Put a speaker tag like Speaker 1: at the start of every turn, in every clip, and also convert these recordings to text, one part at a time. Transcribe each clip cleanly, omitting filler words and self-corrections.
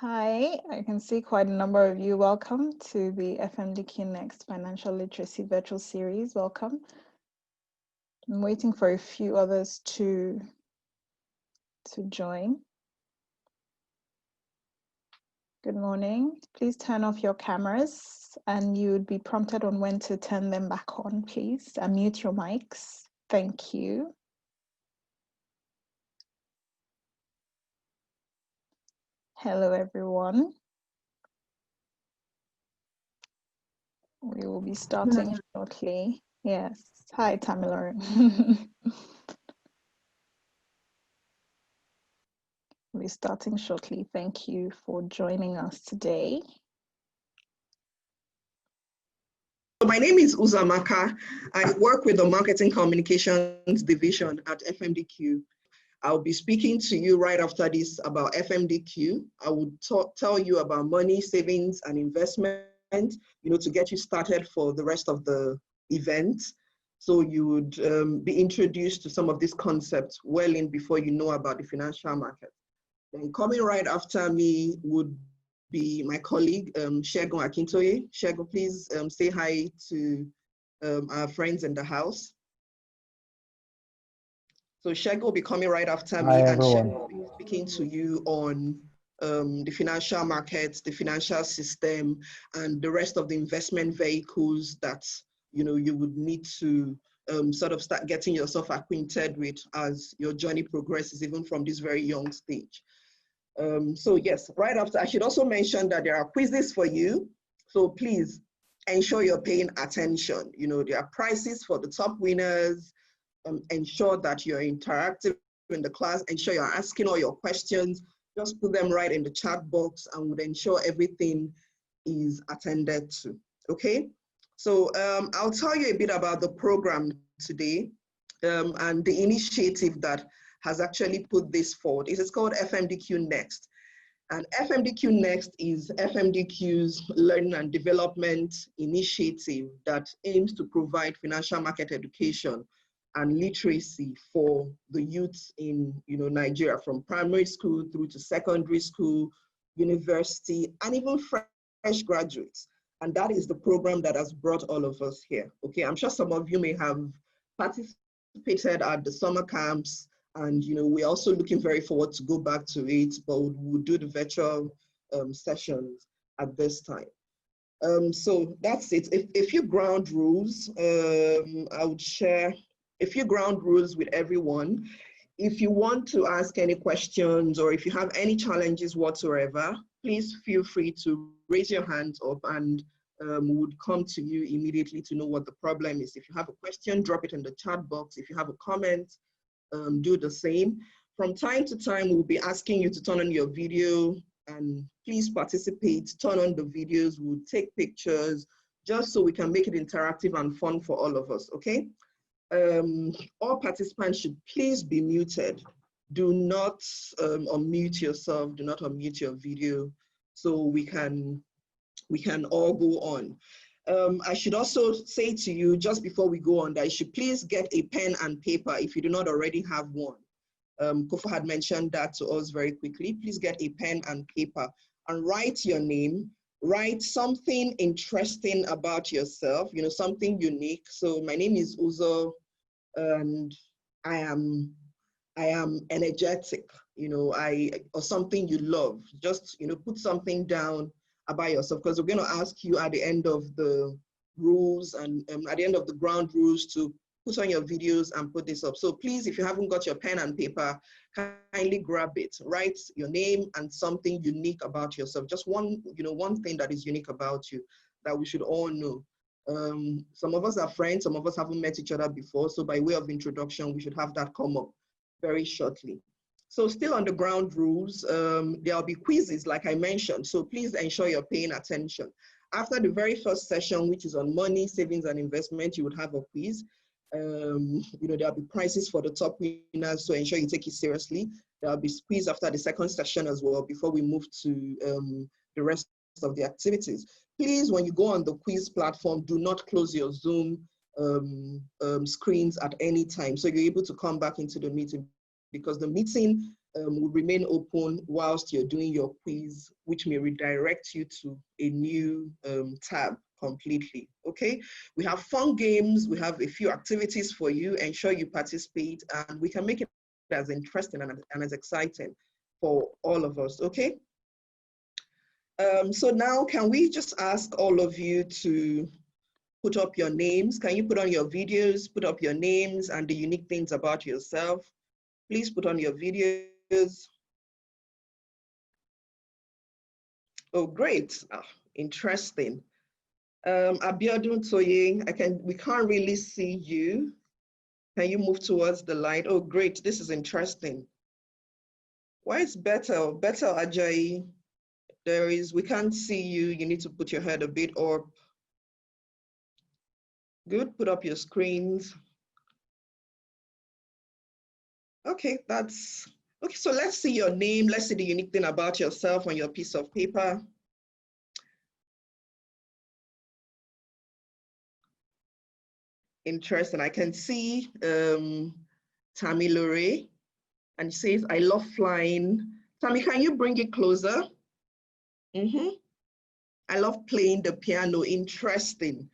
Speaker 1: Hi, I can see quite a number of you. Welcome to the FMDQ Next Financial Literacy Virtual Series. Welcome. I'm waiting for a few others to join. Good morning. Please turn off your cameras and you would be prompted on when to turn them back on, please. Unmute your mics. Thank you. Hello, everyone. We will be starting shortly. Yes. Hi, Tamilore. We'll be starting shortly. Thank you for joining us today.
Speaker 2: My name is Uzamaka. I work with the Marketing Communications Division at FMDQ. I'll be speaking to you right after this about FMDQ. I will tell you about money, savings, and investment, to get you started for the rest of the event. So you would be introduced to some of these concepts well in before you know about the financial market. Then coming right after me would be my colleague, Segun Akintoye. Segun, please say hi to our friends in the house. So Segun will be coming right after me, and Segun will be speaking to you on the financial markets, the financial system, and the rest of the investment vehicles that you would need to sort of start getting yourself acquainted with as your journey progresses, even from this very young stage. So yes, right after, I should also mention that there are quizzes for you. So please ensure you're paying attention. There are prizes for the top winners. Ensure that you're interactive in the class. Ensure you're asking all your questions. Just put them right in the chat box and would ensure everything is attended to, okay? So I'll tell you a bit about the program today and the initiative that has actually put this forward. It is called FMDQ Next. And FMDQ Next is FMDQ's learning and development initiative that aims to provide financial market education and literacy for the youth in Nigeria, from primary school through to secondary school, university, and even fresh graduates. And that is the program that has brought all of us here. Okay, I'm sure some of you may have participated at the summer camps, and we're also looking very forward to go back to it, but we'll do the virtual sessions at this time. So that's it. A few ground rules. I would share a few ground rules with everyone. If you want to ask any questions or if you have any challenges whatsoever, please feel free to raise your hands up and would come to you immediately to know what the problem is. If you have a question, drop it in the chat box. If you have a comment, do the same. From time to time, we'll be asking you to turn on your video and please participate, turn on the videos, we'll take pictures, just so we can make it interactive and fun for all of us, okay? All participants should please be muted. Do not unmute yourself, do not unmute your video, so we can all go on. I should also say to you, just before we go on, that you should please get a pen and paper if you do not already have one. Kofa had mentioned that to us very quickly. Please get a pen and paper and write your name, write something interesting about yourself, something unique. So my name is Uzo, and I am energetic, or something you love. Just, put something down about yourself, because we're going to ask you at the end of the rules and at the end of the ground rules to put on your videos and put this up. So please, if you haven't got your pen and paper, kindly grab it. Write your name and something unique about yourself. Just one thing that is unique about you that we should all know. Some of us are friends, some of us haven't met each other before. So by way of introduction, we should have that come up very shortly. So still on the ground rules, there'll be quizzes like I mentioned. So please ensure you're paying attention. After the very first session, which is on money, savings, and investment, you would have a quiz. There'll be prizes for the top winners, so ensure you take it seriously. There'll be quiz after the second session as well before we move to the rest of the activities. Please, when you go on the quiz platform, do not close your Zoom screens at any time, so you're able to come back into the meeting, because the meeting will remain open whilst you're doing your quiz, which may redirect you to a new tab completely, okay? We have fun games, we have a few activities for you, ensure you participate, and we can make it as interesting and as exciting for all of us, okay? So now, can we just ask all of you to put up your names? Can you put on your videos, put up your names and the unique things about yourself? Please put on your videos. Oh, great. Oh, interesting. Abiodun Toye, we can't really see you. Can you move towards the light? Oh, great. This is interesting. Why is Better Ajayi? We can't see you. You need to put your head a bit up. Good. Put up your screens. Okay, okay. So let's see your name. Let's see the unique thing about yourself on your piece of paper. Interesting. I can see Tammy Lore, and it says, I love flying. Tammy, can you bring it closer? I love playing the piano. Interesting.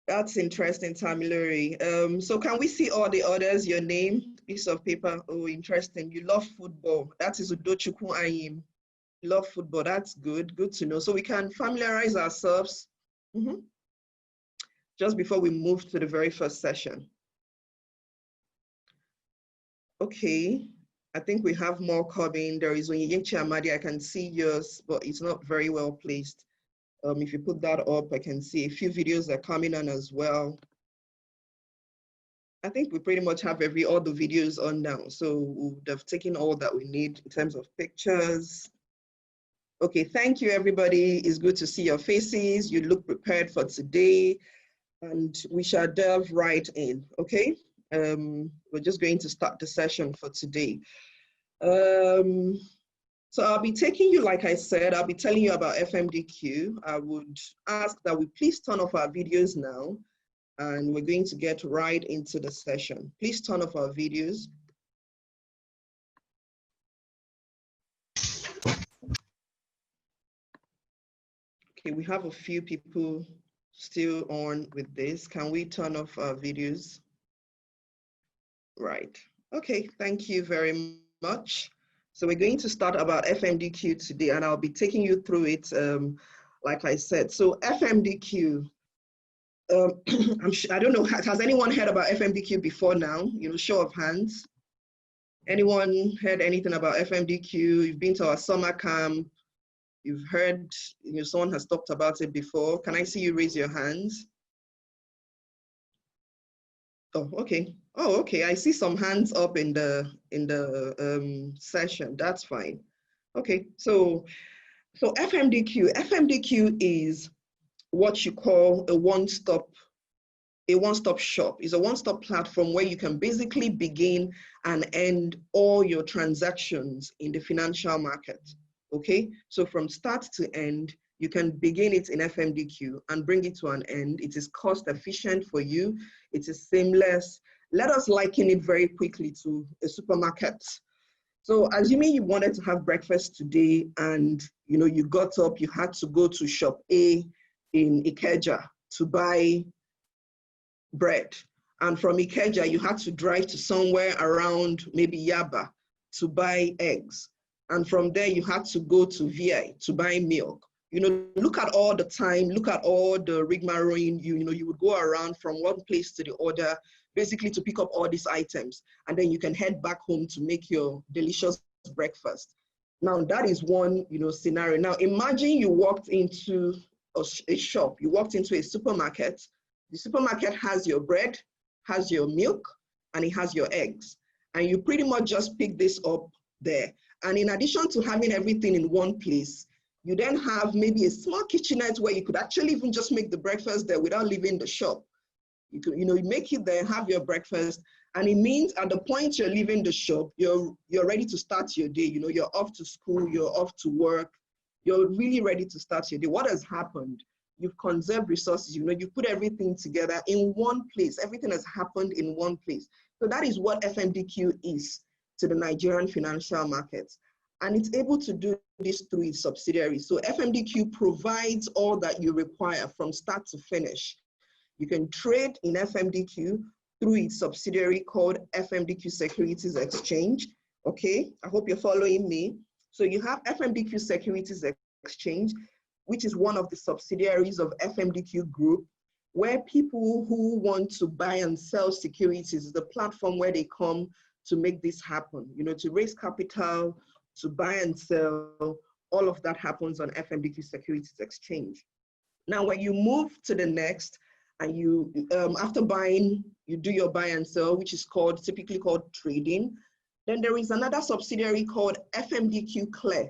Speaker 2: That's interesting, Tammy Lore. So can we see all the others, your name, piece of paper? Oh, interesting. You love football. That is Udochukwu Ayim. You love football. That's good. Good to know. So we can familiarize ourselves just before we move to the very first session. Okay, I think we have more coming. There is Onyinyechi Amadi. I can see yours, but it's not very well placed. If you put that up, I can see a few videos are coming on as well. I think we pretty much have all the videos on now. So we would have taken all that we need in terms of pictures. Okay, thank you, everybody. It's good to see your faces. You look prepared for today, and we shall delve right in, okay? We're just going to start the session for today. So I'll be taking you, like I said, I'll be telling you about FMDQ. I would ask that we please turn off our videos now, and we're going to get right into the session. Please turn off our videos. Okay, we have a few people still on with this. Can we turn off our videos? Right. Okay, thank you very much. So we're going to start about FMDQ today, and I'll be taking you through it, like I said. So FMDQ, I don't know, has anyone heard about FMDQ before now? You know, show of hands. Anyone heard anything about FMDQ? You've been to our summer camp. You've heard, you know, someone has talked about it before. Can I see you raise your hands? Oh, okay. Oh, okay. I see some hands up in the session. That's fine. Okay. So FMDQ is what you call a one-stop shop. It's a one-stop platform where you can basically begin and end all your transactions in the financial market. Okay. So from start to end, you can begin it in FMDQ and bring it to an end. It is cost efficient for you. It is seamless. Let us liken it very quickly to a supermarket. So assuming you wanted to have breakfast today and you know you got up, you had to go to shop A in Ikeja to buy bread. And from Ikeja, you had to drive to somewhere around maybe Yaba to buy eggs. And from there, you had to go to VI to buy milk. You know, look at all the time, look at all the rigmarole, you know, you would go around from one place to the other, basically to pick up all these items. And then you can head back home to make your delicious breakfast. Now that is one, you know, scenario. Now imagine you walked into a shop, you walked into a supermarket. The supermarket has your bread, has your milk, and it has your eggs. And you pretty much just pick this up there. And in addition to having everything in one place, you then have maybe a small kitchenette where you could actually even just make the breakfast there without leaving the shop. You could, you know, you make it there, have your breakfast, and it means at the point you're leaving the shop, you're ready to start your day. You know, you're off to school, you're off to work, you're really ready to start your day. What has happened? You've conserved resources, you know, you put everything together in one place. Everything has happened in one place. So that is what FMDQ is. to the Nigerian financial markets. And it's able to do this through its subsidiaries. So FMDQ provides all that you require from start to finish. You can trade in FMDQ through its subsidiary called FMDQ Securities Exchange. Okay, I hope you're following me. So you have FMDQ Securities Exchange, which is one of the subsidiaries of FMDQ Group, where people who want to buy and sell securities is the platform where they come to make this happen, you know, to raise capital, to buy and sell. All of that happens on FMDQ Securities Exchange. Now, when you move to the next, and you, after buying, you do your buy and sell, which is typically called trading. Then there is another subsidiary called FMDQ Clear.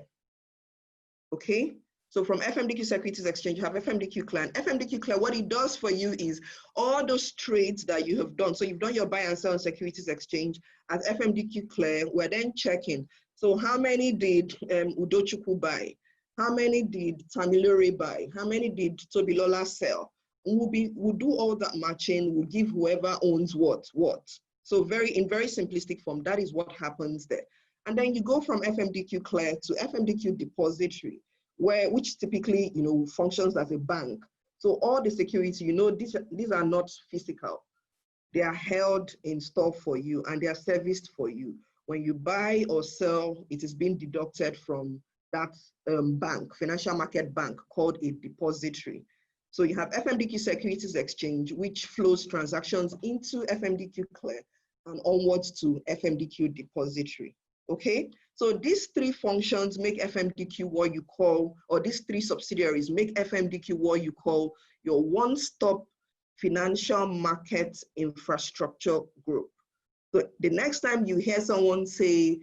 Speaker 2: Okay, so from FMDQ Securities Exchange, you have FMDQ Clear. And FMDQ Clear, what it does for you is all those trades that you have done. So you've done your buy and sell on Securities Exchange at FMDQ Clear. We're then checking. So how many did Udochukwu buy? How many did Tamilore buy? How many did Tobilola sell? We'll do all that matching. We'll give whoever owns what. So in very simplistic form, that is what happens there. And then you go from FMDQ Clear to FMDQ Depository, which typically, you know, functions as a bank. So all the security, you know, these are not physical. They are held in store for you and they are serviced for you. When you buy or sell, it is being deducted from that bank, financial market bank, called a depository. So you have FMDQ Securities Exchange, which flows transactions into FMDQ Clear and onwards to FMDQ Depository. Okay, so these three functions make FMDQ what you call, or these three subsidiaries make FMDQ what you call your one-stop financial market infrastructure group. So the next time you hear someone say,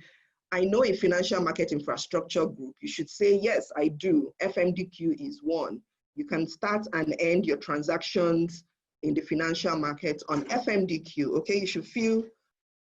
Speaker 2: I know a financial market infrastructure group, you should say, yes, I do. FMDQ is one. You can start and end your transactions in the financial market on FMDQ, okay? You should feel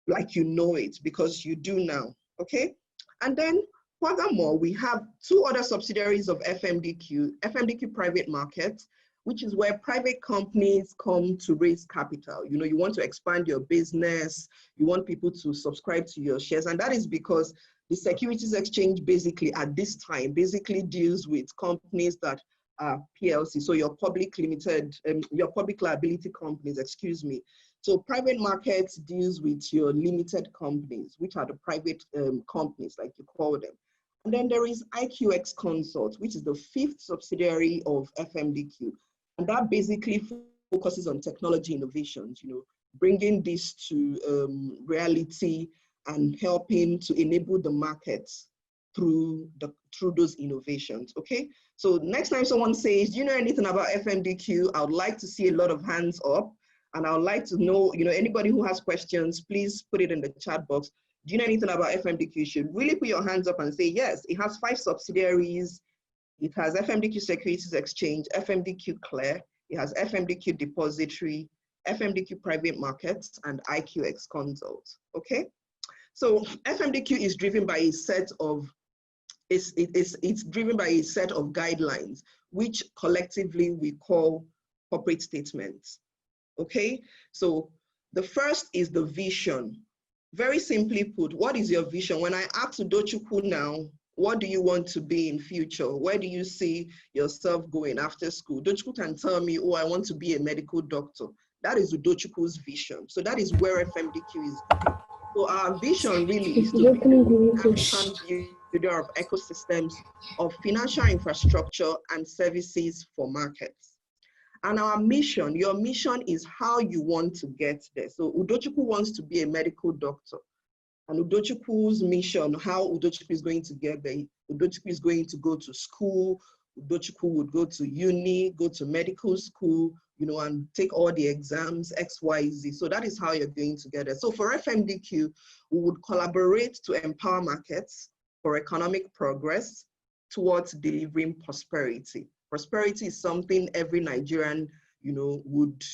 Speaker 2: like you know it because you do now, okay? And then furthermore, we have two other subsidiaries of FMDQ, FMDQ Private Markets, which is where private companies come to raise capital. You know, you want to expand your business, you want people to subscribe to your shares, and that is because the Securities Exchange basically at this time basically deals with companies that are PLC, so your public limited, your public liability companies, excuse me. So private markets deals with your limited companies, which are the private companies, like you call them. And then there is IQX Consult, which is the fifth subsidiary of FMDQ. And that basically focuses on technology innovations, you know, bringing this to reality and helping to enable the markets through those innovations, okay? So next time someone says, do you know anything about FMDQ? I would like to see a lot of hands up. And I would like to know, you know, anybody who has questions, please put it in the chat box. Do you know anything about FMDQ? You should really put your hands up and say, yes, it has 5 subsidiaries. It has FMDQ Securities Exchange, FMDQ Clear, it has FMDQ Depository, FMDQ Private Markets, and IQX Consult, okay? So FMDQ is driven by a set of, it's driven by a set of guidelines, which collectively we call corporate statements, okay? So the first is the vision. Very simply put, what is your vision? When I ask Udochukwu now, what do you want to be in future? Where do you see yourself going after school? Udochukwu can tell me, oh, I want to be a medical doctor. That is Udochukwu's vision. So that is where FMDQ is going. So our vision really is to be the builder of ecosystems of financial infrastructure and services for markets. And our mission, your mission is how you want to get there. So Udochukwu wants to be a medical doctor. And Udochukwu's mission, how Udochukwu is going to get there, Udochukwu is going to go to school, Udochukwu would go to uni, go to medical school, you know, and take all the exams, X, Y, Z. So that is how you're going to get there. So for FMDQ, we would collaborate to empower markets for economic progress towards delivering prosperity. Prosperity is something every Nigerian, you know,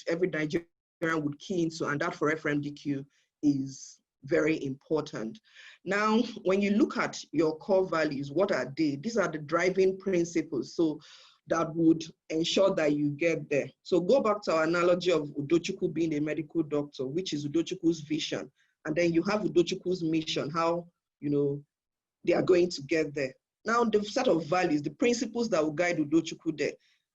Speaker 2: every Nigerian would key into, and that for FMDQ is very important. Now, when you look at your core values, what are they? These are the driving principles. So that would ensure that you get there. So go back to our analogy of Udochukwu being a medical doctor, which is Udochukwu's vision. And then you have Udochukwu's mission, how, they are going to get there. Now, the set of values, the principles that will guide Udochukwu there.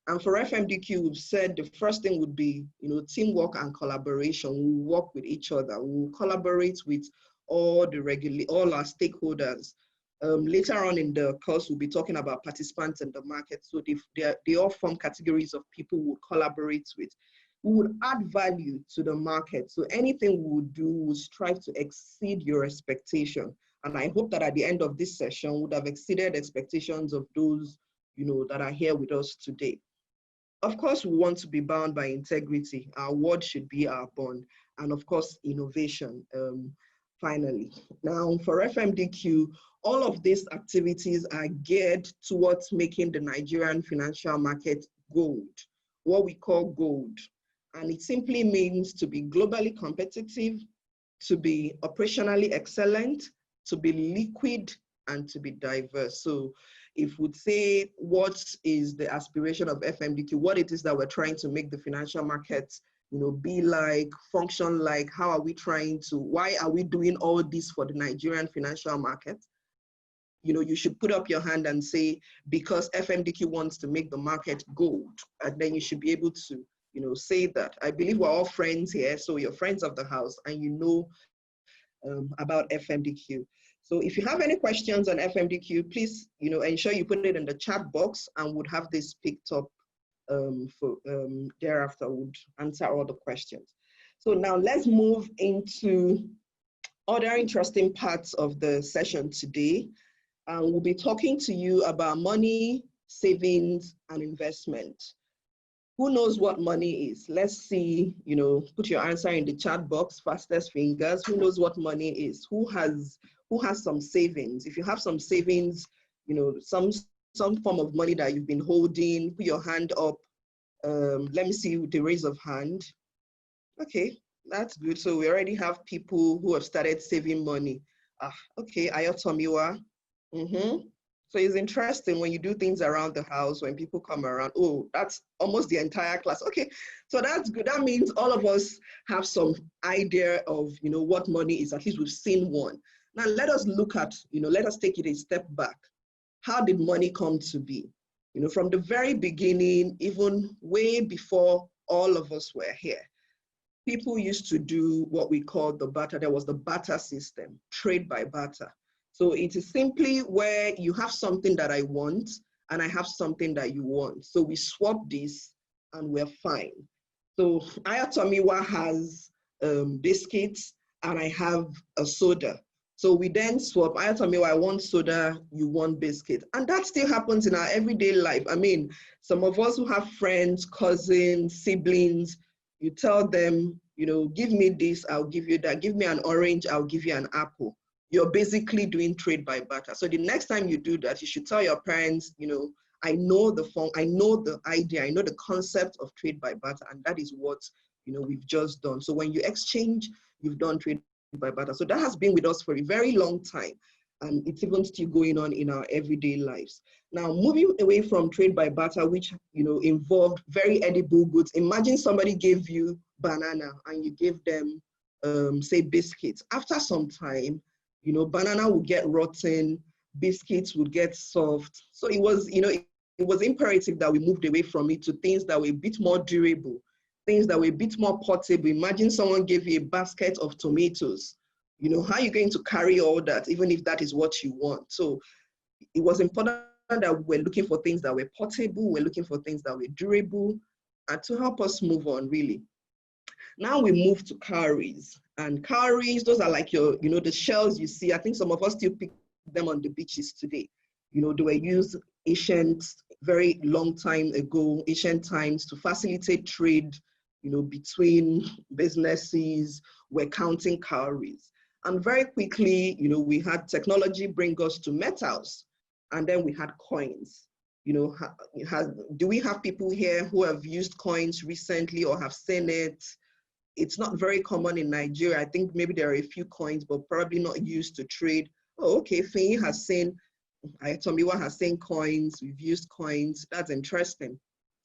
Speaker 2: And for FMDQ, we've said the first thing would be, teamwork and collaboration. We'll work with each other. We'll collaborate with all our stakeholders. Later on in the course, we'll be talking about participants in the market. So they all form categories of people we'll collaborate with. We would add value to the market. So anything we would do, we'll strive to exceed your expectation. And I hope that at the end of this session, we would have exceeded expectations of those, that are here with us today. Of course, we want to be bound by integrity. Our word should be our bond. And of course, innovation, finally. Now, for FMDQ, all of these activities are geared towards making the Nigerian financial market gold, what we call gold. And it simply means to be globally competitive, to be operationally excellent, to be liquid, and to be diverse. So if we'd say what is the aspiration of FMDQ, what it is that we're trying to make the financial markets, be like, function like, how are we trying to, why are we doing all this for the Nigerian financial market? You should put up your hand and say, because FMDQ wants to make the market gold, and then you should be able to, say that. I believe we're all friends here, so you're friends of the house, and about FMDQ. So if you have any questions on FMDQ, please, ensure you put it in the chat box, and would have this picked up thereafter. Would answer all the questions. So now let's move into other interesting parts of the session today. We'll be talking to you about money, savings, and investment. Who knows what money is? Let's see, put your answer in the chat box, fastest fingers. Who knows what money is? Who has some savings? If you have some savings, some form of money that you've been holding, put your hand up. Let me see the raise of hand. Okay, that's good. So we already have people who have started saving money. Okay, Ayotomiwa. So it's interesting when you do things around the house, when people come around, oh, that's almost the entire class. Okay, so that's good. That means all of us have some idea of, what money is. At least we've seen one. Now let us look at, let us take it a step back. How did money come to be? From the very beginning, even way before all of us were here, people used to do what we call the barter. There was the barter system, trade by barter. So it is simply where you have something that I want and I have something that you want. So we swap this and we're fine. So Ayatomiwa has biscuits and I have a soda. So we then swap. Ayatomiwa, I want soda, you want biscuit. And that still happens in our everyday life. I mean, some of us who have friends, cousins, siblings, you tell them, give me this, I'll give you that. Give me an orange, I'll give you an apple. You're basically doing trade by barter. So the next time you do that, you should tell your parents, I know the form, I know the idea, I know the concept of trade by barter, and that is what, we've just done. So when you exchange, you've done trade by barter. So that has been with us for a very long time, and it's even still going on in our everyday lives. Now, moving away from trade by barter, which, involved very edible goods. Imagine somebody gave you banana and you gave them, say, biscuits. After some time, banana would get rotten, biscuits would get soft. So it was, it was imperative that we moved away from it to things that were a bit more durable, things that were a bit more portable. Imagine someone gave you a basket of tomatoes. How are you going to carry all that, even if that is what you want? So it was important that we're looking for things that were portable, we're looking for things that were durable, and to help us move on, really. Now we move to cowries. And cowries, those are like your, the shells you see. I think some of us still pick them on the beaches today. They were used very long time ago, ancient times, to facilitate trade, between businesses. We're counting cowries. And very quickly, we had technology bring us to metals. And then we had coins. Do we have people here who have used coins recently or have seen it? It's not very common in Nigeria. I think maybe there are a few coins, but probably not used to trade. Oh, okay, Finyi has seen, Tomiwa has seen coins, we've used coins. That's interesting.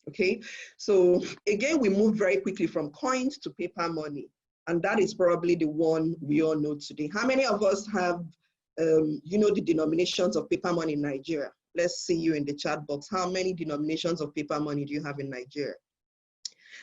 Speaker 2: Okay, so again, we moved very quickly from coins to paper money. And that is probably the one we all know today. How many of us have, the denominations of paper money in Nigeria? Let's see you in the chat box. How many denominations of paper money do you have in Nigeria?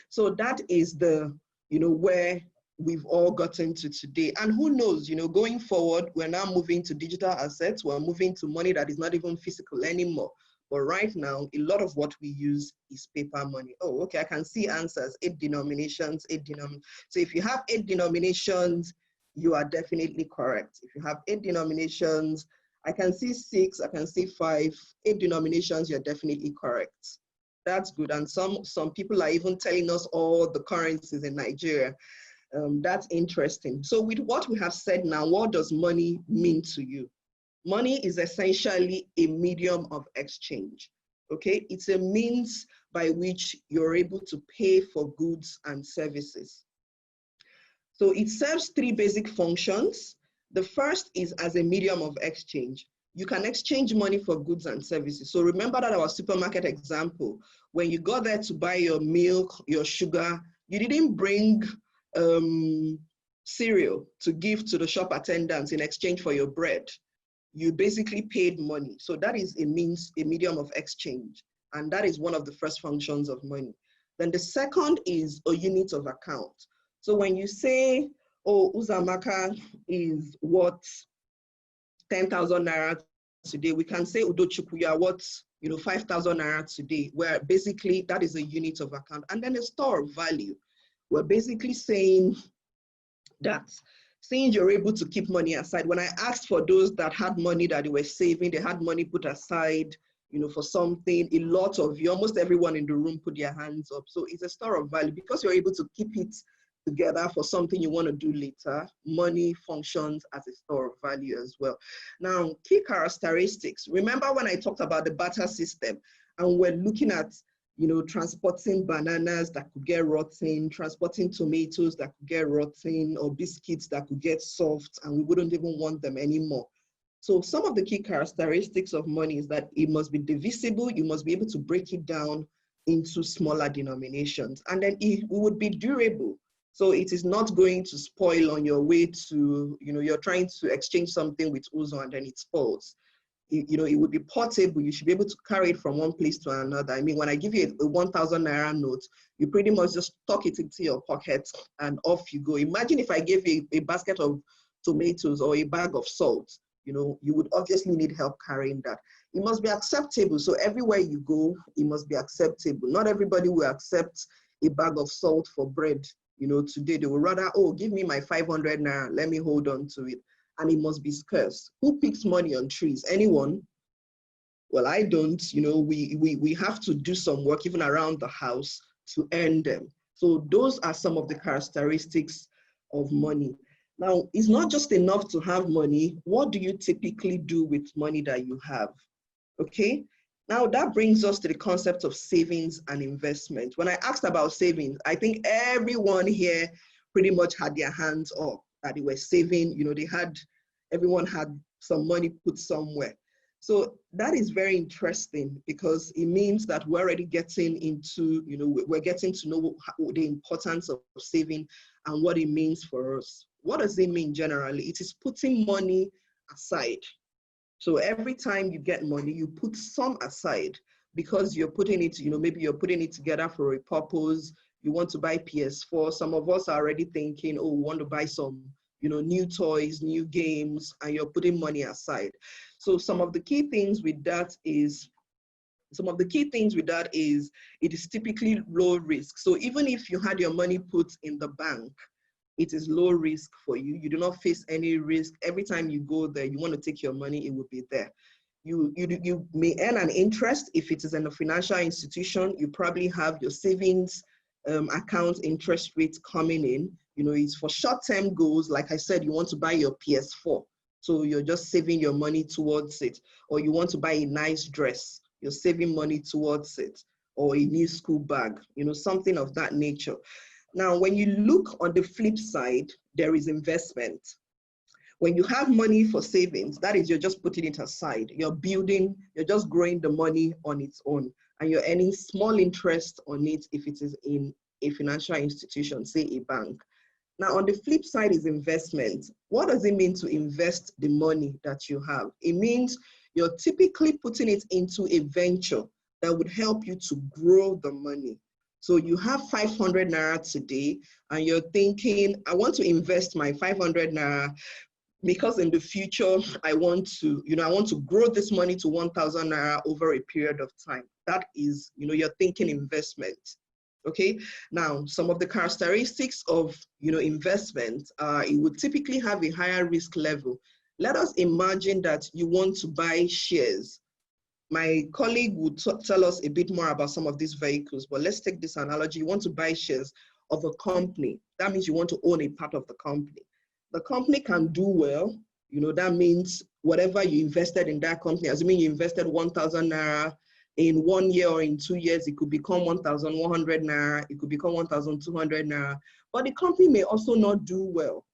Speaker 2: So that is the, where we've all gotten to today. And who knows, going forward, we're now moving to digital assets. We're moving to money that is not even physical anymore. But right now, a lot of what we use is paper money. Oh, okay, I can see answers, 8 denominations, 8 denominations. So if you have 8 denominations, you are definitely correct. If you have 8 denominations, I can see 6, I can see 5, 8 denominations, you're definitely correct. That's good. And some people are even telling us all the currencies in Nigeria. That's interesting. So with what we have said now, what does money mean to you? Money is essentially a medium of exchange, okay? It's a means by which you're able to pay for goods and services. So it serves 3 basic functions. The first is as a medium of exchange. You can exchange money for goods and services. So remember that our supermarket example, when you go there to buy your milk, your sugar, you didn't bring cereal to give to the shop attendants in exchange for your bread. You basically paid money. So that is a medium of exchange. And that is one of the first functions of money. Then the second is a unit of account. So when you say, oh, Uzamaka is worth 10,000 naira today, we can say Udochukwu, you are worth 5,000 naira today, where basically that is a unit of account. And then a store of value. We're basically saying that since you're able to keep money aside, when I asked for those that had money that they were saving, they had money put aside, for something, a lot of you, almost everyone in the room put their hands up. So it's a store of value because you're able to keep it together for something you want to do later. Money functions as a store of value as well. Now, key characteristics. Remember when I talked about the barter system and we're looking at transporting bananas that could get rotten, transporting tomatoes that could get rotten, or biscuits that could get soft, and we wouldn't even want them anymore. So some of the key characteristics of money is that it must be divisible. You must be able to break it down into smaller denominations, and then it would be durable. So it is not going to spoil on your way to, you're trying to exchange something with Uzo and then it spoils. It would be portable. You should be able to carry it from one place to another. I mean, when I give you a 1,000 naira note, you pretty much just tuck it into your pocket and off you go. Imagine if I gave you a basket of tomatoes or a bag of salt, you would obviously need help carrying that. It must be acceptable. So everywhere you go, it must be acceptable. Not everybody will accept a bag of salt for bread. Today they will rather, oh, give me my 500 naira, let me hold on to it. And it must be scarce. Who picks money on trees? Anyone? Well, I don't. We have to do some work even around the house to earn them. So those are some of the characteristics of money. Now, it's not just enough to have money. What do you typically do with money that you have? Okay. Now that brings us to the concept of savings and investment. When I asked about savings, I think everyone here pretty much had their hands up, that they were saving, everyone had some money put somewhere. So that is very interesting because it means that we're already getting into, we're getting to know the importance of saving and what it means for us. What does it mean generally? It is putting money aside. So every time you get money, you put some aside because you're putting it, maybe you're putting it together for a purpose. You want to buy PS4. Some of us are already thinking, oh, we want to buy some, new toys, new games, and you're putting money aside. So some of the key things with that is, it is typically low risk. So even if you had your money put in the bank, it is low risk for you. You do not face any risk. Every time you go there, you want to take your money, it will be there. You may earn an interest if it is in a financial institution. You probably have your savings account interest rates coming in. It's for short-term goals. Like I said, you want to buy your PS4. So you're just saving your money towards it. Or you want to buy a nice dress. You're saving money towards it. Or a new school bag, something of that nature. Now, when you look on the flip side, there is investment. When you have money for savings, that is, you're just putting it aside. You're just growing the money on its own, and you're earning small interest on it if it is in a financial institution, say a bank. Now, on the flip side is investment. What does it mean to invest the money that you have? It means you're typically putting it into a venture that would help you to grow the money. So you have 500 Naira today, and you're thinking, I want to invest my 500 Naira because in the future, I want to grow this money to 1,000 Naira over a period of time. That is, you're thinking investment. Okay. Now, some of the characteristics of, investment, it would typically have a higher risk level. Let us imagine that you want to buy shares. My colleague would tell us a bit more about some of these vehicles, but let's take this analogy. You want to buy shares of a company. That means you want to own a part of the company. The company can do well. That means whatever you invested in that company, assuming you invested 1,000 Naira, in 1 year or in 2 years, it could become 1,100 Naira, it could become 1,200 Naira, but the company may also not do well.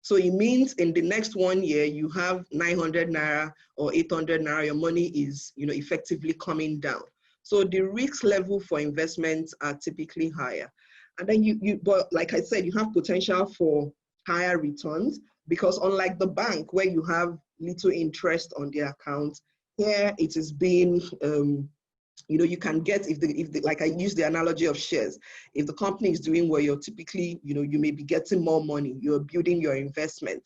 Speaker 2: So it means in the next 1 year, you have 900 Naira or 800 Naira, your money is, effectively coming down. So the risk level for investments are typically higher. And then but like I said, you have potential for higher returns, because unlike the bank where you have little interest on the account, here it is being, you can get, like I use the analogy of shares, if the company is doing well, you're typically, you may be getting more money, you're building your investment,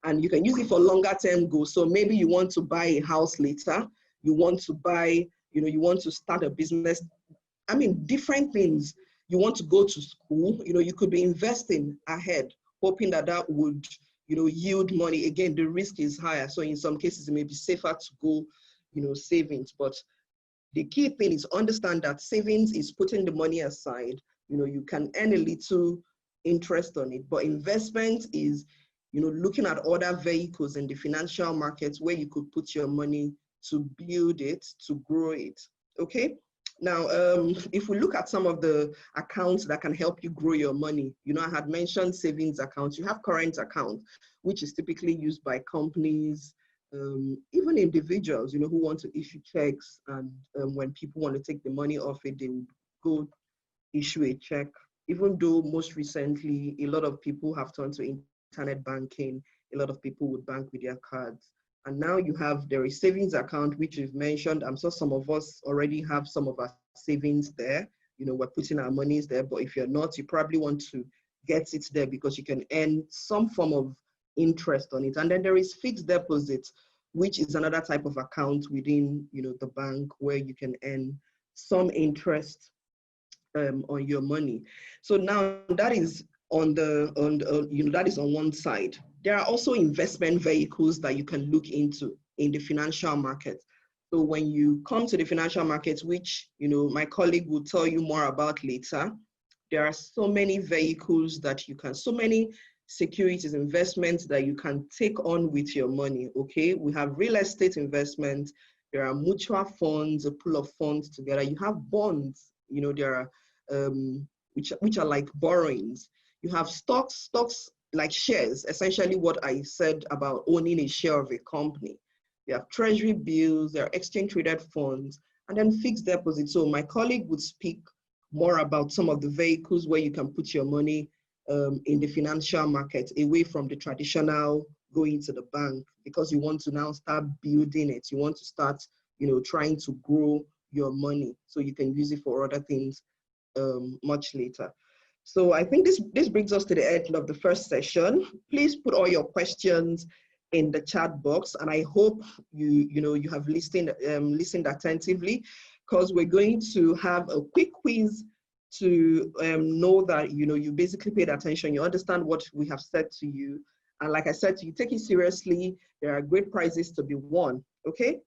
Speaker 2: and you can use it for longer term goals. So maybe you want to buy a house later, you want to buy, you want to start a business. I mean, different things. You want to go to school, you could be investing ahead, hoping that would, yield money. Again, the risk is higher. So in some cases, it may be safer to go, savings. But the key thing is understand that savings is putting the money aside. You can earn a little interest on it, but investment is, looking at other vehicles in the financial markets where you could put your money to build it, to grow it. Okay. Now, if we look at some of the accounts that can help you grow your money, I had mentioned savings accounts. You have current account, which is typically used by companies, even individuals, who want to issue checks, and when people want to take the money off it, they would go issue a check. Even though most recently, a lot of people have turned to internet banking, a lot of people would bank with their cards. And now there is savings account, which you've mentioned. I'm sure some of us already have some of our savings there. We're putting our monies there, but if you're not, you probably want to get it there because you can earn some form of interest on it. And then there is fixed deposit, which is another type of account within, the bank where you can earn some interest on your money. So now that is that is on one side. There are also investment vehicles that you can look into in the financial market. So when you come to the financial markets, which, my colleague will tell you more about later, there are so many vehicles that you can, so many securities, investments that you can take on with your money, okay? We have real estate investments, there are mutual funds, a pool of funds together. You have bonds, there are, which are like borrowings. You have stocks like shares, essentially what I said about owning a share of a company. You have Treasury Bills, there are exchange traded funds, and then fixed deposits. So my colleague would speak more about some of the vehicles where you can put your money in the financial market, away from the traditional going to the bank, because you want to now start building it. You want to start, trying to grow your money so you can use it for other things much later. So I think this brings us to the end of the first session. Please put all your questions in the chat box, and I hope you have listened attentively, because we're going to have a quick quiz to know that you basically paid attention, you understand what we have said to you, and like I said to you, take it seriously. There are great prizes to be won. Okay,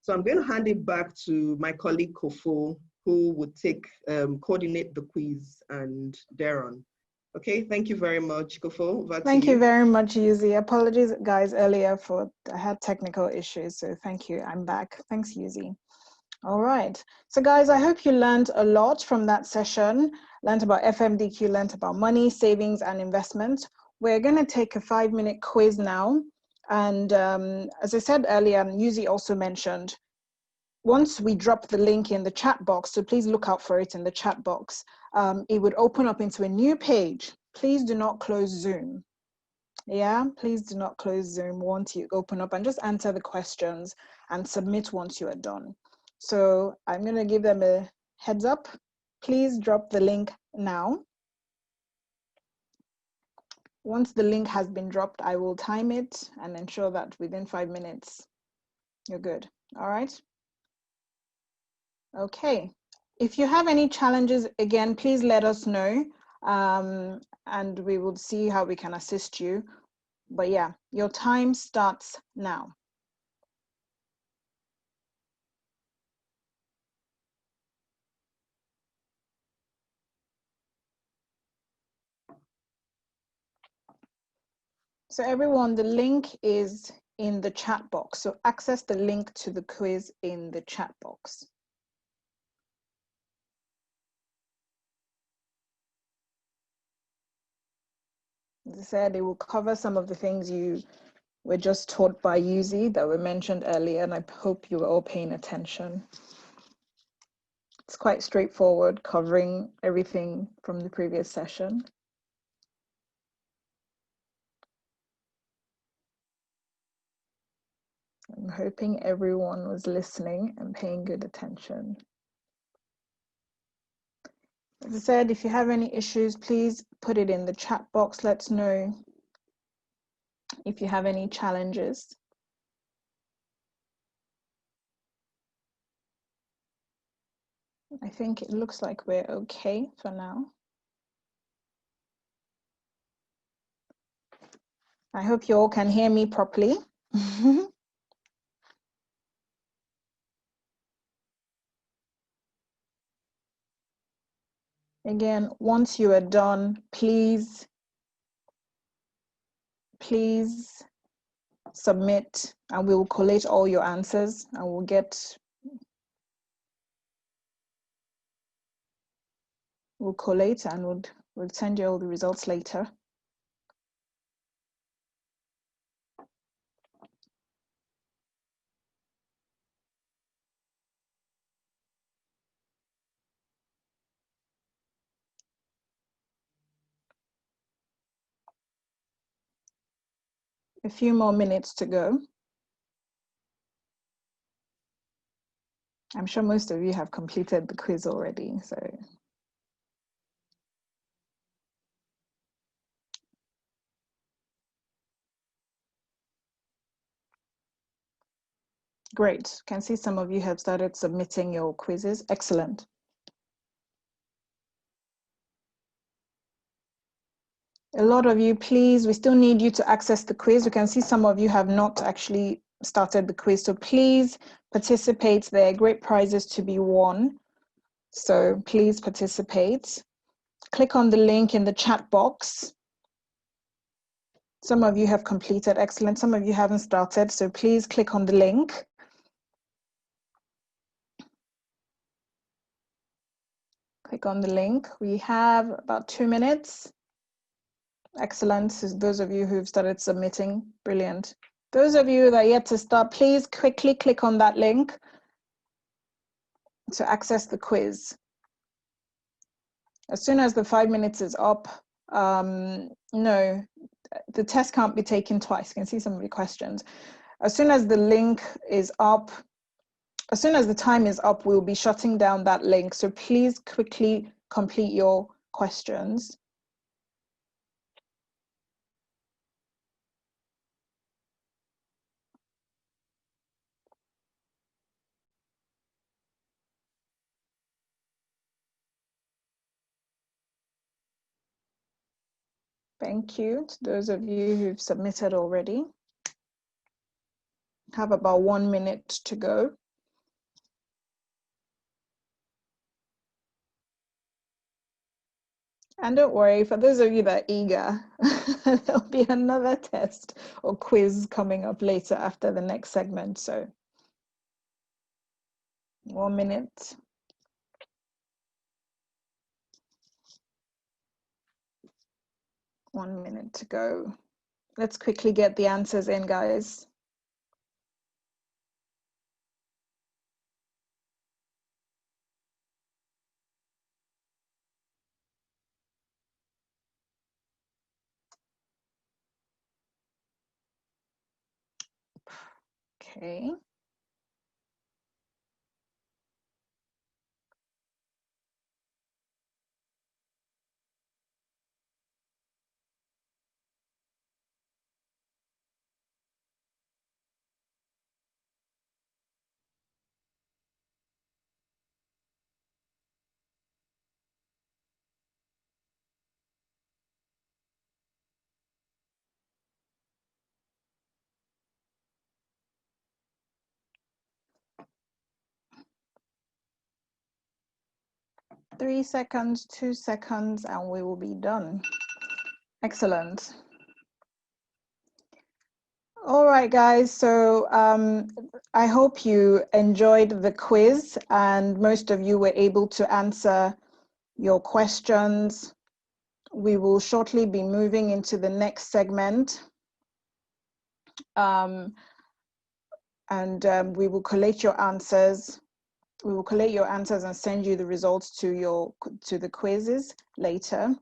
Speaker 2: so I'm going to hand it back to my colleague Kofo, who would coordinate the quiz, and Darren. Okay, thank you very much, Kofo.
Speaker 1: Thank you very much, Yuzi. Apologies, guys, earlier I had technical issues, so thank you. I'm back. Thanks, Yuzi. All right. So, guys, I hope you learned a lot from that session. Learned about FMDQ, learned about money, savings, and investment. We're going to take a 5-minute quiz now. And as I said earlier, and Yuzi also mentioned, once we drop the link in the chat box, so please look out for it in the chat box, it would open up into a new page. please do not close Zoom. Yeah, please do not close Zoom once you open up, and just answer the questions and submit once you are done. So I'm going to give them a heads up. Please drop the link now. Once the link has been dropped, I will time it and ensure that within 5 minutes, you're good. All right. Okay. If you have any challenges, again, please let us know, and we will see how we can assist you. But yeah, your time starts now. So everyone, the link is in the chat box. So access the link to the quiz in the chat box. As I said, it will cover some of the things you were just taught by Yuzi that were mentioned earlier, and I hope you were all paying attention. It's quite straightforward, covering everything from the previous session. I'm hoping everyone was listening and paying good attention. As I said, if you have any issues, please put it in the chat box. Let's know if you have any challenges. I think it looks like we're okay for now. I hope you all can hear me properly. Again, once you are done, please submit, and we will collate all your answers, and we'll collate and we'll send you all the results later. A few more minutes to go. I'm sure most of you have completed the quiz already, so. Great, can see some of you have started submitting your quizzes. Excellent. A lot of you, please, we still need you to access the quiz. We can see some of you have not actually started the quiz, so please participate. There are great prizes to be won, so please participate. Click on the link in the chat box. Some of you have completed, excellent. Some of you haven't started, so please click on the link. Click on the link. We have about 2 minutes. Excellent. So those of you who've started submitting, brilliant. Those of you that are yet to start, please quickly click on that link to access the quiz. As soon as the 5 minutes is up, no, the test can't be taken twice. You can see some of the questions. As soon as the link is up, as soon as the time is up, we'll be shutting down that link. So please quickly complete your questions. Thank you to those of you who've submitted already. Have about 1 minute to go. And don't worry, for those of you that are eager, there'll be another test or quiz coming up later after the next segment. So 1 minute. One minute to go. Let's quickly get the answers in, guys. Okay. Three seconds, 2 seconds, and we will be done. Excellent. All right, guys. So I hope you enjoyed the quiz and most of you were able to answer your questions. We will shortly be moving into the next segment. And we will collate your answers. We will collate your answers and send you the results to the quizzes later.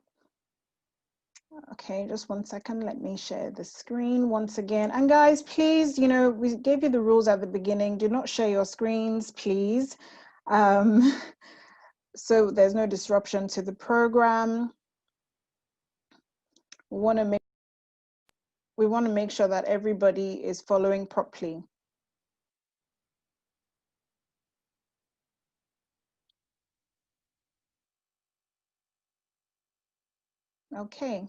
Speaker 1: Okay, just 1 second. Let me share the screen once again. And guys, please, you know, we gave you the rules at the beginning. Do not share your screens, please. So there's no disruption to the program. We want to make sure that everybody is following properly. Okay,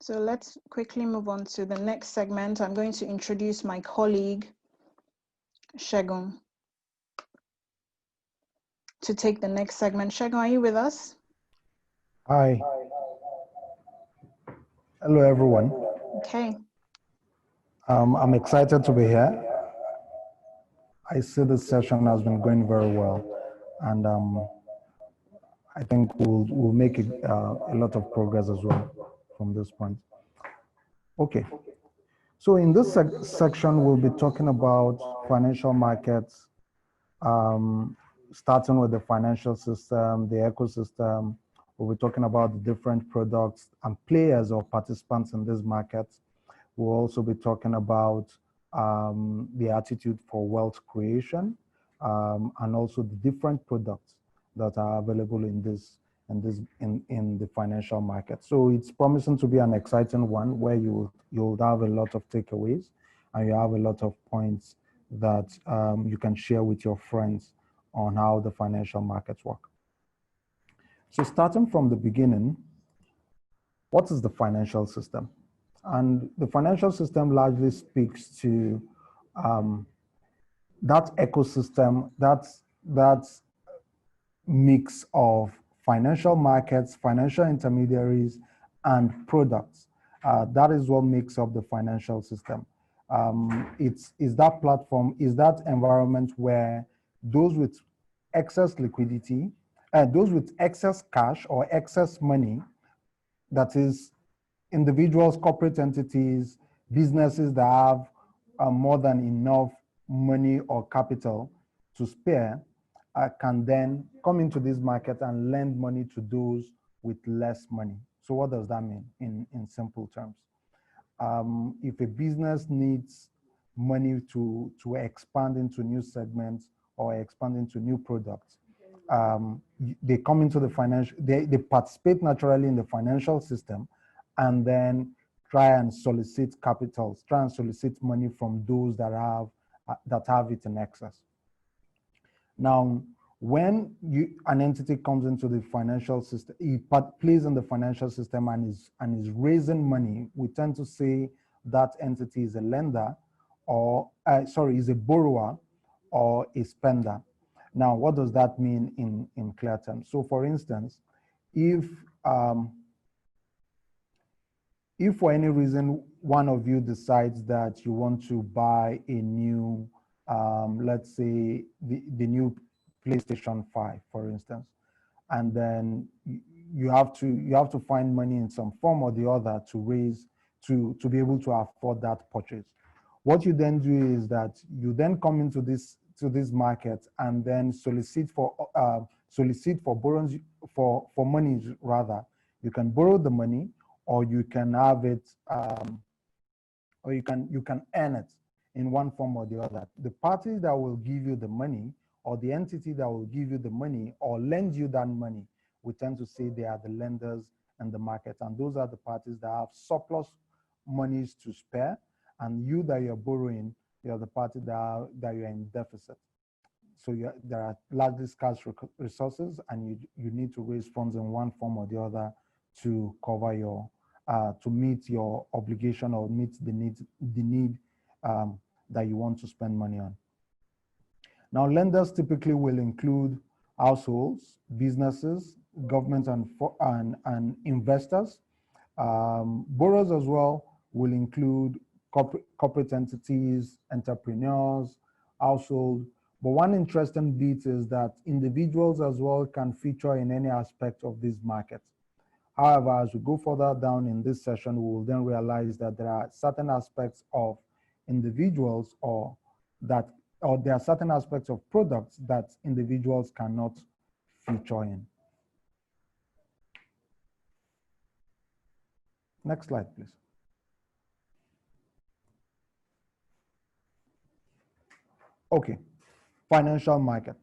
Speaker 1: so let's quickly move on to the next segment. I'm going to introduce my colleague, Segun, to take the next segment. Segun, are you with us?
Speaker 3: Hi. Hello, everyone.
Speaker 1: Okay.
Speaker 3: I'm excited to be here. I see this session has been going very well, and I think we'll make a lot of progress as well from this point. Okay. So in this section, we'll be talking about financial markets, starting with the financial system, the ecosystem. We'll be talking about the different products and players or participants in these markets. We'll also be talking about the attitude for wealth creation and also the different products that are available in the financial market. So it's promising to be an exciting one where you'll have a lot of takeaways and you have a lot of points that you can share with your friends on how the financial markets work. So starting from the beginning, what is the financial system? And the financial system largely speaks to that ecosystem, that mix of financial markets, financial intermediaries, and products. That is what makes up the financial system. It's that platform, is that environment where those with excess liquidity, those with excess cash or excess money, that is individuals, corporate entities, businesses that have more than enough money or capital to spare, can then come into this market and lend money to those with less money. So what does that mean in simple terms? If a business needs money to expand into new segments or expand into new products, they come into the they participate naturally in the financial system and then try and solicit capitals, try and solicit money from those that have it in excess. Now, when an entity comes into the financial system, it plays in the financial system and is raising money, we tend to say that entity is a lender or, is a borrower or a spender. Now, what does that mean in clear terms? So for instance, if for any reason one of you decides that you want to buy a new, let's say the new PlayStation 5, for instance, and then you have to find money in some form or the other to be able to afford that purchase. What you then do is that you then come into this market and then solicit for borrowings for money rather. You can borrow the money, or you can have it, or you can earn it in one form or the other. The party that will give you the money, or the entity that will give you the money or lend you that money, we tend to say they are the lenders in the market. And those are the parties that have surplus monies to spare, and you that you're borrowing, you're the party that you're in deficit. So there are largely scarce resources, and you need to raise funds in one form or the other to cover your, to meet your obligation or meet the need that you want to spend money on. Now, lenders typically will include households, businesses, government, and investors. Borrowers as well will include corporate entities, entrepreneurs, household. But one interesting bit is that individuals as well can feature in any aspect of this market. However, as we go further down in this session, we will then realize that there are certain aspects of individuals or there are certain aspects of products that individuals cannot feature in. Next slide, please. Okay, financial market.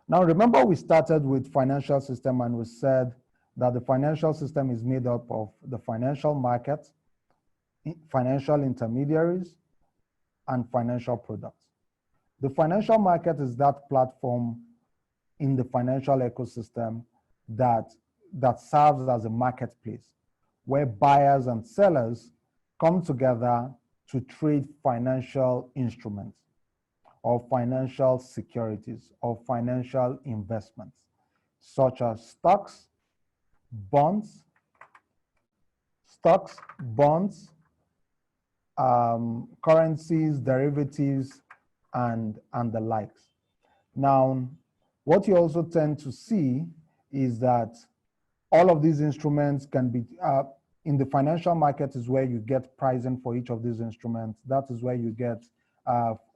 Speaker 3: Now, remember we started with financial system, and we said that the financial system is made up of the financial market, financial intermediaries, and financial products. The financial market is that platform in the financial ecosystem that serves as a marketplace where buyers and sellers come together to trade financial instruments or financial securities or financial investments, such as stocks, bonds, currencies, derivatives, and the likes. Now, what you also tend to see is that all of these instruments can be, in the financial market is where you get pricing for each of these instruments. That is where you get,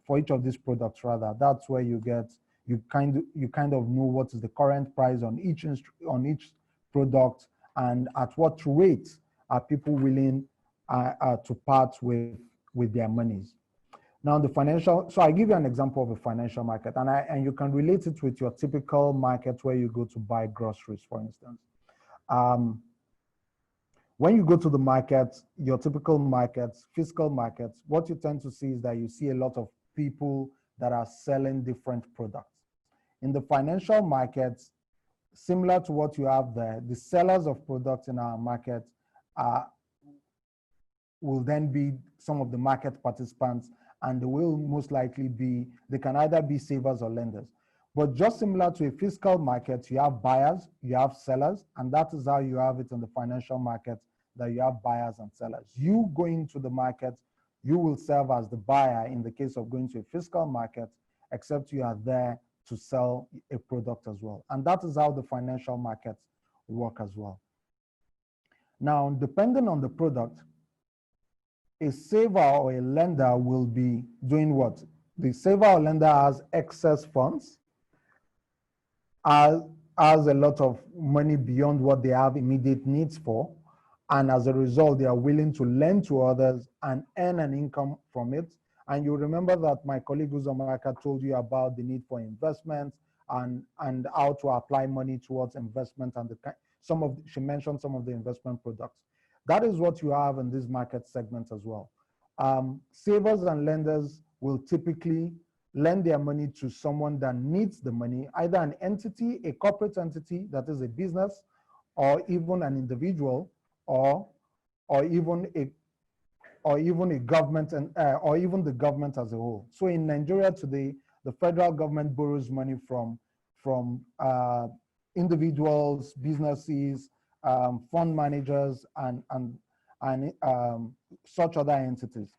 Speaker 3: for each of these products rather, that's where you get, you kind of know what is the current price on each product, and at what rate are people willing to part with their monies. Now, the financial, so I give you an example of a financial market, and you can relate it with your typical market where you go to buy groceries, for instance. When you go to the market, your typical markets, fiscal markets, what you tend to see is that you see a lot of people that are selling different products. In the financial markets, similar to what you have there, the sellers of products in our market will then be some of the market participants, and they will most likely be, they can either be savers or lenders. But just similar to a fiscal market, you have buyers, you have sellers, and that is how you have it in the financial market, that you have buyers and sellers. You going to the market, you will serve as the buyer in the case of going to a fiscal market, except you are there to sell a product as well. And that is how the financial markets work as well. Now, depending on the product, a saver or a lender will be doing what? The saver or lender has excess funds, has a lot of money beyond what they have immediate needs for, and as a result, they are willing to lend to others and earn an income from it. And you remember that my colleague Uzomaka told you about the need for investments and how to apply money towards investment, and she mentioned some of the investment products. That is what you have in this market segment as well. Savers and lenders will typically lend their money to someone that needs the money, either an entity, a corporate entity that is a business, or even an individual, or even a government, or even the government as a whole. So in Nigeria today, the federal government borrows money from individuals, businesses, fund managers, and such other entities.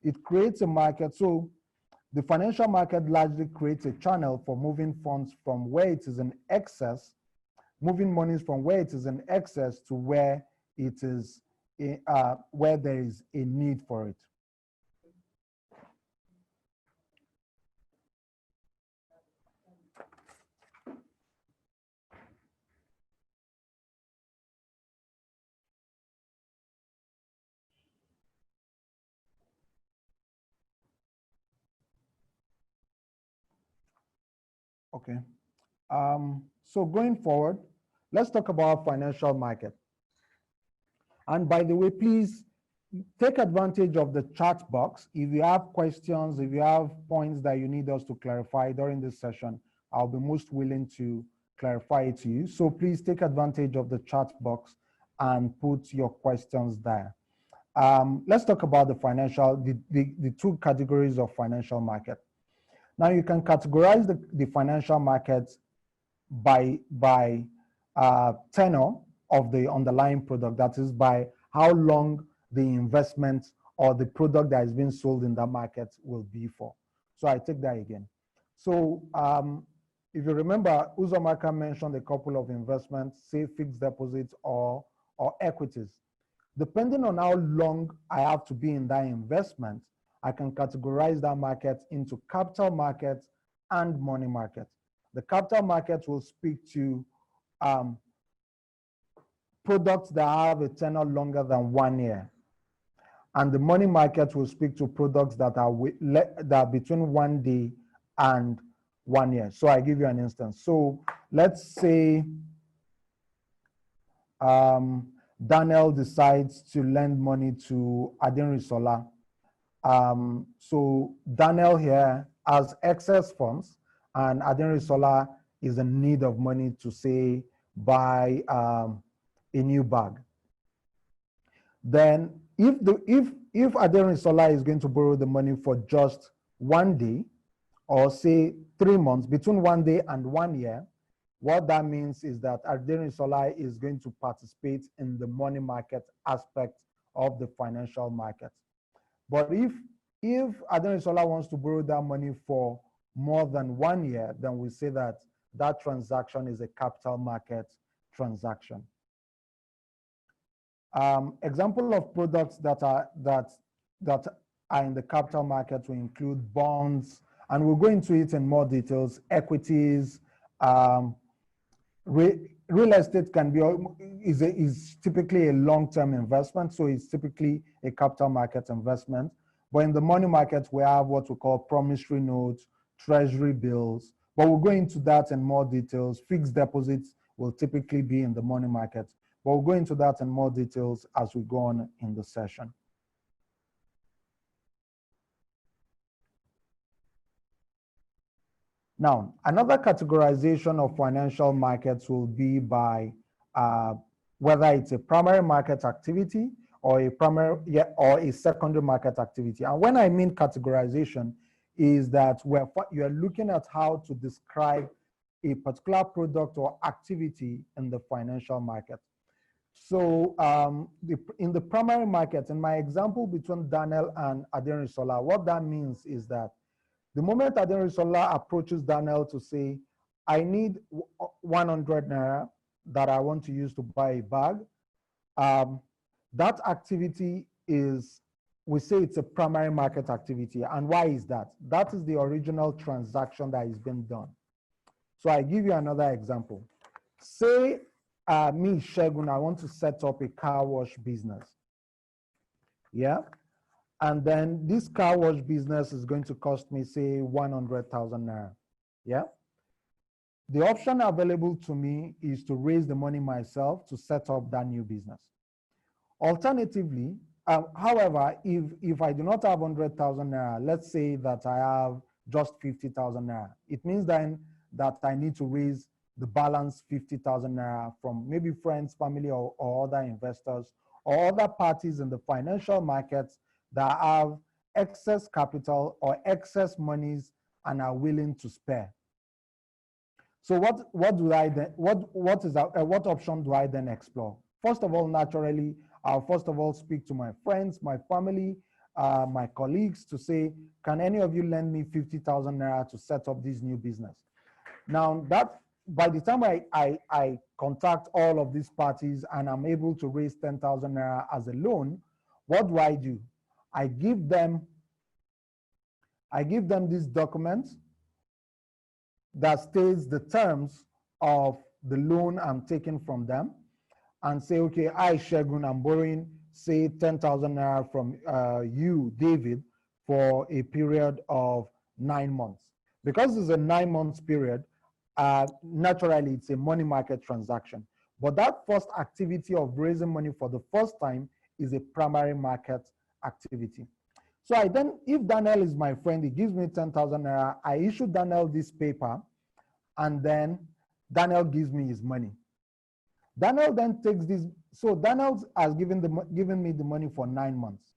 Speaker 3: It creates a market. So the financial market largely creates a channel for moving funds from where it is in excess, moving monies from where it is in excess to where it is, where there is a need for it. Okay. So going forward, let's talk about financial market. And by the way, please take advantage of the chat box. If you have questions, if you have points that you need us to clarify during this session, I'll be most willing to clarify it to you. So please take advantage of the chat box and put your questions there. Let's talk about the two categories of financial market. Now you can categorize the financial markets by tenor of the underlying product. That is by how long the investment or the product that is being sold in that market will be for. So I take that again. So if you remember, Uzomaka mentioned a couple of investments, say fixed deposits or equities. Depending on how long I have to be in that investment, I can categorize that market into capital markets and money markets. The capital market will speak to products that have a tenor longer than 1 year. And the money market will speak to products that are between 1 day and 1 year. So I give you an instance. So let's say Daniel decides to lend money to Adinrisola. So Daniel here has excess funds, and Adinrisola is in need of money to, say, buy a new bag. Then if Adinrisola is going to borrow the money for just 1 day, or say 3 months, between 1 day and 1 year, what that means is that Adinrisola is going to participate in the money market aspect of the financial market. But if Adinrisola wants to borrow that money for more than 1 year, then we say that that transaction is a capital market transaction. Example of products that are in the capital market will include bonds, and we'll go into it in more details. Equities, real estate is typically a long-term investment, so it's typically a capital market investment. But in the money market, we have what we call promissory notes, Treasury bills. But we'll go into that in more details. Fixed deposits will typically be in the money market. But we'll go into that in more details as we go on in the session. Now, another categorization of financial markets will be by whether it's a primary market activity or a secondary market activity. And when I mean categorization, is that you're looking at how to describe a particular product or activity in the financial market. So in the primary market, in my example between Daniel and Adinrisola, what that means is that the moment Adinrisola approaches Daniel to say, I need 100 naira that I want to use to buy a bag, that activity is, we say it's a primary market activity. And why is that? That is the original transaction that is being done. So I give you another example. Say me, Shegun, I want to set up a car wash business. Yeah. And then this car wash business is going to cost me, say, 100,000 naira. Yeah. The option available to me is to raise the money myself to set up that new business. Alternatively, however, if I do not have 100,000 naira, let's say that I have just 50,000 naira, it means then that I need to raise the balance 50,000 naira from maybe friends, family, or other investors or other parties in the financial markets that have excess capital or excess monies and are willing to spare. So what option do I then explore? First of all, naturally, I'll first of all speak to my friends, my family, my colleagues to say, can any of you lend me 50,000 naira to set up this new business? Now that by the time I contact all of these parties and I'm able to raise 10,000 naira as a loan, what do? I give them this document that states the terms of the loan I'm taking from them and say, okay, I, Shegun, I'm borrowing, say, 10,000 naira from you, David, for a period of 9 months. Because it's a 9 months period, naturally it's a money market transaction. But that first activity of raising money for the first time is a primary market activity. So I then, if Daniel is my friend, he gives me 10,000 naira, I issue Daniel this paper, and then Daniel gives me his money. Daniel then takes this, so Daniel has given me the money for 9 months.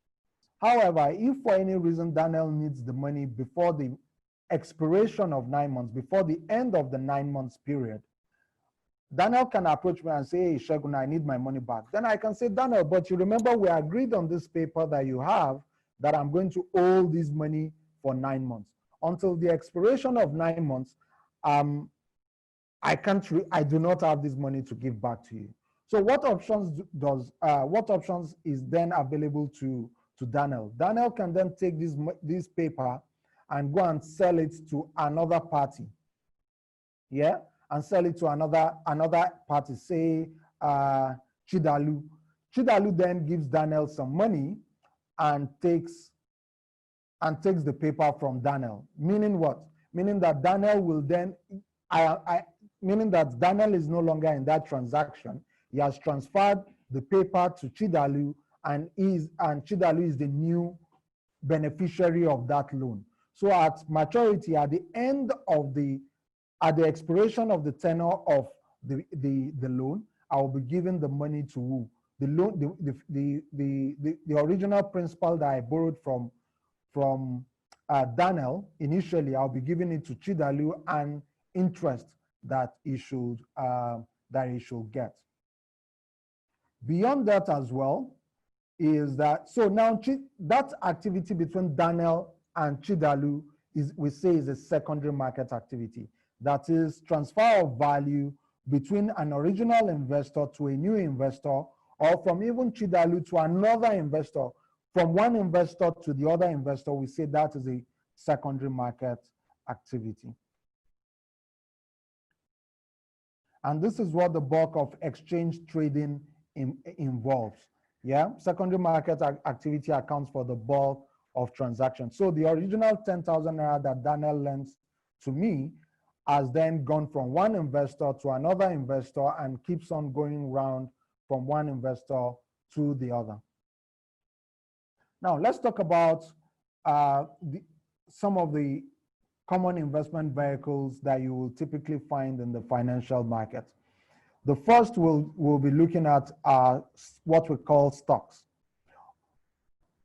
Speaker 3: However, if for any reason Daniel needs the money before the expiration of 9 months, before the end of the 9 months period, Daniel can approach me and say, hey, Segun, I need my money back. Then I can say, Daniel, but you remember we agreed on this paper that you have that I'm going to owe this money for 9 months. Until the expiration of 9 months, I do not have this money to give back to you. So what options is then available to Daniel? Daniel can then take this paper and go and sell it to another party. Yeah, and sell it to another party, say Chidalu. Chidalu then gives Daniel some money and takes the paper from Daniel. Meaning what? Meaning that Daniel will then, meaning that Daniel is no longer in that transaction. He has transferred the paper to Chidalu, and Chidalu is the new beneficiary of that loan. So at maturity, at the expiration of the tenure of the loan, I will be giving the money to who? The original principal that I borrowed from Daniel initially. I'll be giving it to Chidalu and interest that he should get. Beyond that as well is that, so now that activity between Daniel and Chidalu we say is a secondary market activity. That is transfer of value between an original investor to a new investor, or from even Chidalu to another investor. From one investor to the other investor, we say that is a secondary market activity. And this is what the bulk of exchange trading involves. Yeah, secondary market activity accounts for the bulk of transactions. So the original 10,000 naira that Daniel lends to me has then gone from one investor to another investor and keeps on going round from one investor to the other. Now, let's talk about some of the common investment vehicles that you will typically find in the financial market. The first we'll be looking at are what we call stocks,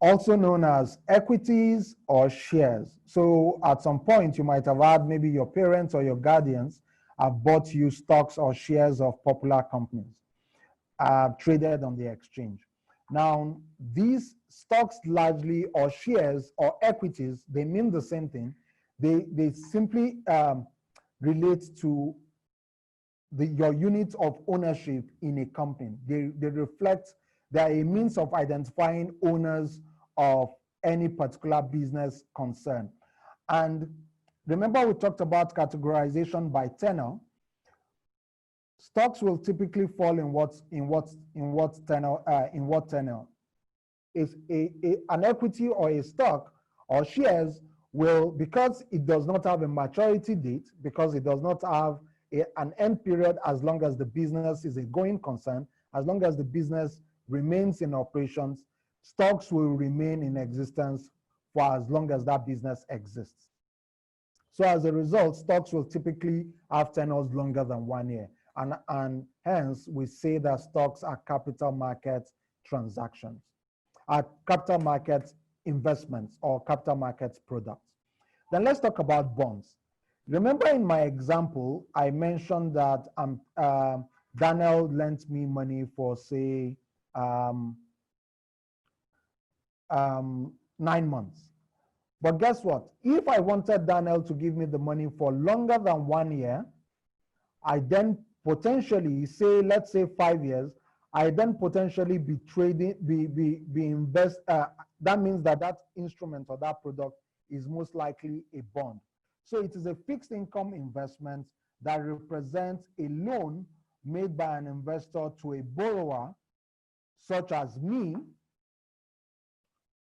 Speaker 3: also known as equities or shares. So at some point, you might have had maybe your parents or your guardians have bought you stocks or shares of popular companies traded on the exchange. Now, these stocks largely, or shares or equities, they mean the same thing. They simply relate to your unit of ownership in a company. They reflect, they are a means of identifying owners of any particular business concern. And remember, we talked about categorization by tenor. Stocks will typically fall in what tenor? Is an equity or a stock or shares will, because it does not have a maturity date, because it does not have an end period, as long as the business is a going concern, as long as the business remains in operations, stocks will remain in existence for as long as that business exists. So as a result, stocks will typically have tenors longer than 1 year. And hence, we say that stocks are capital market transactions, are capital market investments or capital market products. Then let's talk about bonds. Remember in my example, I mentioned that Daniel lent me money for, say, 9 months. But guess what? If I wanted Daniel to give me the money for longer than 1 year, I then potentially, say, let's say 5 years, I then potentially be trading, that means that instrument or that product is most likely a bond. So it is a fixed income investment that represents a loan made by an investor to a borrower, such as me,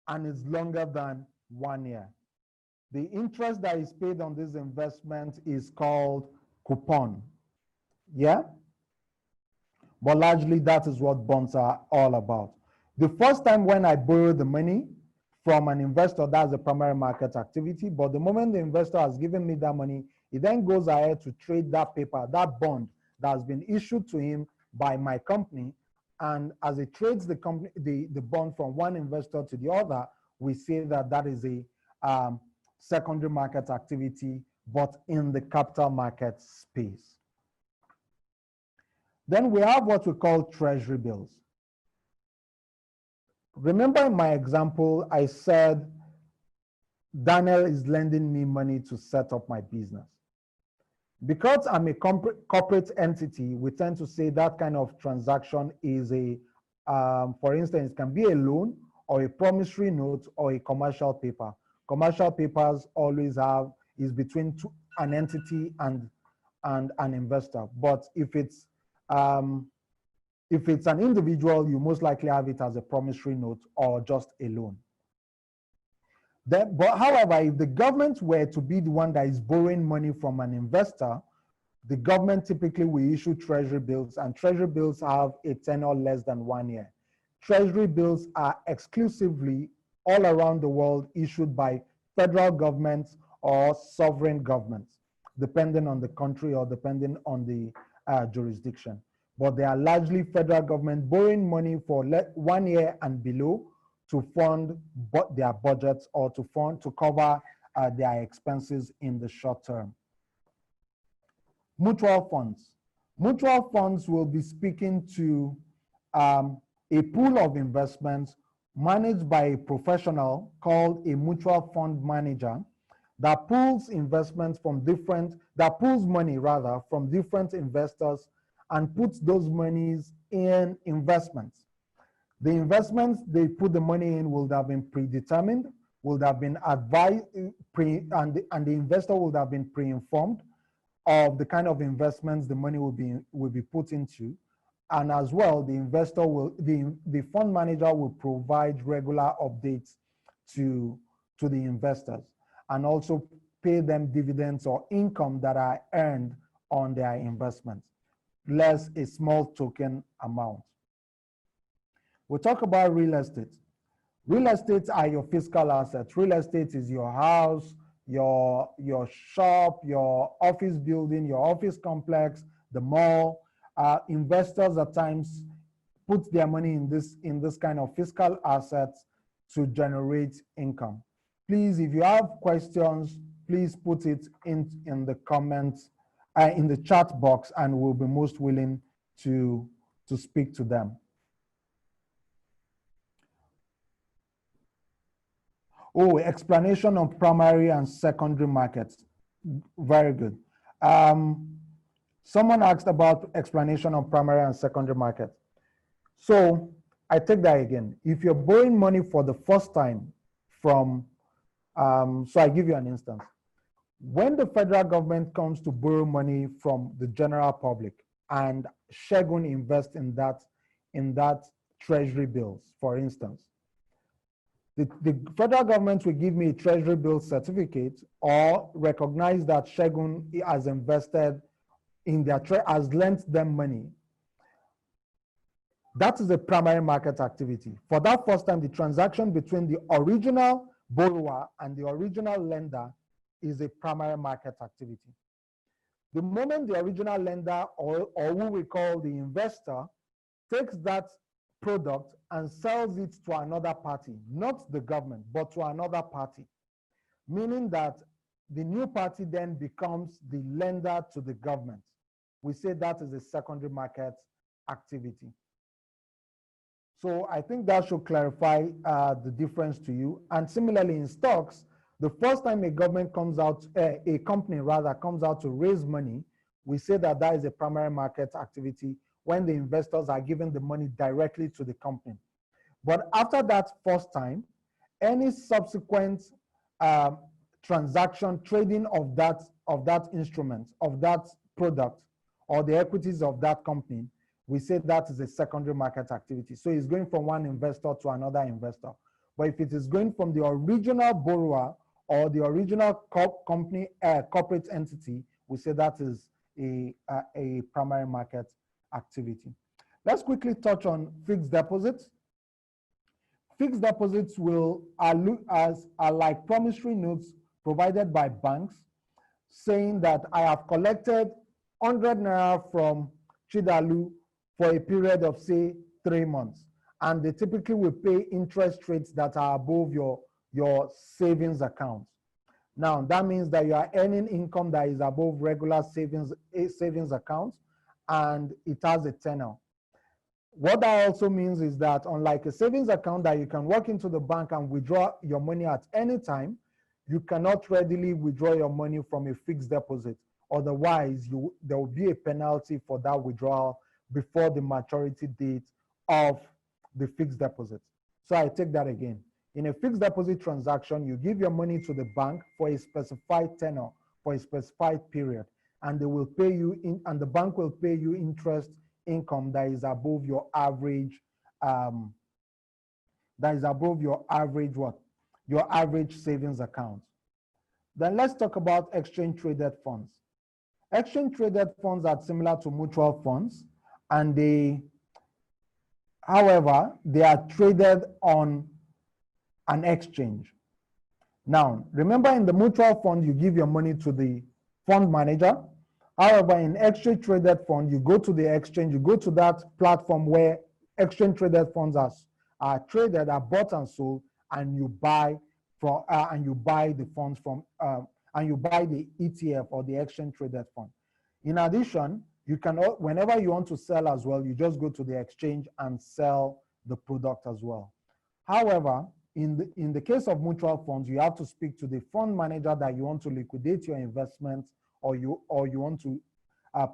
Speaker 3: and is longer than 1 year. The interest that is paid on this investment is called coupon. Yeah? But largely that is what bonds are all about. The first time when I borrow the money from an investor, that's the primary market activity. But the moment the investor has given me that money, he then goes ahead to trade that paper, that bond that has been issued to him by my company. And as he trades the company, the bond from one investor to the other, we say that that is a secondary market activity, but in the capital market space. Then we have what we call treasury bills. Remember in my example, I said, Daniel is lending me money to set up my business. Because I'm a corporate entity, we tend to say that kind of transaction is a, for instance, it can be a loan or a promissory note or a commercial paper. Commercial papers always is between an entity and an investor. But if it's an individual, you most likely have it as a promissory note or just a loan. But however, if the government were to be the one that is borrowing money from an investor, the government typically will issue treasury bills, and treasury bills have a tenure less than 1 year. Treasury bills are exclusively all around the world issued by federal governments or sovereign governments, depending on the country or depending on the jurisdiction. But they are largely federal government borrowing money for 1 year and below to fund their budgets or to cover their expenses in the short term. Mutual funds. Mutual funds will be speaking to a pool of investments managed by a professional called a mutual fund manager that pools money from different investors and puts those monies in investments. The investments they put the money in will have been predetermined, will have been advised, and the investor will have been pre-informed of the kind of investments the money will be put into. And as well, the fund manager will provide regular updates to the investors and also pay them dividends or income that are earned on their investments, less a small token amount. We'll talk about real estate. Real estate are your fiscal assets. Real estate is your house, your shop, your office building, your office complex, the mall. Investors at times put their money in this kind of fiscal assets to generate income. Please, if you have questions, please put it in the comments, in the chat box, and we'll be most willing to speak to them. Oh, explanation of primary and secondary markets. Very good. Someone asked about explanation of primary and secondary markets. So I take that again. If you're borrowing money for the first time from, so I give you an instance. When the federal government comes to borrow money from the general public and Segun invest in that treasury bills, for instance, the federal government will give me a treasury bill certificate or recognize that Segun has invested in their has lent them money. That is a primary market activity. For that first time, the transaction between the original borrower and the original lender is a primary market activity. The moment the original lender, or who we call the investor, takes that product and sells it to another party, not the government, but to another party, meaning that the new party then becomes the lender to the government. We say that is a secondary market activity. So I think that should clarify the difference to you. And similarly in stocks, the first time a government comes out, a company rather comes out to raise money, we say that that is a primary market activity when the investors are giving the money directly to the company. But after that first time, any subsequent transaction, trading of that instrument, of that product, or the equities of that company, we say that is a secondary market activity. So it's going from one investor to another investor. But if it is going from the original borrower or the original company, corporate entity, we say that is a primary market activity. Let's quickly touch on fixed deposits. Fixed deposits are like promissory notes provided by banks saying that I have collected 100 naira from Chidalu for a period of, say, 3 months. And they typically will pay interest rates that are above your savings account. Now, that means that you are earning income that is above regular savings accounts, and it has a tenor. What that also means is that unlike a savings account that you can walk into the bank and withdraw your money at any time, you cannot readily withdraw your money from a fixed deposit. Otherwise, there will be a penalty for that withdrawal before the maturity date of the fixed deposit. So I take that again. In a fixed deposit transaction, you give your money to the bank for a specified tenor, for a specified period, and they will pay you and the bank will pay you interest income that is above your average, your average savings account. Then let's talk about exchange traded funds. Exchange traded funds are similar to mutual funds, and however, they are traded on an exchange. Now, remember, in the mutual fund, you give your money to the fund manager. However, in exchange traded fund, you go to the exchange, you go to that platform where exchange traded funds are traded, are bought and sold, and you buy the funds from, and you buy the ETF or the exchange traded fund. In addition, you can, whenever you want to sell as well, you just go to the exchange and sell the product as well. However, in the case of mutual funds, you have to speak to the fund manager that you want to liquidate your investments, or you want to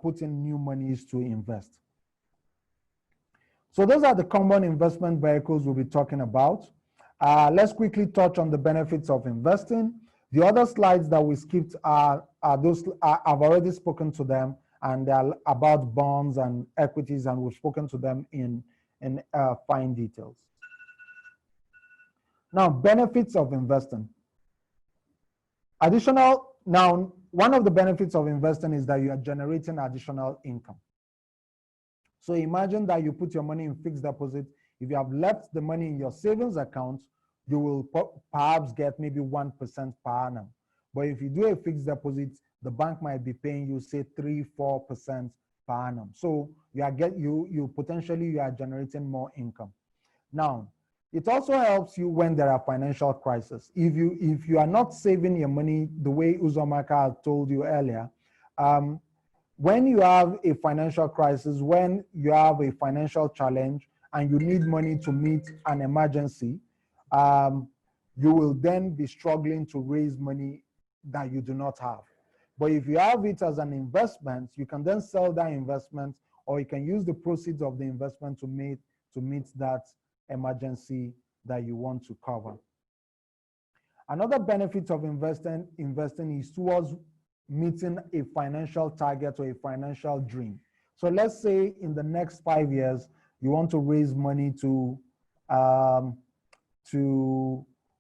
Speaker 3: put in new monies to invest. So those are the common investment vehicles we'll be talking about. Let's quickly touch on the benefits of investing. The other slides that we skipped are those I've already spoken to them, and they're about bonds and equities, and we've spoken to them in fine details. Now, benefits of investing. Now, one of the benefits of investing is that you are generating additional income. So imagine that you put your money in fixed deposit. If you have left the money in your savings account, you will perhaps get maybe 1% per annum. But if you do a fixed deposit, the bank might be paying you, say, 3-4% per annum. So you potentially are generating more income. Now, it also helps you when there are financial crises. If you are not saving your money the way Uzomaka told you earlier, when you have a financial crisis, when you have a financial challenge and you need money to meet an emergency, you will then be struggling to raise money that you do not have. But if you have it as an investment, you can then sell that investment, or you can use the proceeds of the investment to meet that emergency that you want to cover. Another benefit of investing is towards meeting a financial target or a financial dream. So let's say in the next 5 years, you want to raise money to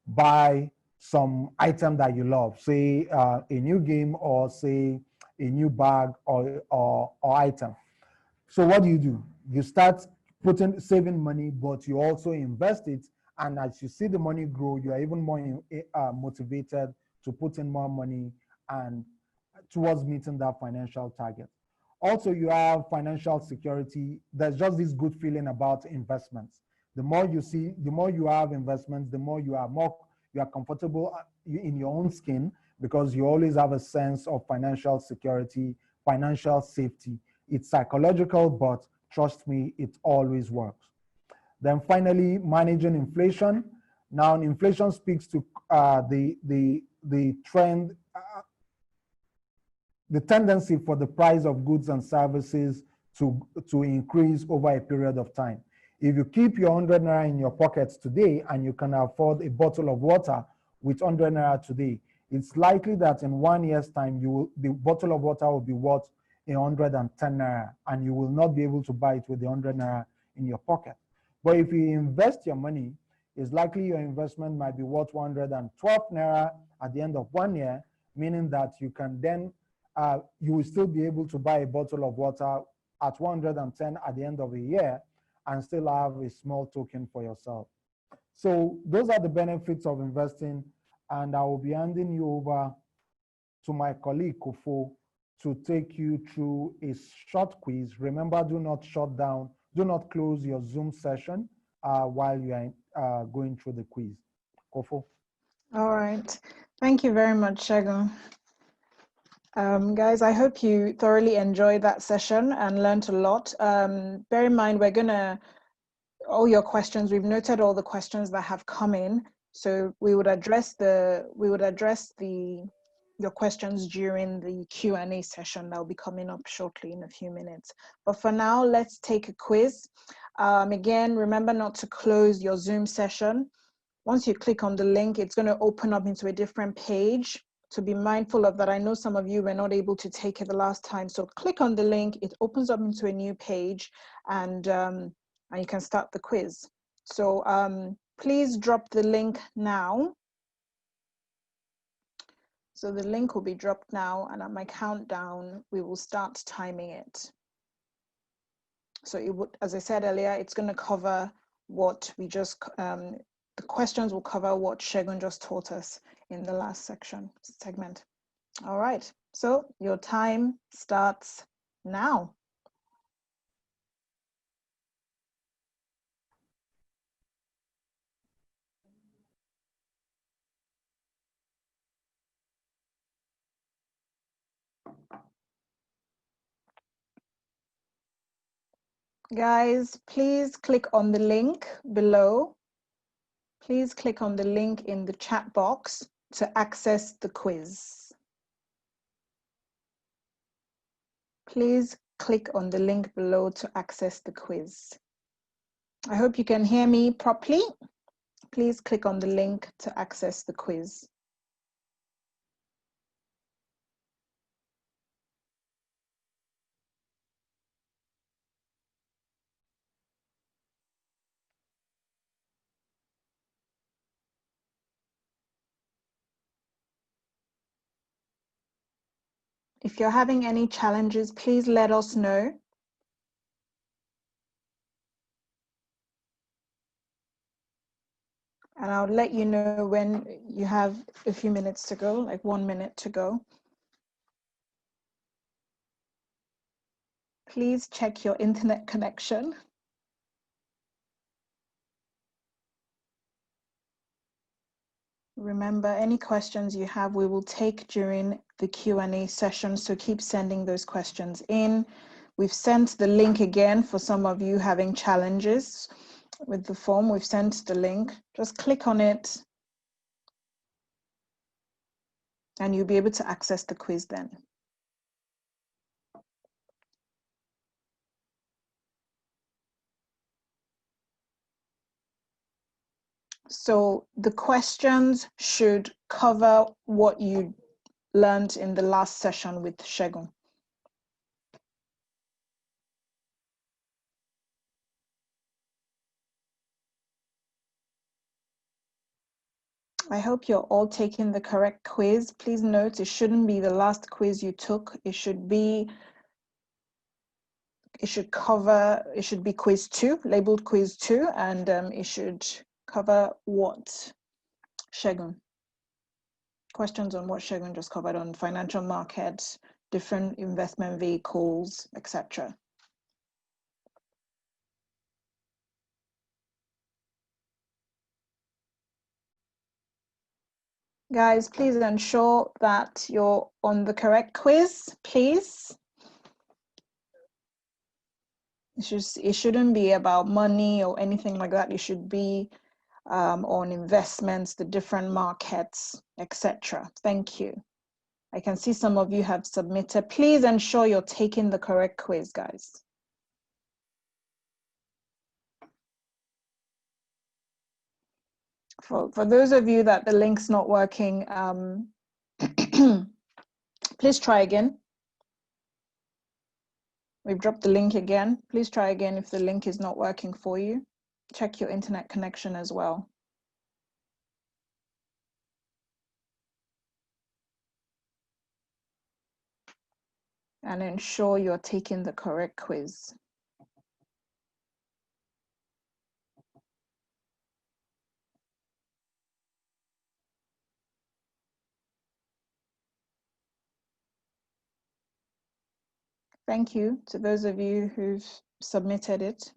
Speaker 3: buy some item that you love, say a new game, or say a new bag or item. So what do? You start saving money, but you also invest it. And as you see the money grow, you are even more motivated to put in more money and towards meeting that financial target. Also, you have financial security. There's just this good feeling about investments. The more you have investments, the more you are comfortable in your own skin, because you always have a sense of financial security, financial safety. It's psychological, but trust me, it always works. Then finally, managing inflation. Now, inflation speaks to the trend, the tendency for the price of goods and services to increase over a period of time. If you keep your 100 naira in your pockets today and you can afford a bottle of water with 100 naira today, it's likely that in 1 year's time, the bottle of water will be worth 110 naira, and you will not be able to buy it with the 100 naira in your pocket. But if you invest your money, it's likely your investment might be worth 112 naira at the end of 1 year, meaning that you can then you will still be able to buy a bottle of water at 110 at the end of a year and still have a small token for yourself. So those are the benefits of investing, and I will be handing you over to my colleague Kofo to take you through a short quiz. Remember, do not shut down, do not close your Zoom session while you are going through the quiz. Kofo.
Speaker 1: All right. Thank you very much, Segun. Guys, I hope you thoroughly enjoyed that session and learned a lot. Bear in mind, we're gonna, all your questions, we've noted all the questions that have come in. So we would address your questions during the Q&A session that will be coming up shortly in a few minutes. But for now, let's take a quiz. Again, remember not to close your Zoom session. Once you click on the link, it's going to open up into a different page. So be mindful of that. I know some of you were not able to take it the last time. So click on the link, it opens up into a new page, and you can start the quiz. So please drop the link now. So the link will be dropped now, and at my countdown, we will start timing it. So it would, as I said earlier, it's going to cover what we just, the questions will cover what Segun just taught us in the last segment. All right, so your time starts now. Guys, please click on the link below. Please click on the link in the chat box to access the quiz. Please click on the link below to access the quiz. I hope you can hear me properly. Please click on the link to access the quiz. If you're having any challenges, please let us know. And I'll let you know when you have a few minutes to go, like 1 minute to go. Please check your internet connection. Remember, any questions you have, we will take during the Q&A session, so keep sending those questions in. We've sent the link again for some of you having challenges with the form. We've sent the link. Just click on it and you'll be able to access the quiz then. So the questions should cover what you learned in the last session with Segun. I hope you're all taking the correct quiz. Please note, it shouldn't be the last quiz you took. It should be quiz 2, labeled quiz 2, and it should cover what Segun, questions on what Segun just covered on financial markets, different investment vehicles, etc. Guys, please ensure that you're on the correct quiz, please. It shouldn't be about money or anything like that. It should be on investments, the different markets, etc. Thank you. I can see some of you have submitted. Please ensure you're taking the correct quiz, guys. For those of you that the link's not working, please try again. We've dropped the link again. Please try again if the link is not working for you. Check your internet connection as well. and ensure you're taking the correct quiz. Thank you to those of you who've submitted it.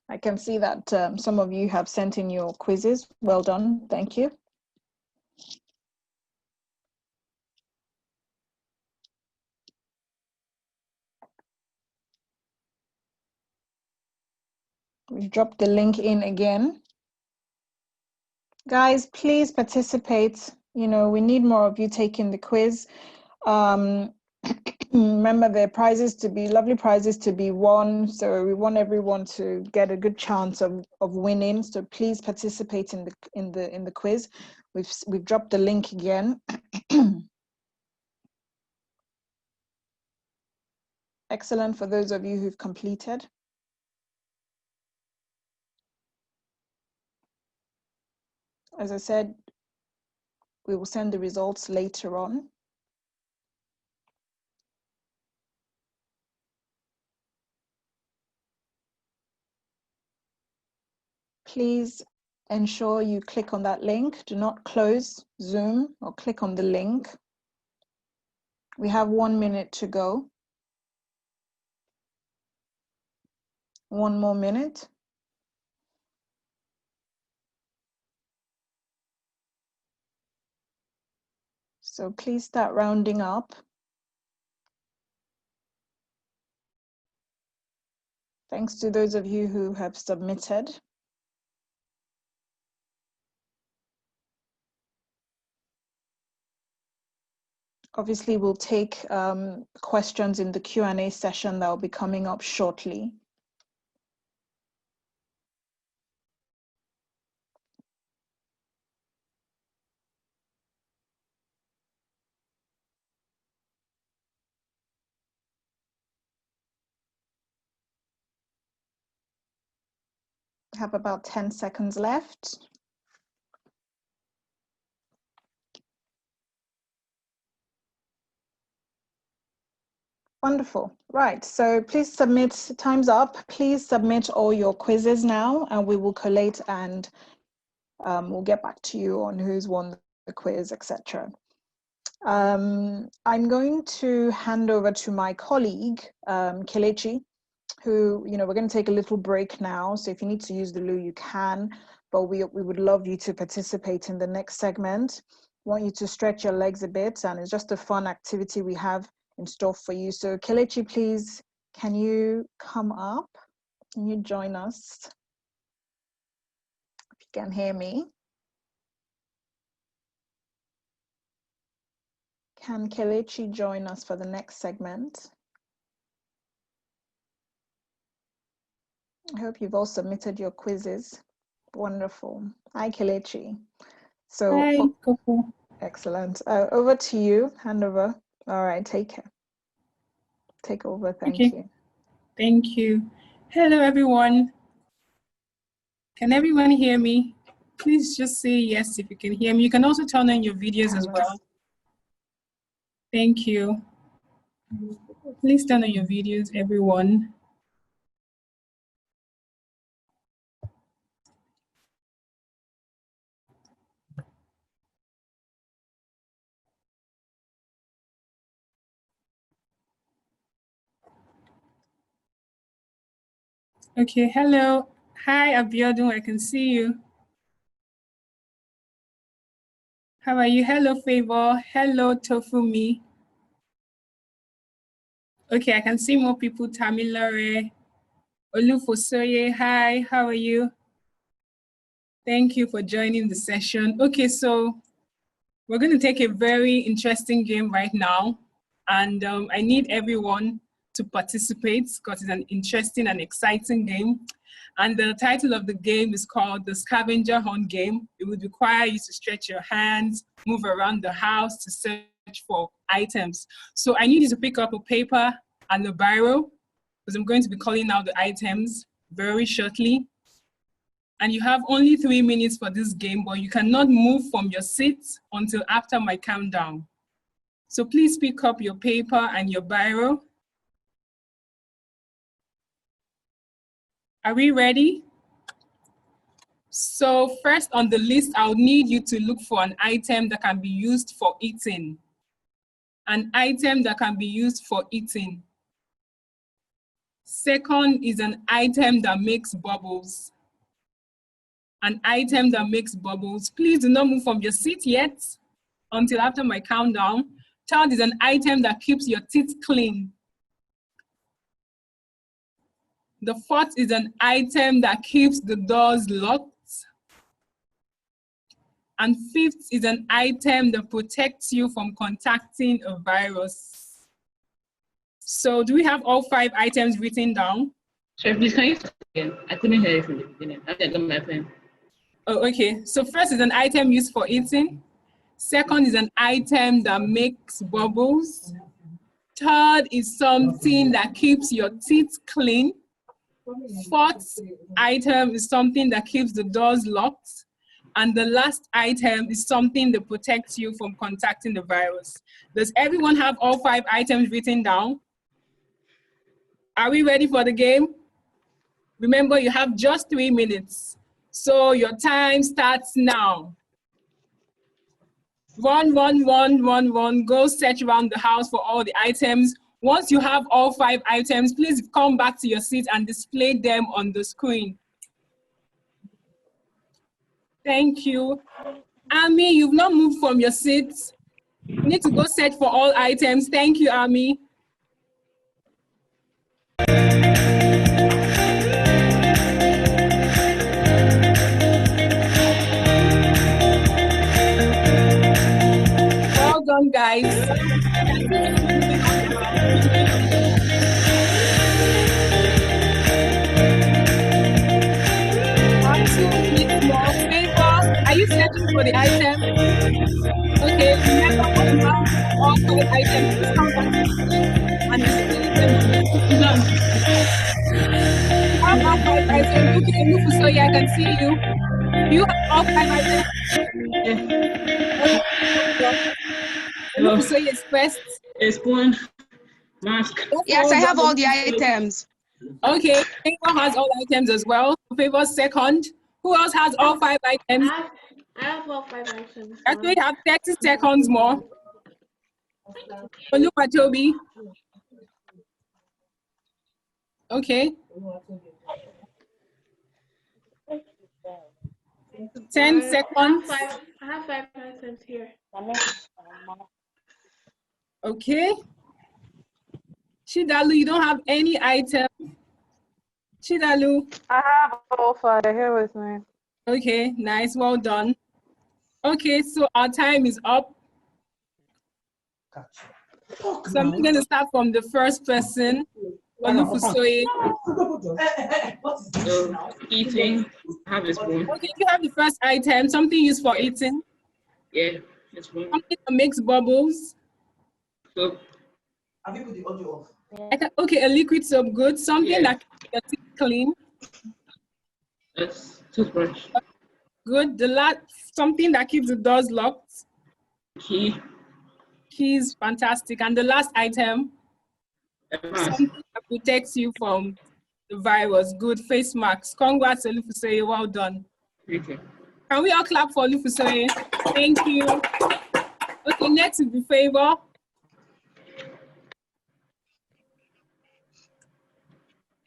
Speaker 1: I can see that some of you have sent in your quizzes. Well done, thank you. We've dropped the link in again. Guys, please participate. You know, we need more of you taking the quiz. Remember, there are prizes to be, lovely prizes to be won. So we want everyone to get a good chance of winning. So please participate in the quiz. We've dropped the link again. Excellent for those of you who've completed. As I said, we will send the results later on. Please ensure you click on that link. Do not close Zoom or click on the link. We have 1 minute to go. 1 more minute. So please start rounding up. Thanks to those of you who have submitted. Obviously, we'll take questions in the Q&A session that will be coming up shortly. We have about 10 seconds left. Wonderful. Right, so please submit, time's up. Please submit all your quizzes now and we will collate and we'll get back to you on who's won the quiz, etc. I'm going to hand over to my colleague, Kelechi, who, you know, we're going to take a little break now. So if you need to use the loo, you can, but we would love you to participate in the next segment. We want you to stretch your legs a bit, and it's just a fun activity we have in store for you. So Kelechi, please, can you come up? Can you join us? If you can hear me. Can Kelechi join us for the next segment? I hope you've all submitted your quizzes. Wonderful. Hi, Kelechi. So,
Speaker 4: hi, Coco.
Speaker 1: Excellent. Over to you. Hand over. All right, take care. Take over. Thank you.
Speaker 4: Thank you. Hello, everyone. Can everyone hear me? Please just say yes if you can hear me. You can also turn on your videos as well. Thank you. Please turn on your videos, everyone. Okay, hello. Hi, Abiodun, I can see you. How are you? Hello, Favor. Hello, Tofumi. Okay, I can see more people. Tamilore, Olufosoye, hi, how are you? Thank you for joining the session. Okay, so we're going to take a very interesting game right now, and I need everyone to participate because it's an interesting and exciting game. And the title of the game is called the Scavenger Hunt Game. It would require you to stretch your hands, move around the house to search for items. So I need you to pick up a paper and a biro because I'm going to be calling out the items very shortly. And you have only 3 minutes for this game, but you cannot move from your seat until after my countdown. So please pick up your paper and your biro. Are we ready? So first on the list, I'll need you to look for an item that can be used for eating. An item that can be used for eating. Second is an item that makes bubbles. An item that makes bubbles. Please do not move from your seat yet until after my countdown. Third is an item that keeps your teeth clean. The fourth is an item that keeps the doors locked. And fifth is an item that protects you from contacting a virus. So do we have all 5 items written down?
Speaker 5: Sorry, please, can you start again? I couldn't hear you from the beginning. I got my pen.
Speaker 4: Oh, okay. So first is an item used for eating. Second is an item that makes bubbles. Third is something that keeps your teeth clean. Fourth item is something that keeps the doors locked. And the last item is something that protects you from contacting the virus. Does everyone have all 5 items written down? Are we ready for the game? Remember, you have just 3 minutes. So your time starts now. Run, run, run, run, run. Go search around the house for all the items. Once you have all 5 items, please come back to your seat and display them on the screen. Thank you. Ami, you've not moved from your seat. You need to go search for all items. Thank you, Ami. Well done, guys. Are you searching for the item? Okay, remember what you have all 5 items. Please come back and display them. You have all 5 items. Okay, Lufusoye, I can see you. Do you have all 5 items? Lufusoye is first.
Speaker 5: A spoon, mask.
Speaker 6: Yes, I have all the items.
Speaker 4: Okay, Favor has all items as well. Favor second. Who else has all 5 items?
Speaker 7: I have all 5 items.
Speaker 4: Actually, have 30 seconds more. Toby. Okay. 10 seconds.
Speaker 7: I have 5 items here.
Speaker 4: Okay. Chidalu, you don't have any item. Chidalu.
Speaker 8: I have all 5 here with me.
Speaker 4: Okay, nice, well done. Okay, so our time is up. So I'm going to start from the first person. Olufusoye.
Speaker 5: Eating. I have a spoon.
Speaker 4: Okay, you have the first item, something used for eating.
Speaker 5: Yeah, a spoon.
Speaker 4: Something that makes bubbles.
Speaker 5: Soap.
Speaker 9: Have you put the audio off?
Speaker 4: Okay, a liquid soap, good. Something that keeps your teeth clean.
Speaker 5: That's toothbrush.
Speaker 4: Good. Something that keeps the doors locked.
Speaker 5: Key.
Speaker 4: Keys, fantastic. And the last item, something that protects you from the virus. Good. Face masks. Congrats, Olufusoye. Well done.
Speaker 5: Okay.
Speaker 4: Can we all clap for Olufusoye? Thank you. Okay, next is the Favor.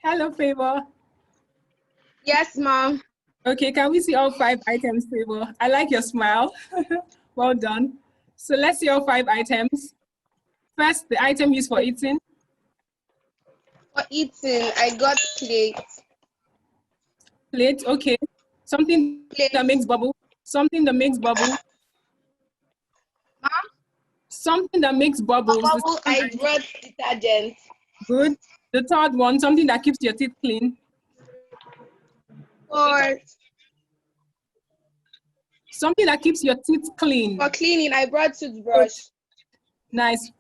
Speaker 4: Hello, Favor.
Speaker 6: Yes, Mom.
Speaker 4: Okay, can we see all 5 items, Favor? I like your smile. Well done. So let's see all 5 items. First, the item used for eating.
Speaker 6: For eating, I got plate.
Speaker 4: Plate, okay. Something that makes bubble. Something that makes bubble.
Speaker 6: Mom?
Speaker 4: Something that makes bubbles.
Speaker 6: Bubble, I brought detergent.
Speaker 4: Good. The third one, something that keeps your teeth clean.
Speaker 6: For
Speaker 4: Something that keeps your teeth clean.
Speaker 6: For cleaning, I brought toothbrush.
Speaker 4: Nice.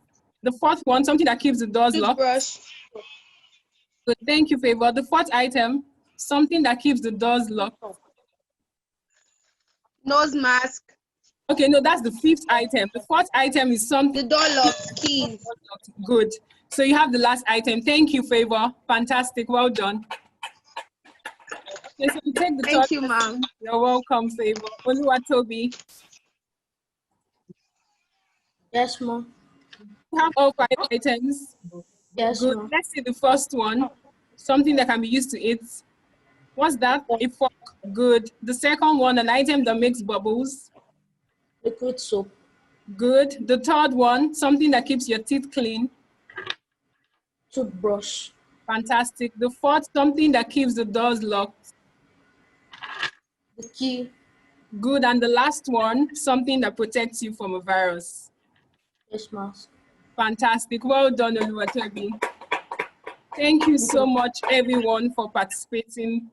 Speaker 4: The fourth one, something that keeps the doors locked.
Speaker 6: Toothbrush.
Speaker 4: Good, thank you, Favor. The fourth item, something that keeps the doors locked.
Speaker 6: Nose mask.
Speaker 4: Okay, no, that's the fifth item. The fourth item is something.
Speaker 6: The door locks, keys.
Speaker 4: Good. So you have the last item. Thank you, Favor. Fantastic. Well done. Okay, so we take the
Speaker 6: Thank you, ma'am.
Speaker 4: You're welcome, Favor. Oluwatobi.
Speaker 10: Yes, ma'am.
Speaker 4: You have all 5 items.
Speaker 10: Yes,
Speaker 4: good.
Speaker 10: ma'am.
Speaker 4: Let's see the first one. Something that can be used to eat. What's that? A fork. Good. The second one, an item that makes bubbles.
Speaker 10: Liquid soap.
Speaker 4: Good. The third one, something that keeps your teeth clean.
Speaker 10: Toothbrush.
Speaker 4: Fantastic. The fourth, something that keeps the doors locked.
Speaker 10: The key.
Speaker 4: Good. And the last one, something that protects you from a virus.
Speaker 10: Face mask.
Speaker 4: Fantastic. Well done, Oluwatobi. Thank you so much, everyone, for participating.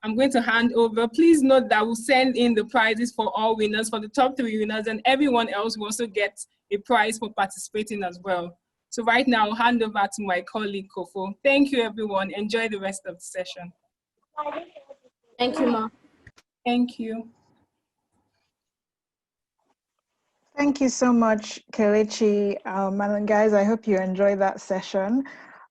Speaker 4: I'm going to hand over. Please note that we'll send in the prizes for all winners, for the top 3 winners, and everyone else will also get a prize for participating as well. So right now, I'll hand over to my colleague, Kofo. Thank you, everyone. Enjoy the rest of the session.
Speaker 10: Thank you, ma'am.
Speaker 4: Thank you.
Speaker 1: Thank you so much, Kelechi. And guys, I hope you enjoyed that session.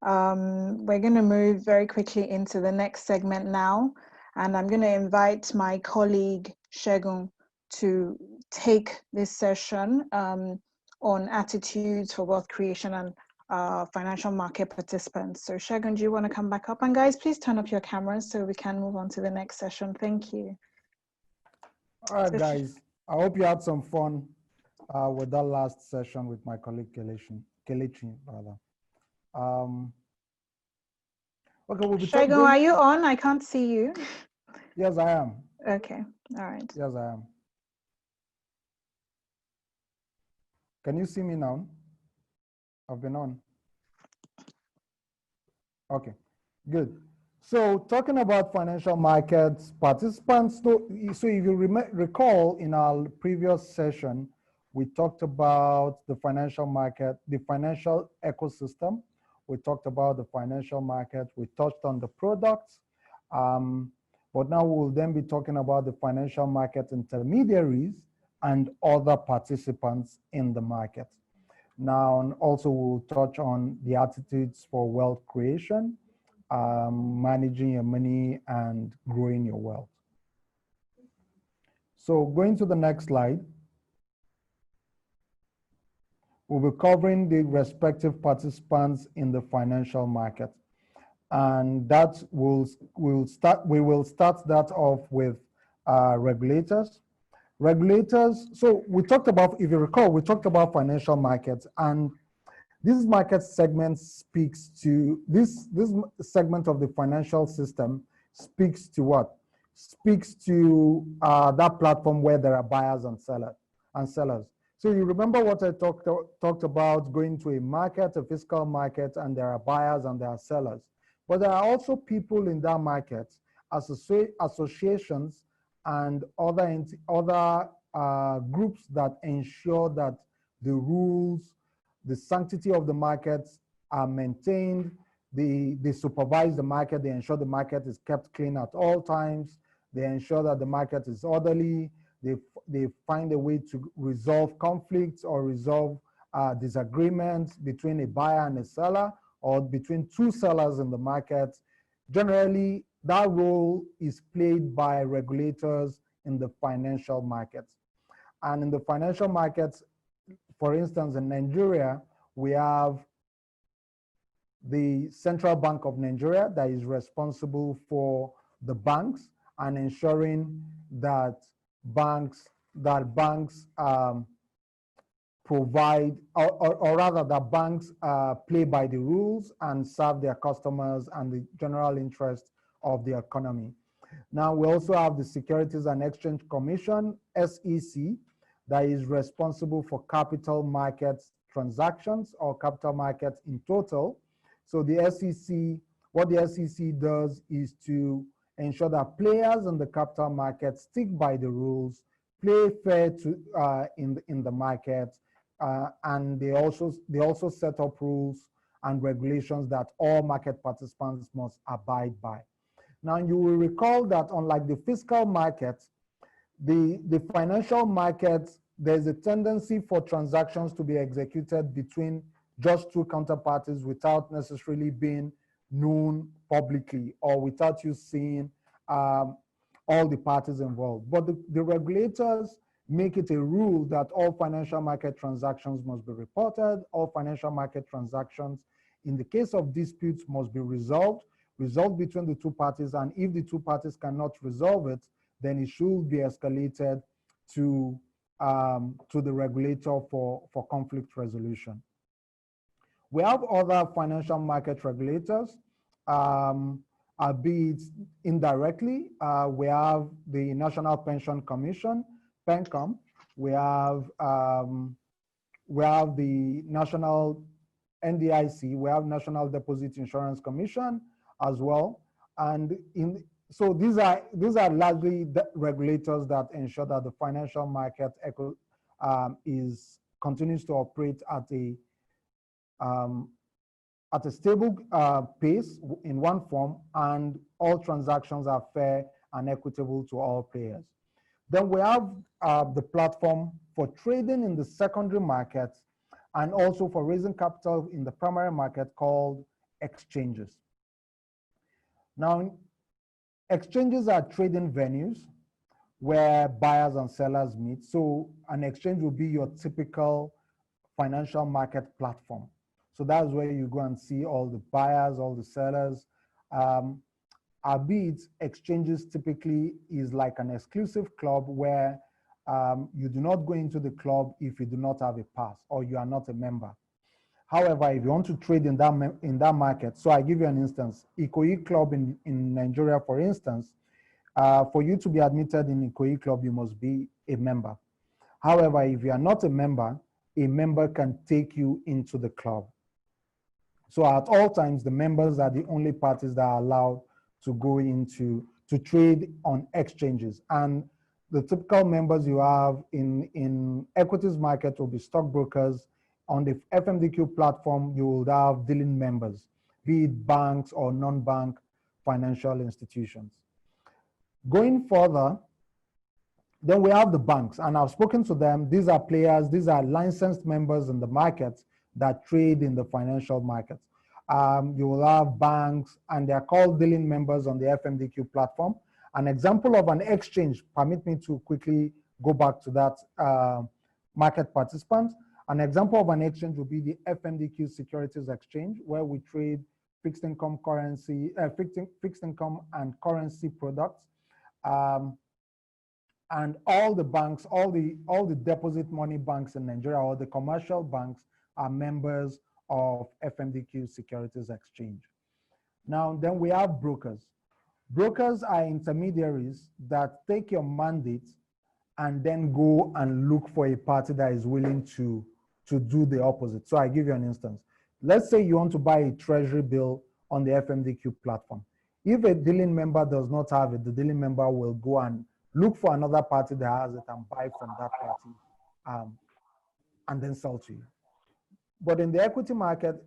Speaker 1: We're going to move very quickly into the next segment now. And I'm going to invite my colleague, Segun, to take this session on attitudes for wealth creation and financial market participants. So Segun, do you want to come back up? And guys, please turn off your cameras so we can move on to the next session. Thank you.
Speaker 3: All right, guys. I hope you had some fun with that last session with my colleague Kelechi, rather. Okay, we'll be
Speaker 1: Segun, are you on? I can't see you.
Speaker 3: Yes, I am.
Speaker 1: Okay, all right.
Speaker 3: Yes, I am. Can you see me now? I've been on. Okay, good. So talking about financial markets participants, so if you recall in our previous session, we talked about the financial market, the financial ecosystem. We talked about the financial market. We touched on the products. But now we'll then be talking about the financial market intermediaries and other participants in the market. Now, and also we'll touch on the attitudes for wealth creation, managing your money and growing your wealth. So going to the next slide, we'll be covering the respective participants in the financial market. And that we will start that off with regulators. Regulators, so we talked about, if you recall, we talked about financial markets, and this market segment speaks to, this segment of the financial system speaks to what? Speaks to that platform where there are buyers and sellers. So you remember what I talked about, going to a market, a physical market, and there are buyers and there are sellers. But there are also people in that market, associations and other groups that ensure that the rules, the sanctity of the markets are maintained. They supervise the market. They ensure the market is kept clean at all times. They ensure that the market is orderly. They find a way to resolve conflicts or resolve disagreements between a buyer and a seller, or between 2 sellers in the market. Generally, that role is played by regulators in the financial markets. And in the financial markets, for instance, in Nigeria, we have the Central Bank of Nigeria that is responsible for the banks and ensuring that banks provide, or rather that banks play by the rules and serve their customers and the general interest of the economy. Now, we also have the Securities and Exchange Commission, SEC, that is responsible for capital markets transactions or capital markets in total. So the SEC, what the SEC does is to ensure that players in the capital market stick by the rules, play fair to, in the market, and they also set up rules and regulations that all market participants must abide by. Now, you will recall that unlike the fiscal market, the financial markets there's a tendency for transactions to be executed between just two counterparties without necessarily being known publicly or without you seeing all the parties involved. But the regulators make it a rule that all financial market transactions must be reported, all financial market transactions, in the case of disputes, must be resolved between the two parties, and if the two parties cannot resolve it, then it should be escalated to the regulator for conflict resolution. We have other financial market regulators, albeit indirectly. We have the National Pension Commission, PENCOM. We have the National NDIC. We have National Deposit Insurance Commission as well. And so these are largely the regulators that ensure that the financial market continues to operate at a stable pace in one form, and all transactions are fair and equitable to all players. Then we have the platform for trading in the secondary market and also for raising capital in the primary market, called exchanges. Now, exchanges are trading venues where buyers and sellers meet. So an exchange will be your typical financial market platform. So that's where you go and see all the buyers, all the sellers. Albeit exchanges typically is like an exclusive club where you do not go into the club if you do not have a pass or you are not a member. However, if you want to trade in that market, so I give you an instance, Ikoyi Club in Nigeria, for instance, for you to be admitted in Ikoyi Club, you must be a member. However, if you are not a member can take you into the club. So at all times, the members are the only parties that are allowed to go to trade on exchanges. And the typical members you have in equities market will be stockbrokers. On the FMDQ platform, you will have dealing members, be it banks or non-bank financial institutions. Going further, then we have the banks, and I've spoken to them. These are players, these are licensed members in the markets that trade in the financial markets. You will have banks, and they're called dealing members on the FMDQ platform. An example of an exchange, permit me to quickly go back to that market participant. An example of an exchange would be the FMDQ Securities Exchange, where we trade fixed income currency, fixed income and currency products. And all the banks, all the deposit money banks in Nigeria, or the commercial banks, are members of FMDQ Securities Exchange. Now, then we have brokers. Brokers are intermediaries that take your mandate and then go and look for a party that is willing to do the opposite. So I give you an instance. Let's say you want to buy a Treasury bill on the FMDQ platform. If a dealing member does not have it, the dealing member will go and look for another party that has it and buy from that party and then sell to you. But in the equities market,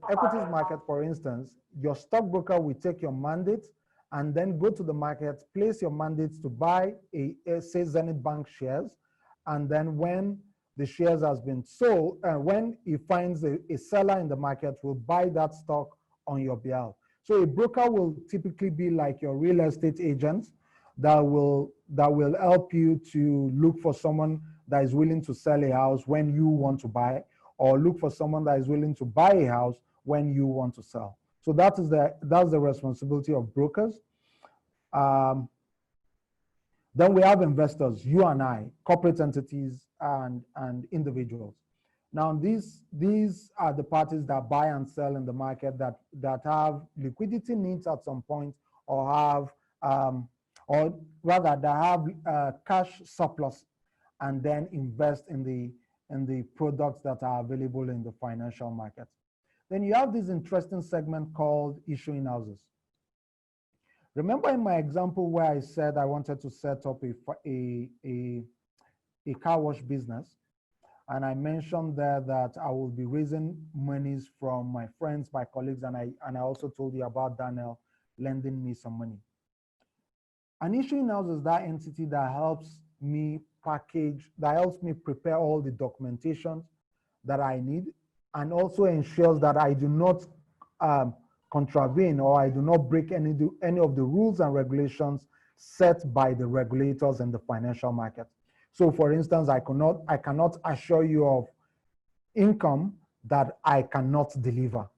Speaker 3: for instance, your stockbroker will take your mandate and then go to the market, place your mandates to buy say Zenith Bank shares, and then when the shares has been sold, when he finds a seller in the market, will buy that stock on your behalf. So a broker will typically be like your real estate agent that will help you to look for someone that is willing to sell a house when you want to buy, or look for someone that is willing to buy a house when you want to sell. So that's the responsibility of brokers. Then we have investors, you and I, corporate entities and individuals. Now these are the parties that buy and sell in the market that have liquidity needs at some point, or have or rather that have cash surplus and then invest in the products that are available in the financial market. Then you have this interesting segment called issuing houses. Remember in my example where I said I wanted to set up a car wash business, and I mentioned there that I will be raising monies from my friends, my colleagues, and I also told you about Daniel lending me some money. An issuing house is that entity that helps me package, that helps me prepare all the documentation that I need, and also ensures that I do not contravene or I do not break any of the rules and regulations set by the regulators in the financial market. So for instance, I cannot assure you of income that I cannot deliver.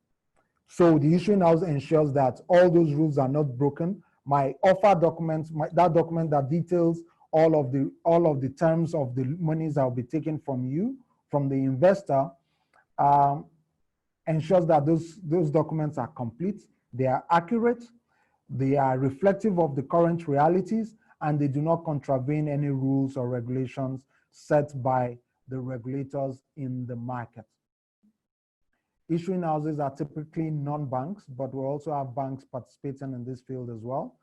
Speaker 3: So the issuing house ensures that all those rules are not broken. My offer document, that document that details all of the terms of the monies that will be taken from you, from the investor, ensures that those documents are complete, they are accurate, they are reflective of the current realities, and they do not contravene any rules or regulations set by the regulators in the market. Issuing houses are typically non-banks, but we also have banks participating in this field as well.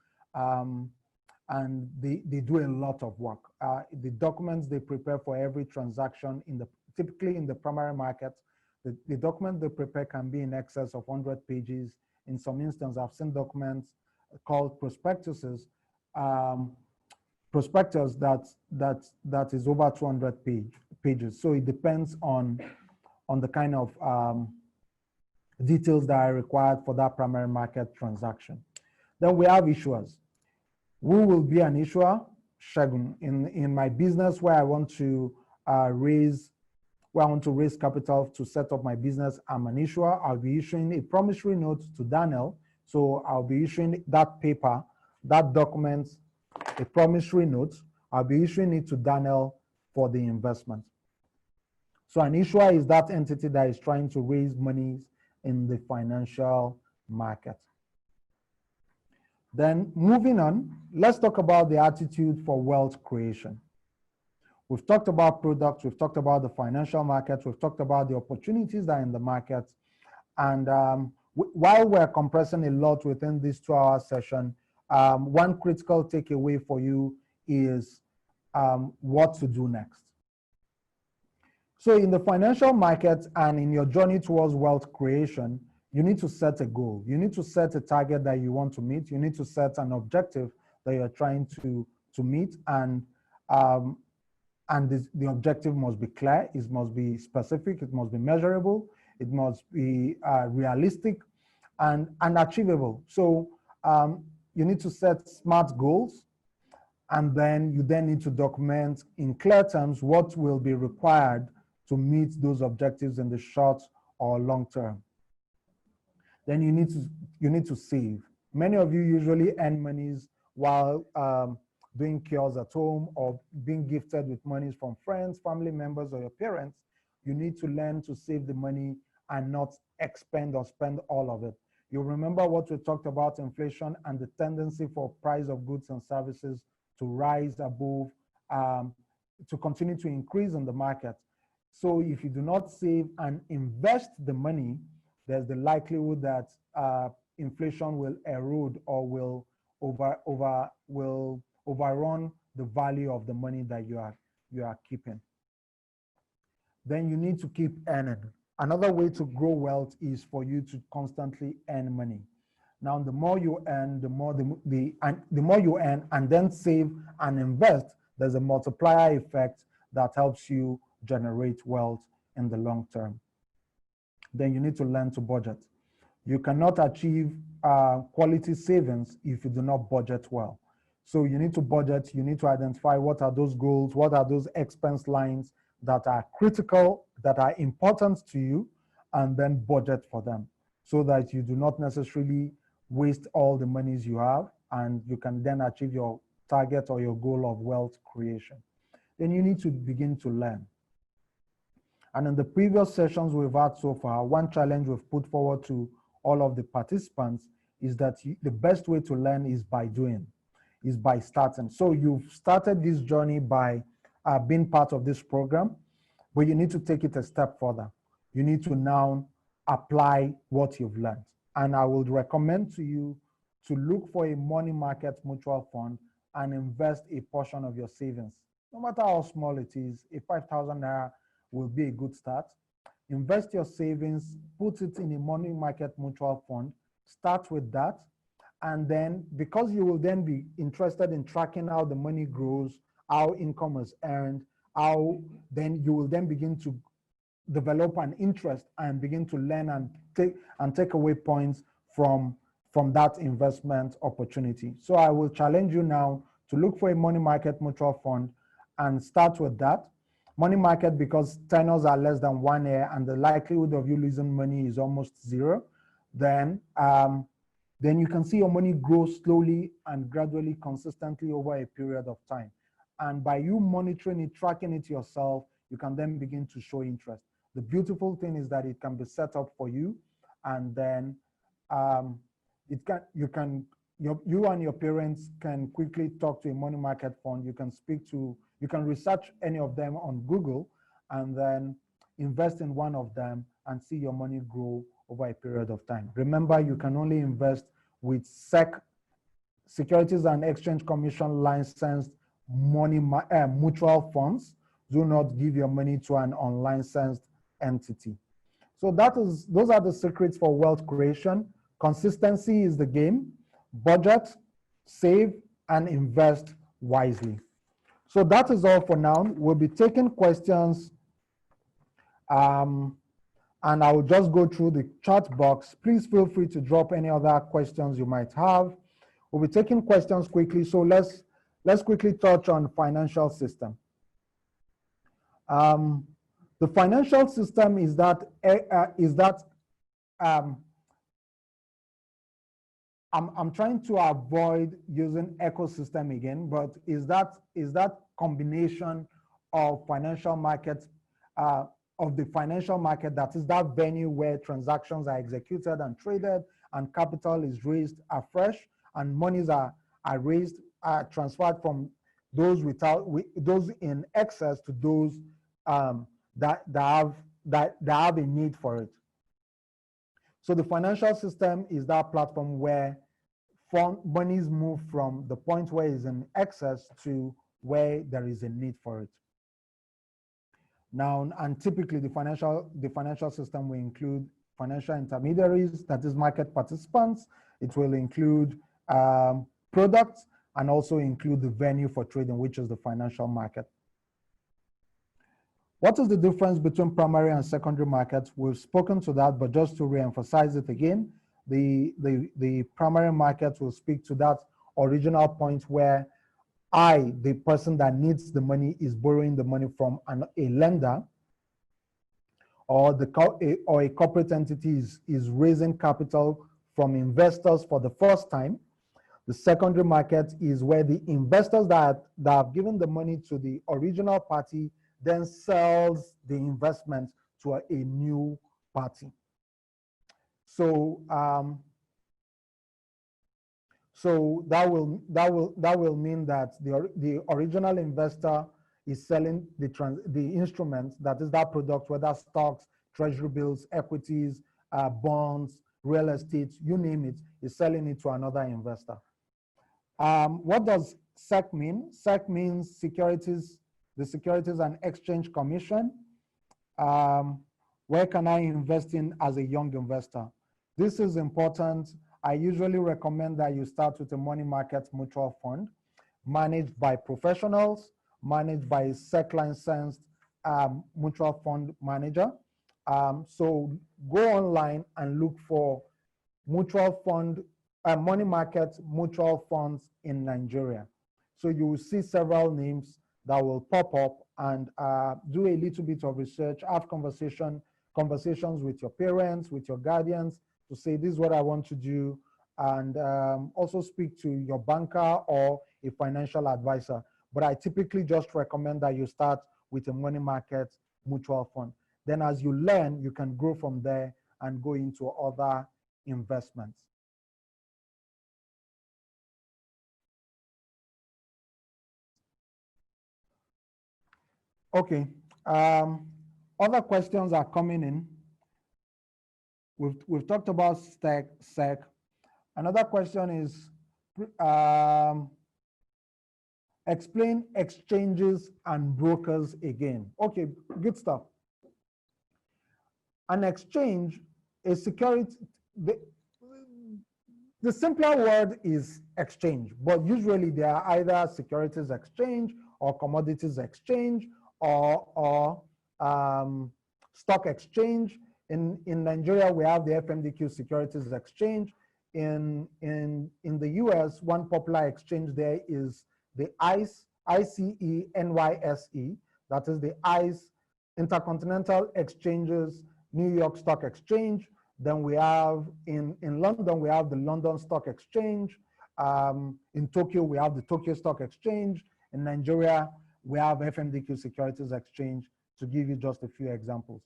Speaker 3: And they do a lot of work. The documents they prepare for every transaction, typically in the primary market, the document they prepare can be in excess of 100 pages. In some instances, I've seen documents called prospectuses, prospectus that is over 200 pages. So it depends on the kind of details that are required for that primary market transaction. Then we have issuers. Who will be an issuer? Shagun. In my business where I want to raise capital to set up my business, I'm an issuer. I'll be issuing a promissory note to Daniel. So I'll be issuing that paper, that document, a promissory note. I'll be issuing it to Daniel for the investment. So an issuer is that entity that is trying to raise monies in the financial market. Then moving on, let's talk about the attitude for wealth creation. We've talked about products, we've talked about the financial market, we've talked about the opportunities that are in the market. And while we're compressing a lot within this 2-hour session, one critical takeaway for you is what to do next. So in the financial market and in your journey towards wealth creation, you need to set a goal. You need to set a target that you want to meet. You need to set an objective that you're trying to meet. And the objective must be clear, it must be specific, it must be measurable, it must be realistic and achievable. So you need to set SMART goals, and then you need to document in clear terms what will be required to meet those objectives in the short or long term. Then you need to save. Many of you usually earn monies while doing cures at home or being gifted with monies from friends, family members, or your parents. You need to learn to save the money and not expend or spend all of it. You remember what we talked about inflation and the tendency for price of goods and services to rise above, to continue to increase in the market. So if you do not save and invest the money, there's the likelihood that inflation will erode or will overrun the value of the money that you are keeping. Then you need to keep earning. Another way to grow wealth is for you to constantly earn money. Now, the more you earn, the more you earn and then save and invest, there's a multiplier effect that helps you generate wealth in the long term. Then you need to learn to budget. You cannot achieve quality savings if you do not budget well. So you need to budget, you need to identify what are those goals, what are those expense lines that are critical, that are important to you, and then budget for them so that you do not necessarily waste all the monies you have, and you can then achieve your target or your goal of wealth creation. Then you need to begin to learn. And in the previous sessions we've had so far, one challenge we've put forward to all of the participants is that the best way to learn is by doing, is by starting. So you've started this journey by being part of this program, but you need to take it a step further. You need to now apply what you've learned. And I would recommend to you to look for a money market mutual fund and invest a portion of your savings. No matter how small it is, a 5,000 naira will be a good start. Invest your savings, put it in a money market mutual fund, start with that. And then because you will then be interested in tracking how the money grows how income is earned, how then you will then begin to develop an interest and begin to learn and take away points from that investment opportunity. So I will challenge you now to look for a money market mutual fund and start with that. Money market, because tenors are less than 1 year and the likelihood of you losing money is almost zero, then you can see your money grow slowly and gradually, consistently over a period of time. And by you monitoring it, tracking it yourself, you can then begin to show interest. The beautiful thing is that it can be set up for you, and then you and your parents can quickly talk to a money market fund. You can research any of them on Google and then invest in one of them and see your money grow over a period of time. Remember, you can only invest with SEC, Securities and Exchange Commission licensed mutual funds. Do not give your money to an unlicensed entity. So those are the secrets for wealth creation. Consistency is the game. Budget, save, and invest wisely. So that is all for now. We'll be taking questions, and I will just go through the chat box. Please feel free to drop any other questions you might have. We'll be taking questions quickly. So let's quickly touch on financial system. The financial system is that I'm trying to avoid using ecosystem again, but is that combination of financial markets, of the financial market, that is that venue where transactions are executed and traded and capital is raised afresh and monies are raised, transferred from those those in excess to those that have a need for it. So the financial system is that platform where monies move from the point where it's in excess to where there is a need for it. Now, and typically the financial system will include financial intermediaries, that is market participants. It will include products and also include the venue for trading, which is the financial market. What is the difference between primary and secondary markets? We've spoken to that, but just to reemphasize it again, the primary market will speak to that original point where the person that needs the money, is borrowing the money from a lender, or a corporate entity is raising capital from investors for the first time. The secondary market is where the investors that have given the money to the original party then sells the investment to a new party. So that will mean that the original investor is selling the instrument, that is that product, whether stocks, treasury bills, equities, bonds, real estate, you name it, is selling it to another investor. What does SEC mean? SEC means the Securities and Exchange Commission. Where can I invest in as a young investor? This is important. I usually recommend that you start with a money market mutual fund managed by professionals, managed by a SEC licensed mutual fund manager. So go online and look for mutual fund, money market mutual funds in Nigeria. So you will see several names that will pop up, and do a little bit of research, have conversations with your parents, with your guardians, to say, this is what I want to do, and also speak to your banker or a financial advisor. But I typically just recommend that you start with a money market mutual fund. Then as you learn, you can grow from there and go into other investments. Okay, other questions are coming in. We've talked about SEC. Another question is, explain exchanges and brokers again. Okay, good stuff. An exchange, a security, the simpler word is exchange, but usually they are either securities exchange or commodities exchange or stock exchange. In Nigeria, we have the FMDQ Securities Exchange. In the US, one popular exchange there is the ICE, NYSE, that is the ICE Intercontinental Exchanges New York Stock Exchange. Then we have in London, we have the London Stock Exchange. In Tokyo, we have the Tokyo Stock Exchange. In Nigeria, we have FMDQ Securities Exchange, to give you just a few examples.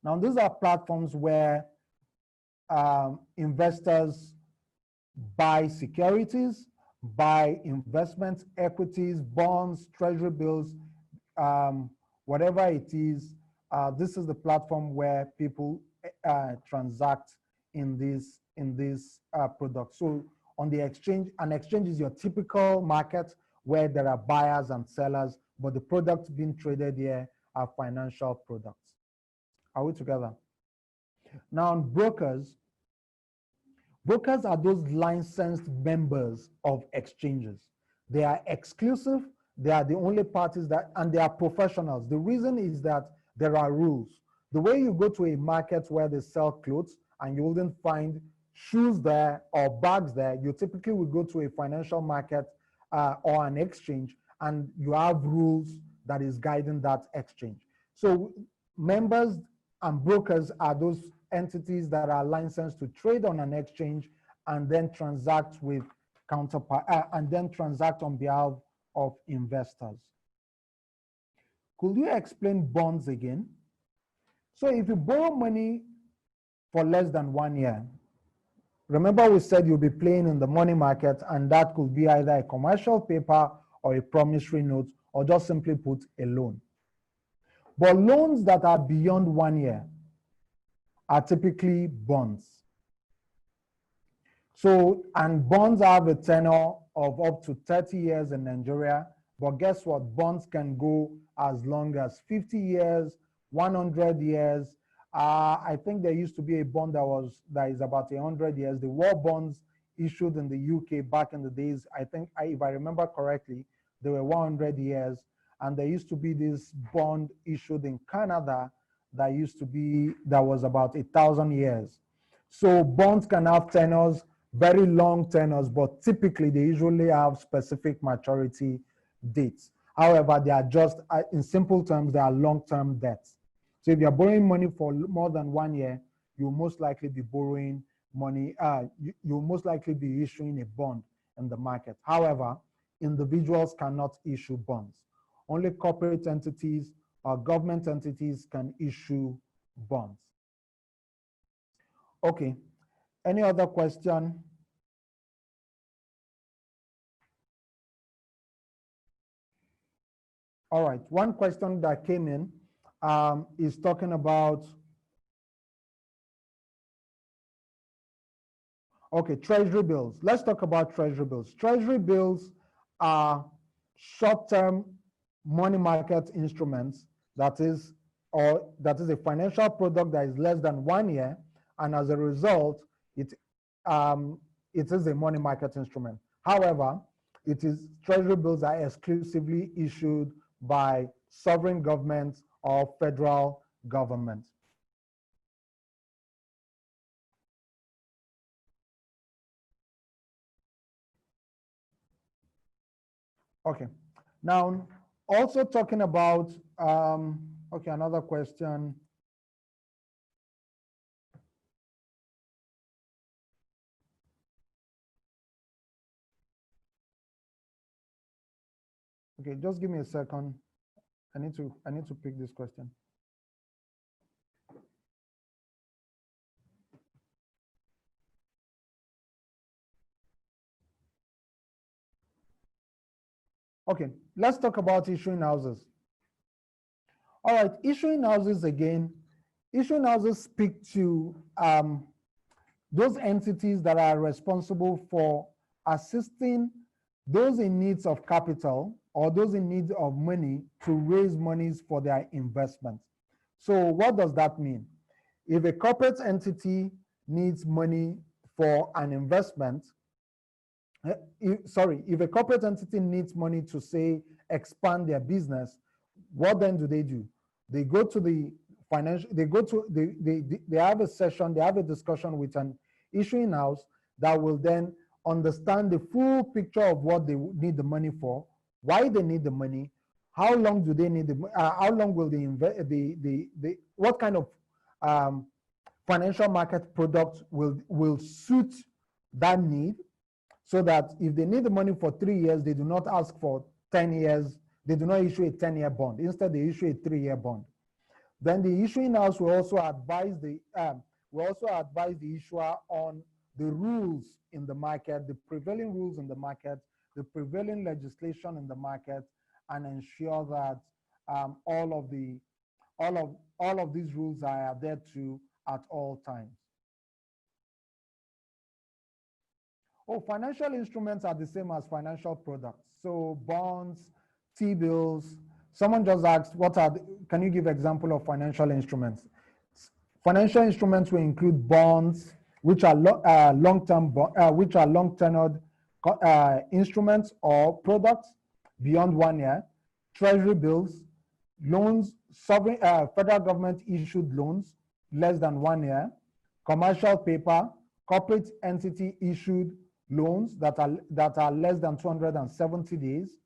Speaker 3: Now, these are platforms where investors buy securities, buy investments, equities, bonds, treasury bills, whatever it is. This is the platform where people transact in this product. So on the exchange, an exchange is your typical market where there are buyers and sellers, but the products being traded here are financial products. Are we together? Now, brokers are those licensed members of exchanges. They are exclusive. They are the only parties and they are professionals. The reason is that there are rules. The way you go to a market where they sell clothes and you wouldn't find shoes there or bags there, you typically will go to a financial market or an exchange, and you have rules that is guiding that exchange. So members and brokers are those entities that are licensed to trade on an exchange and then transact with counterpart and then transact on behalf of investors. Could you explain bonds again? So if you borrow money for less than 1 year, remember we said you'll be playing in the money market, and that could be either a commercial paper or a promissory note, or just simply put, a loan. But loans that are beyond 1 year are typically bonds. So, and bonds have a tenure of up to 30 years in Nigeria, but guess what? Bonds can go as long as 50 years, 100 years. I think there used to be a bond that is about 100 years. The war bonds issued in the UK back in the days, I think, if I remember correctly, they were 100 years. And there used to be this bond issued in Canada that was about 1,000 years. So bonds can have tenors, very long tenors, but typically they usually have specific maturity dates. However, they are just, in simple terms, they are long-term debts. So if you're borrowing money for more than 1 year, you'll most likely be borrowing money, you'll most likely be issuing a bond in the market. However, individuals cannot issue bonds. Only corporate entities or government entities can issue bonds. Okay, any other question? All right, one question that came in is talking about, okay, Treasury bills. Let's talk about Treasury bills. Treasury bills are short-term money market instruments that is a financial product that is less than 1 year, and as a result, it is a money market instrument. However, Treasury bills are exclusively issued by sovereign governments or federal government. Okay, now also talking about, okay, another question. Okay, just give me a second. I need to pick this question. Okay, let's talk about issuing houses. All right, issuing houses again. Issuing houses speak to those entities that are responsible for assisting those in need of capital or those in need of money to raise monies for their investments. So what does that mean? If a corporate entity needs money for an investment, if a corporate entity needs money to say expand their business, what then do? They go to the financial, they have a session, they have a discussion with an issuing house that will then understand the full picture of what they need the money for, why they need the money, how long do they need the, how long will they invest, what kind of financial market product will suit that need, so that if they need the money for 3 years, they do not ask for 10 years, they do not issue a 10-year bond. Instead, they issue a 3-year bond. Then the issuing house will also advise the issuer on the rules in the market, the prevailing rules in the market, the prevailing legislation in the market, and ensure that all of these rules are adhered to at all times. Oh, financial instruments are the same as financial products. So bonds, T-bills. Someone just asked, can you give example of financial instruments? Financial instruments will include bonds, which are long-tenured instruments or products beyond 1 year, Treasury bills, loans, sovereign federal government issued loans less than 1 year, commercial paper, corporate entity issued loans that are less than 270 days.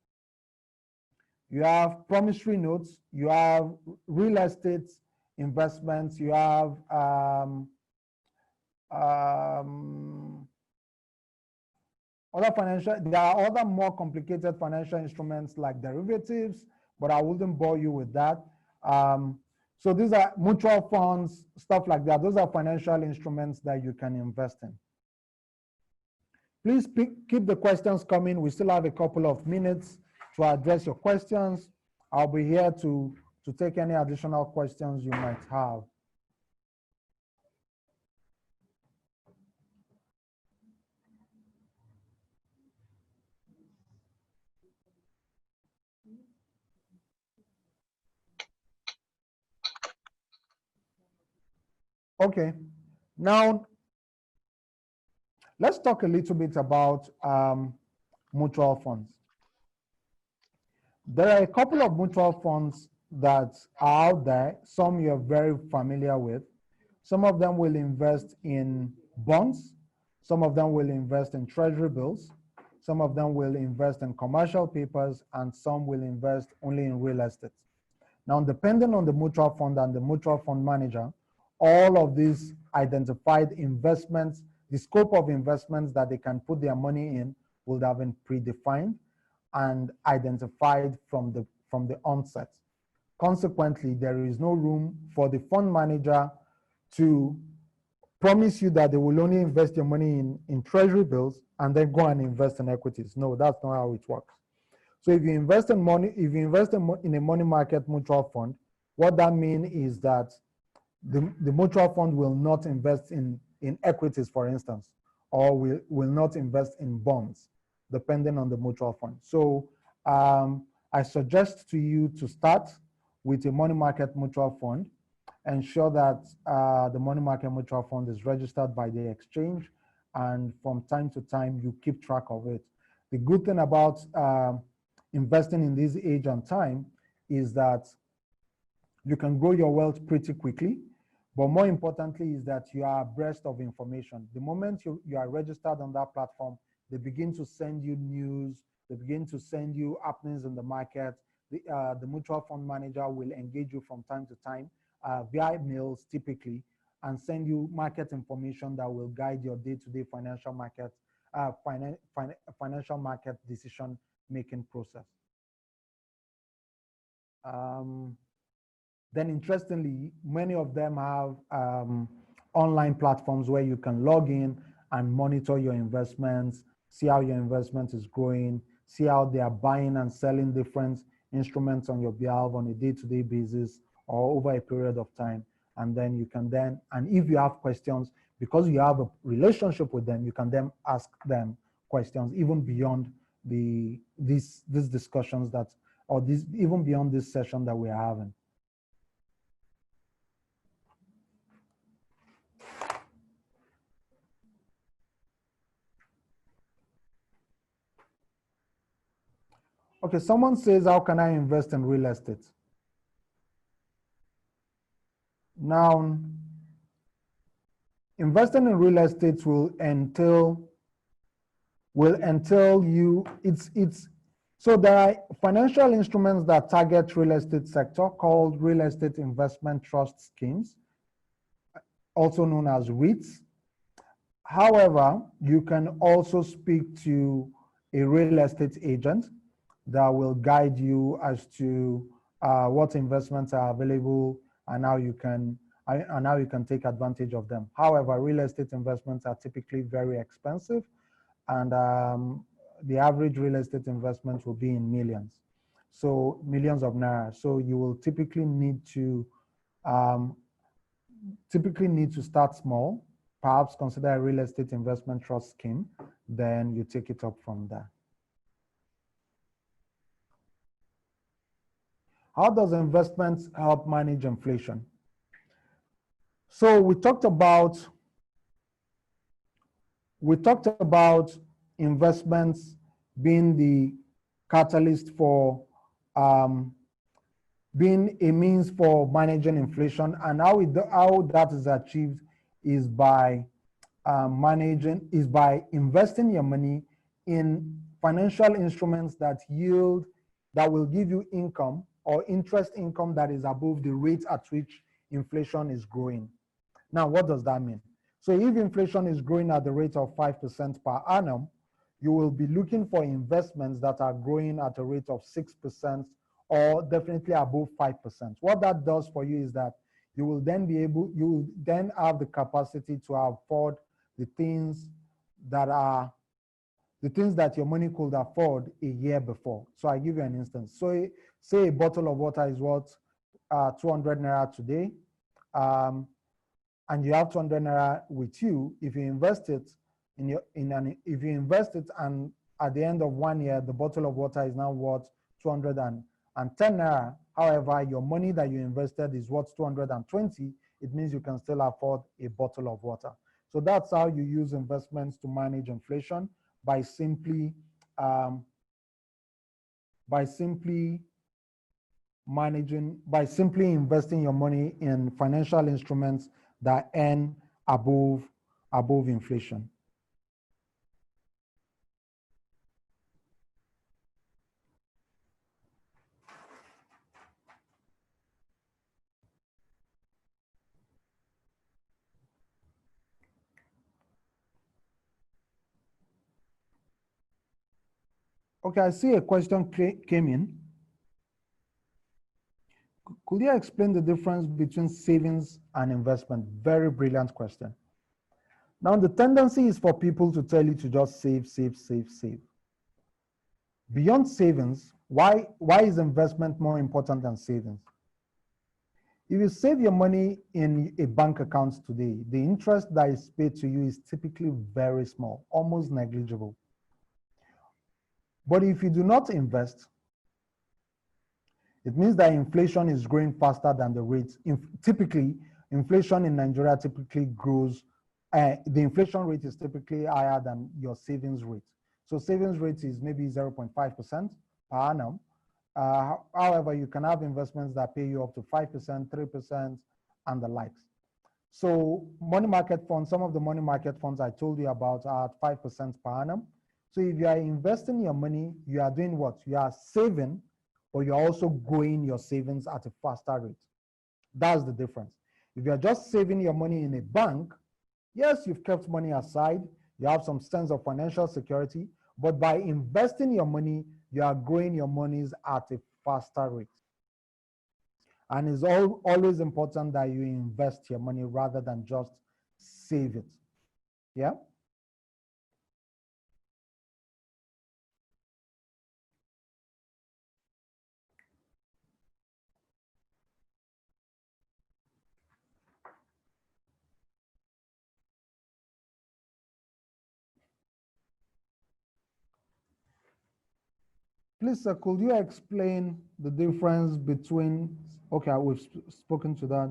Speaker 3: You have promissory notes, you have real estate investments, you have there are other more complicated financial instruments like derivatives, but I wouldn't bore you with that. So these are mutual funds, stuff like that. Those are financial instruments that you can invest in. Please keep the questions coming. We still have a couple of minutes to address your questions. I'll be here to take any additional questions you might have. Okay, now let's talk a little bit about mutual funds. There are a couple of mutual funds that are out there. Some you're very familiar with. Some of them will invest in bonds. Some of them will invest in treasury bills. Some of them will invest in commercial papers, and some will invest only in real estate. Now, depending on the mutual fund and the mutual fund manager, all of these identified investments, the scope of investments that they can put their money in will have been predefined and identified from the onset. Consequently, there is no room for the fund manager to promise you that they will only invest your money in treasury bills and then go and invest in equities. No, that's not how it works. So if you invest in in a money market mutual fund, what that means is that the mutual fund will not invest in equities, for instance, or will not invest in bonds, depending on the mutual fund. So I suggest to you to start with a money market mutual fund. Ensure that the money market mutual fund is registered by the exchange, and from time to time you keep track of it. The good thing about investing in this age and time is that you can grow your wealth pretty quickly, but more importantly is that you are abreast of information. The moment you are registered on that platform, they begin to send you news, they begin to send you happenings in the market. The mutual fund manager will engage you from time to time via mails typically, and send you market information that will guide your day-to-day financial market decision-making process. Then interestingly, many of them have online platforms where you can log in and monitor your investments, see how your investment is growing, see how they are buying and selling different instruments on your behalf on a day-to-day basis or over a period of time. And then you can and if you have questions, because you have a relationship with them, you can then ask them questions even beyond these discussions even beyond this session that we're having. Okay, someone says, how can I invest in real estate? Now, investing in real estate will entail you, so there are financial instruments that target real estate sector called real estate investment trust schemes, also known as REITs. However, you can also speak to a real estate agent that will guide you as to what investments are available and how you can take advantage of them. However, real estate investments are typically very expensive, and the average real estate investment will be in millions, so millions of naira. So you will typically need to start small, perhaps consider a real estate investment trust scheme, then you take it up from there. How does investments help manage inflation? So we talked about investments being the catalyst for being a means for managing inflation, and how that is achieved is by investing your money in financial instruments that will give you income or interest income that is above the rate at which inflation is growing. Now, what does that mean? So if inflation is growing at the rate of 5% per annum, you will be looking for investments that are growing at a rate of 6% or definitely above 5%. What that does for you is that you will then have the capacity to afford the things that your money could afford a year before. So I give you an instance. So say a bottle of water is worth 200 naira today, and you have 200 naira with you. If you invest it and at the end of 1 year, the bottle of water is now worth 210 naira. However, your money that you invested is worth 220. It means you can still afford a bottle of water. So that's how you use investments to manage inflation, by simply investing your money in financial instruments that earn above inflation. Okay, I see a question came in. Could you explain the difference between savings and investment? Very brilliant question. Now, the tendency is for people to tell you to just save, save, save, save. Beyond savings, why is investment more important than savings? If you save your money in a bank account today, the interest that is paid to you is typically very small, almost negligible. But if you do not invest, it means that inflation is growing faster than the rate. Typically, inflation in Nigeria typically grows, the inflation rate is typically higher than your savings rate. So savings rate is maybe 0.5% per annum. However, you can have investments that pay you up to 5%, 3%, and the likes. So money market funds, some of the money market funds I told you about are at 5% per annum. So if you are investing your money, you are doing what? You are saving, but you're also growing your savings at a faster rate. That's the difference. If you're just saving your money in a bank, yes, you've kept money aside, you have some sense of financial security, but by investing your money, you are growing your monies at a faster rate. And it's always important that you invest your money rather than just save it. Yeah? Please, sir, could you explain the difference between, okay, we've spoken to that.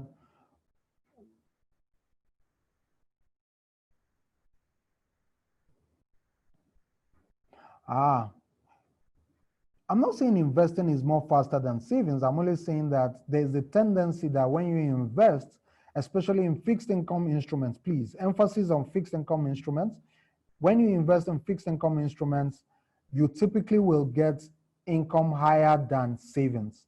Speaker 3: I'm not saying investing is more faster than savings. I'm only saying that there's a tendency that when you invest, especially in fixed income instruments, please, emphasis on fixed income instruments. When you invest in fixed income instruments, you typically will get income higher than savings.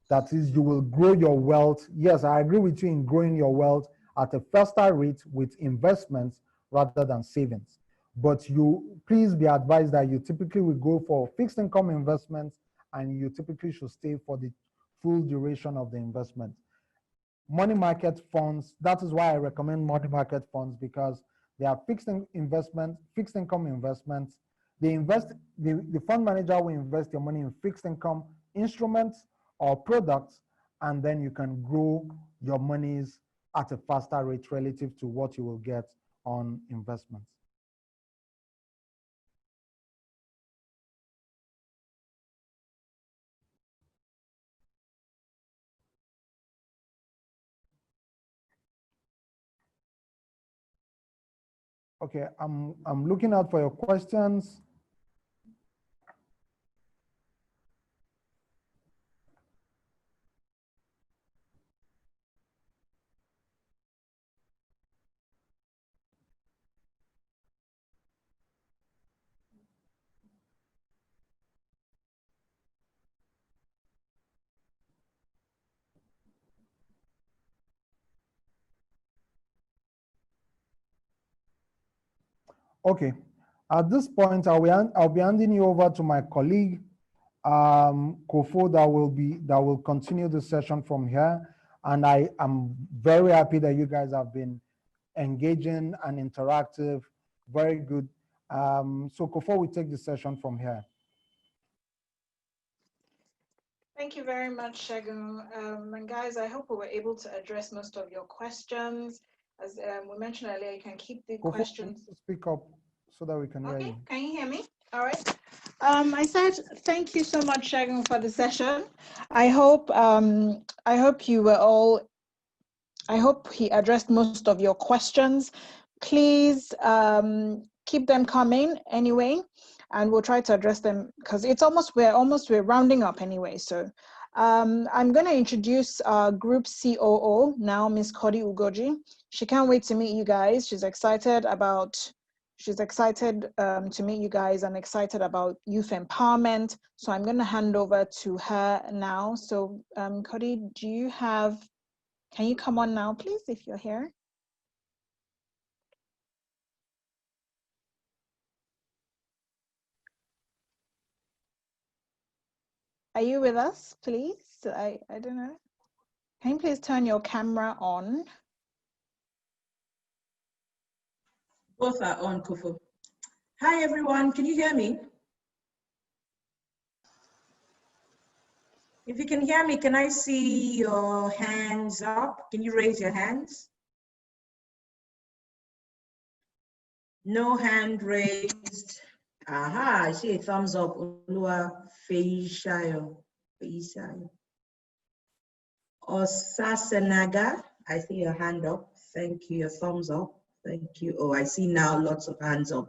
Speaker 3: That is, you will grow your wealth. Yes, I agree with you in growing your wealth at a faster rate with investments rather than savings. But you please be advised that you typically will go for fixed income investments and you typically should stay for the full duration of the investment. Money market funds, that is why I recommend money market funds, because they are fixed income investments. The fund manager will invest your money in fixed income instruments or products, and then you can grow your monies at a faster rate relative to what you will get on investments. Okay, I'm looking out for your questions. Okay, at this point, I'll be handing you over to my colleague, Kofo, that will continue the session from here. And I am very happy that you guys have been engaging and interactive. Very good. So Kofo will take the session from here.
Speaker 1: Thank you very much, Segun. And guys, I hope we were able to address most of your questions. As we mentioned earlier, you can keep the
Speaker 3: Kofo,
Speaker 1: questions.
Speaker 3: speak up so that we can hear you.
Speaker 1: Can you hear me? All right. I said thank you so much, Segun, for the session. I hope you were all. I hope he addressed most of your questions. Please keep them coming anyway, and we'll try to address them because we're rounding up anyway. So I'm going to introduce our group COO now, Miss Cody Ugoji. She can't wait to meet you guys. She's excited to meet you guys and excited about youth empowerment. So I'm going to hand over to her now. So Cody, can you come on now, please, if you're here? Are you with us, please? I don't know. Can you please turn your camera on?
Speaker 9: Both are on, Kofo. Hi, everyone. Can you hear me? If you can hear me, can I see your hands up? Can you raise your hands? No hand raised. Aha, I see a thumbs up. Olua Feishayo. Osasenaga, I see your hand up. Thank you, your thumbs up. Thank you. Oh, I see now lots of hands up.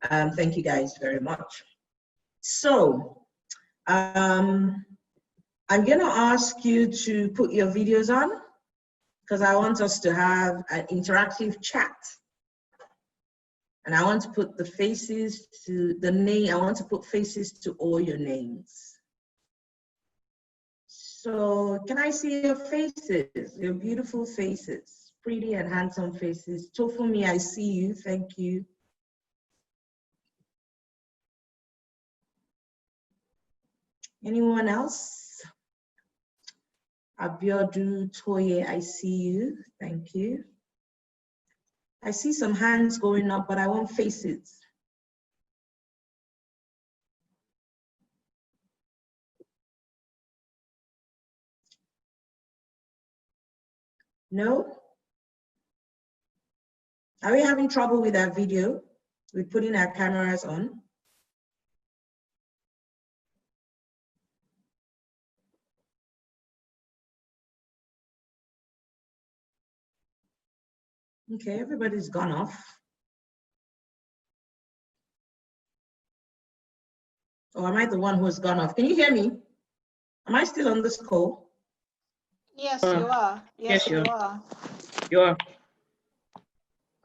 Speaker 9: Thank you guys very much. So, I'm gonna ask you to put your videos on because I want us to have an interactive chat. And I want to put the faces to the name, I want to put faces to all your names. So can I see your faces, your beautiful faces, pretty and handsome faces? Tofumi, I see you, thank you. Anyone else? Abiodu Toye, I see you, thank you. I see some hands going up, but I want faces. No? Are we having trouble with our video? With putting our cameras on? Okay, everybody's gone off. Or am I the one who has gone off? Can you hear me? Am I still on this call?
Speaker 1: Yes, you are. Yes, you are.
Speaker 5: You are.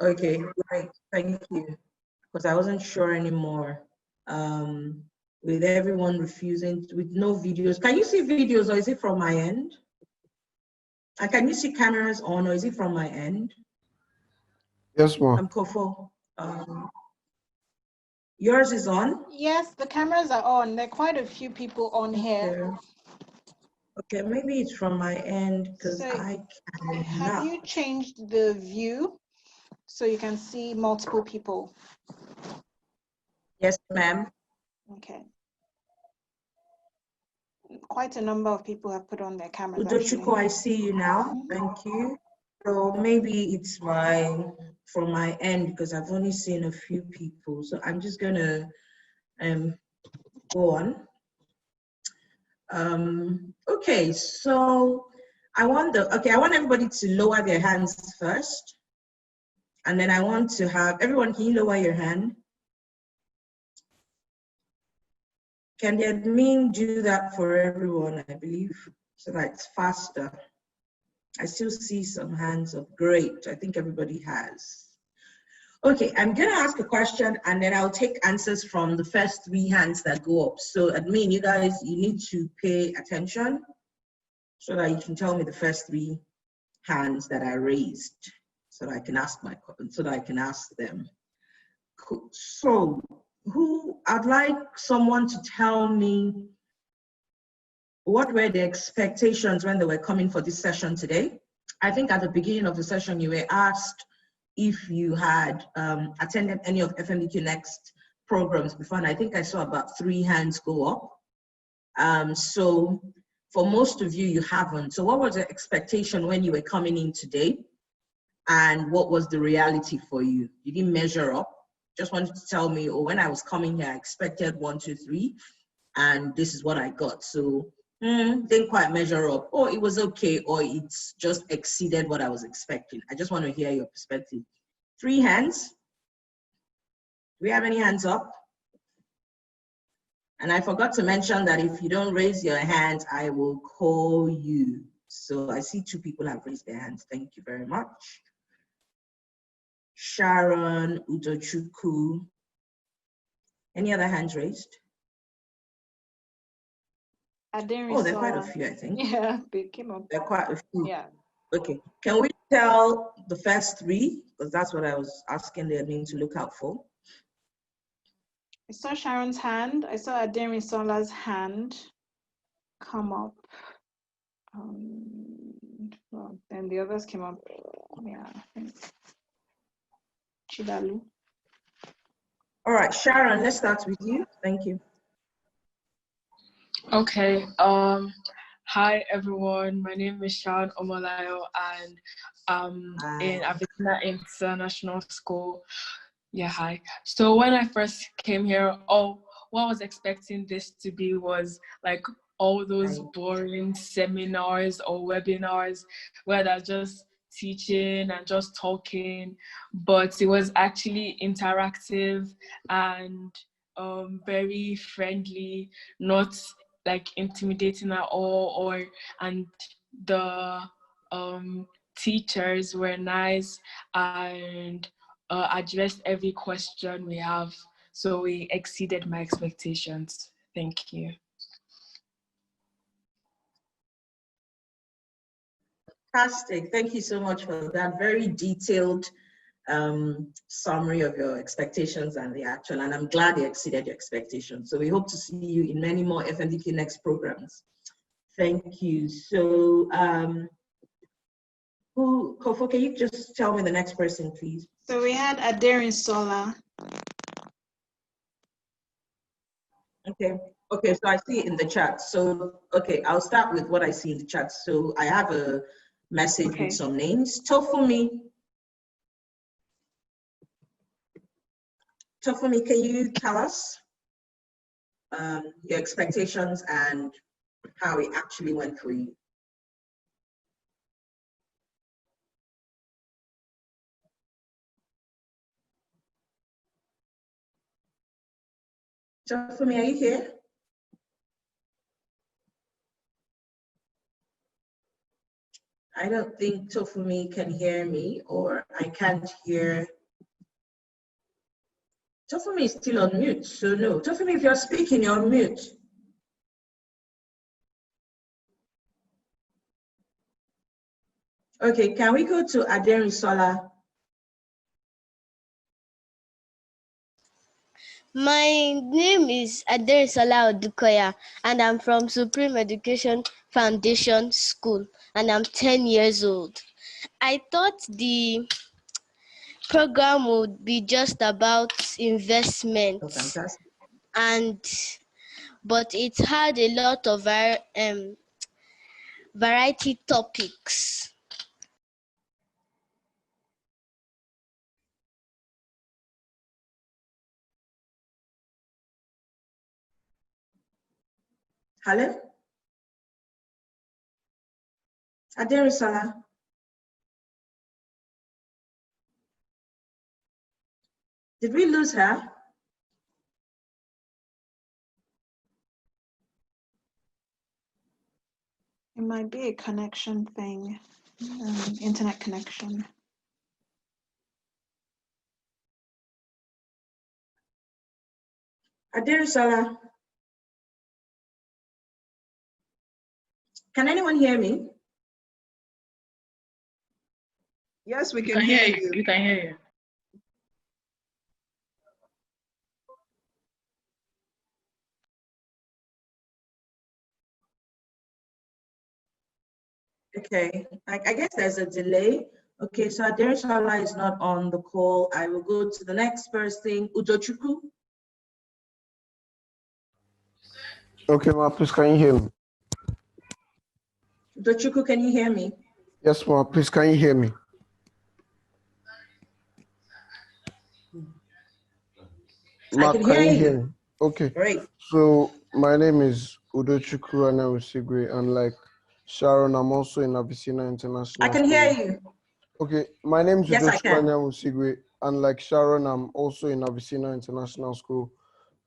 Speaker 9: Okay, great. Thank you. Because I wasn't sure anymore. With everyone refusing, with no videos. Can you see videos, or is it from my end? Can you see cameras on, or is it from my end?
Speaker 11: Yes, ma'am.
Speaker 9: I'm Kofo. Yours is on?
Speaker 1: Yes, the cameras are on. There are quite a few people on here.
Speaker 9: Okay, maybe it's from my end because
Speaker 1: So
Speaker 9: I cannot.
Speaker 1: have you changed the view so you can see multiple people?
Speaker 9: Yes, ma'am.
Speaker 1: Okay. Quite a number of people have put on their cameras.
Speaker 9: Udochukwu, I see you now. Thank you. So maybe it's from my end because I've only seen a few people. So I'm just gonna go on. Okay, so I want everybody to lower their hands first. And then I want to have everyone, can you lower your hand? Can the admin do that for everyone, I believe, so that it's faster? I still see some hands up. Great, I think everybody has. Okay, I'm gonna ask a question and then I'll take answers from the first 3 hands that go up. So admin, you guys, you need to pay attention so that you can tell me the first 3 hands that are raised so that I can ask them. Cool. So I'd like someone to tell me what were the expectations when they were coming for this session today. I think at the beginning of the session, you were asked if you had attended any of FMDQ Next programs before, and I think I saw about 3 hands go up. So for most of you, you haven't. So what was the expectation when you were coming in today? And what was the reality for you? You didn't measure up. Just wanted to tell me, oh, when I was coming here, I expected 1, 2, 3, and this is what I got. So didn't quite measure up, or it was okay, or it's just exceeded what I was expecting. I just want to hear your perspective. 3 hands. Do we have any hands up? And I forgot to mention that if you don't raise your hand, I will call you. So I see 2 people have raised their hands. Thank you very much. Sharon, Udochukwu. Any other hands raised? Oh, there are quite a few, I think.
Speaker 1: Yeah, they came up.
Speaker 9: There are quite a few.
Speaker 1: Yeah.
Speaker 9: Okay, can we tell the first 3? Because that's what I was asking the admin to look out for.
Speaker 1: I saw Sharon's hand. I saw Ademi Sola's hand come up. Well, then the others came up. Yeah, I think Chidalu.
Speaker 9: All right, Sharon, let's start with you. Thank you.
Speaker 12: Okay. Hi everyone. My name is Sharon Omolayo, and I'm in Avicenna International School. Yeah, hi. So when I first came here, what I was expecting this to be was like all those boring seminars or webinars where they're just teaching and just talking, but it was actually interactive and very friendly, not like intimidating at all, and the teachers were nice and addressed every question we have. So we exceeded my expectations. Thank you.
Speaker 9: Fantastic. Thank you so much for that very detailed summary of your expectations and the actual, and I'm glad you exceeded your expectations. So we hope to see you in many more FMDQ Next programs. Thank you. So Kofo, can you just tell me the next person, please?
Speaker 1: So we had Ademi Sola.
Speaker 9: Okay, so I see it in the chat. So, okay, I'll start with what I see in the chat. So I have a message with some names. Tofumi, can you tell us your expectations and how it actually went for you? Tofumi, are you here? I don't think Tofumi can hear me, or I can't hear. Tofumi is still on mute, so no. Tofumi, if you're speaking, you're on mute. Okay, can we go to Aderisola?
Speaker 13: My name is Aderisola Odukoya, and I'm from Supreme Education Foundation School, and I'm 10 years old. I thought the program would be just about investments, but it had a lot of variety topics.
Speaker 9: Hello? Aderisola? Did we lose her?
Speaker 1: It might be a connection thing, internet connection.
Speaker 9: Aderisola? Can anyone hear me?
Speaker 2: Yes, we can hear you.
Speaker 5: We can hear you.
Speaker 9: Okay, I guess there's a delay. Okay, so Aderisola is not on the call. I will go to the next person, Udochukwu.
Speaker 11: Okay, ma, please can you hear me?
Speaker 9: Udochukwu, can you hear me?
Speaker 11: Yes, ma, please can you hear me? Ma,
Speaker 9: I can hear you.
Speaker 11: me? Okay.
Speaker 9: Great.
Speaker 11: So my name is Udochukwu Anawusigwe, and like Sharon, I'm also in Abyssinia International
Speaker 9: I can
Speaker 11: School.
Speaker 9: hear you.
Speaker 11: Okay, my name is
Speaker 9: Yes, I
Speaker 11: Udochukwu
Speaker 9: can.
Speaker 11: Anawusigwe, and like Sharon, I'm also in Abyssinia International School.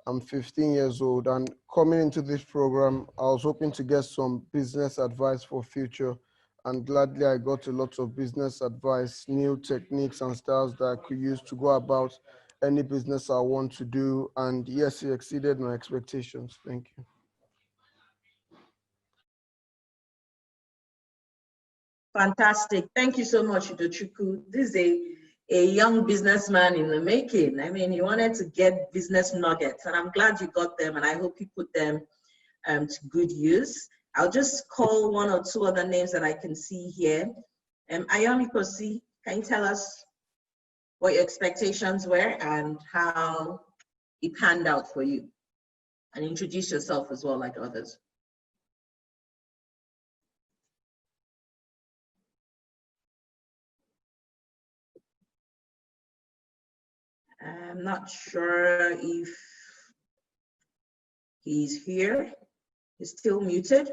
Speaker 11: I'm 15 years old, and coming into this program, I was hoping to get some business advice for future, and gladly I got a lot of business advice, new techniques and styles that I could use to go about any business I want to do, and yes, it exceeded my expectations. Thank you.
Speaker 9: Fantastic. Thank you so much, Udochukwu. This is a young businessman in the making. I mean, you wanted to get business nuggets, and I'm glad you got them, and I hope you put them to good use. I'll just call one or two other names that I can see here. Ayomi Kosi, can you tell us what your expectations were and how it panned out for you? And introduce yourself as well, like others. I'm not sure if he's here. He's still muted.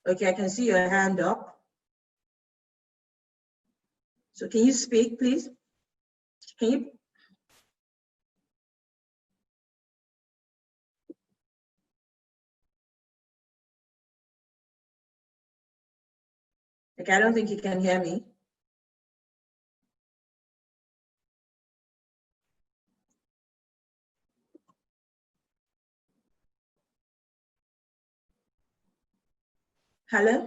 Speaker 9: Okay, I can see your hand up. So can you speak, please? Can you? Okay, I don't think you can hear me. Hello?